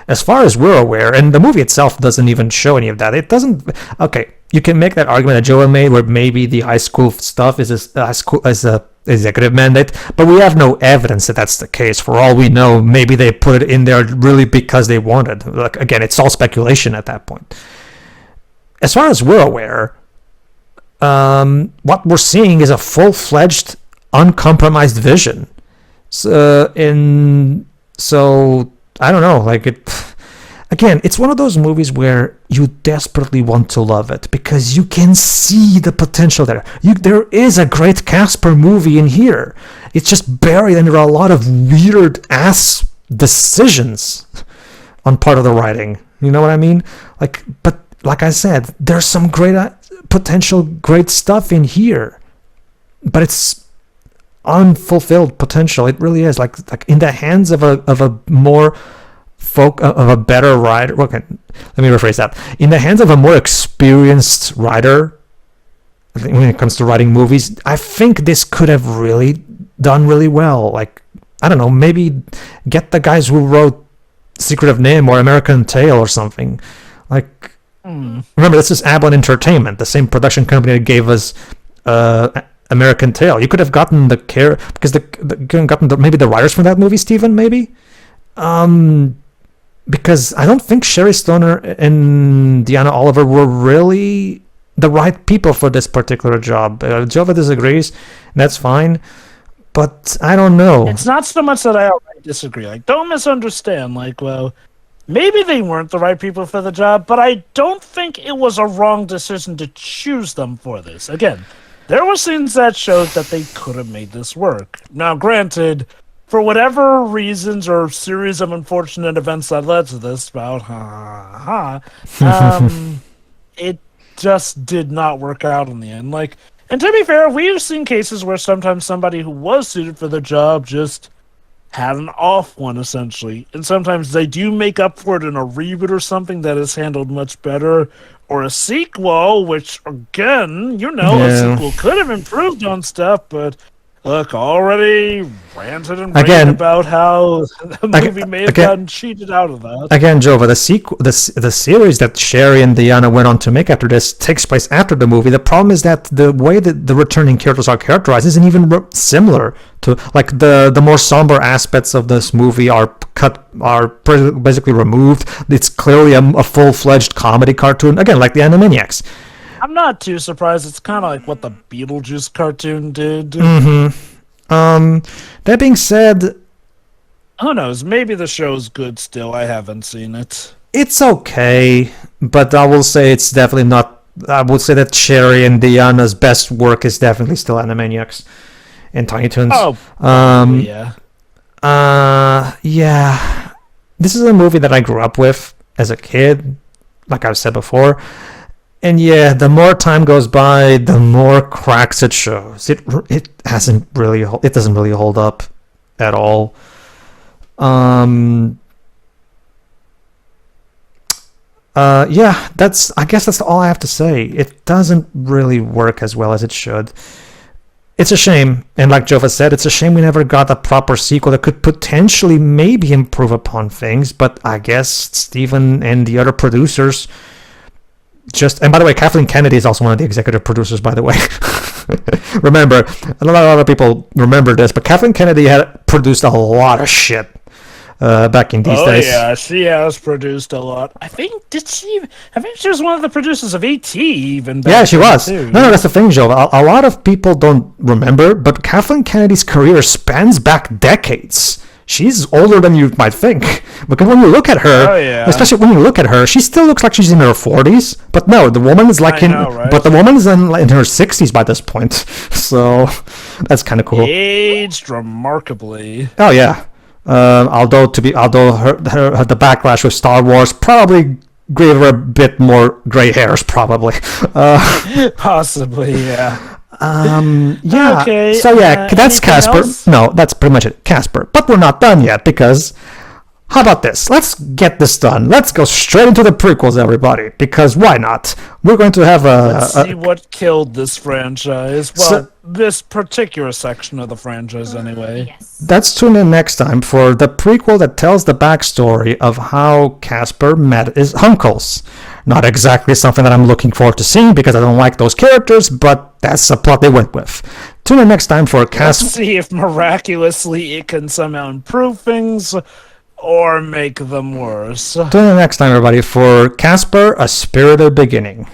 As far as we're aware, and the movie itself doesn't even show any of that. It doesn't. Okay, you can make that argument that Joel made, where maybe the high school stuff is a executive mandate, but we have no evidence that that's the case. For all we know, maybe they put it in there really because they wanted. Like, again, it's all speculation at that point. As far as we're aware, what we're seeing is a full-fledged, uncompromised vision. So I don't know, like, again, it's one of those movies where you desperately want to love it because you can see the potential there. There is a great Casper movie in here. It's just buried under a lot of weird ass decisions on part of the writing. You know what I mean? Like, but like I said, there's some great potential, great stuff in here, but it's unfulfilled potential. It really is, like in the hands of a more of a better writer. Okay, let me rephrase that. In the hands of a more experienced writer, I think when it comes to writing movies, I think this could have really done really well. Like, I don't know, maybe get the guys who wrote Secret of NIMH or American Tail or something. Like, remember, this is Ablin Entertainment, the same production company that gave us American Tail. You could have gotten because maybe the writers from that movie, Steven, maybe? Because I don't think Sherry Stoner and Deanna Oliver were really the right people for this particular job. Jova disagrees, and that's fine, but I don't know. It's not so much that I outright disagree. Like, don't misunderstand. Like, well, maybe they weren't the right people for the job, but I don't think it was a wrong decision to choose them for this. Again, there were scenes that showed that they could have made this work. Now, granted, for whatever reasons or series of unfortunate events that led to this, it just did not work out in the end. Like, and to be fair, we've seen cases where sometimes somebody who was suited for the job just had an off one, essentially. And sometimes they do make up for it in a reboot or something that is handled much better, or a sequel, which, again, a sequel could have improved on stuff, but look, already ranted and raved about how the movie may have gotten cheated out of that. Again, Jova, the series that Sherry and Deanna went on to make after this takes place after the movie. The problem is that the way that the returning characters are characterized isn't even similar to, like, the more somber aspects of this movie are basically removed. It's clearly a full-fledged comedy cartoon, again, like the Animaniacs. I'm not too surprised. It's kind of like what the Beetlejuice cartoon did. That being said, Who knows? Maybe the show's good still. I haven't seen it. It's okay, but I will say it's definitely not. I would say that Cherry and Diana's best work is definitely still Animaniacs and Tiny Toons. Oh, yeah. Yeah. This is a movie that I grew up with as a kid, like I've said before. And yeah, the more time goes by, the more cracks it shows. It doesn't really hold up at all. Yeah, I guess that's all I have to say. It doesn't really work as well as it should. It's a shame, and like Jova said, it's a shame we never got a proper sequel that could potentially maybe improve upon things, but I guess Steven and the other producers and by the way, Kathleen Kennedy is also one of the executive producers, by the way. Remember, a lot of other people remember this, but Kathleen Kennedy had produced a lot of shit back in these days. Oh yeah, she has produced a lot. I think she was one of the producers of E.T. even. Yeah, she was. Too. No, that's the thing, Joe. A lot of people don't remember, but Kathleen Kennedy's career spans back decades. She's older than you might think. Because when you look at her, especially when you look at her, she still looks like she's in her 40s. But no, the woman is like but the woman is in her 60s by this point. So that's kind of cool. Aged remarkably. Oh yeah. Although the backlash with Star Wars probably gave her a bit more gray hairs, probably. Possibly, yeah. Yeah. Okay, so yeah, that's Casper. else? No, that's pretty much it, Casper. But we're not done yet because how about this? Let's get this done. Let's go straight into the prequels, everybody. Because why not? We're going to have Let's see what killed this franchise. Well, this particular section of the franchise, anyway. Yes. Let's tune in next time for the prequel that tells the backstory of how Casper met his uncles. Not exactly something that I'm looking forward to seeing because I don't like those characters, but that's the plot they went with. Tune in next time for Casper. Let's see if miraculously it can somehow improve things or make them worse. Tune in next time, everybody, for Casper: A Spirited Beginning.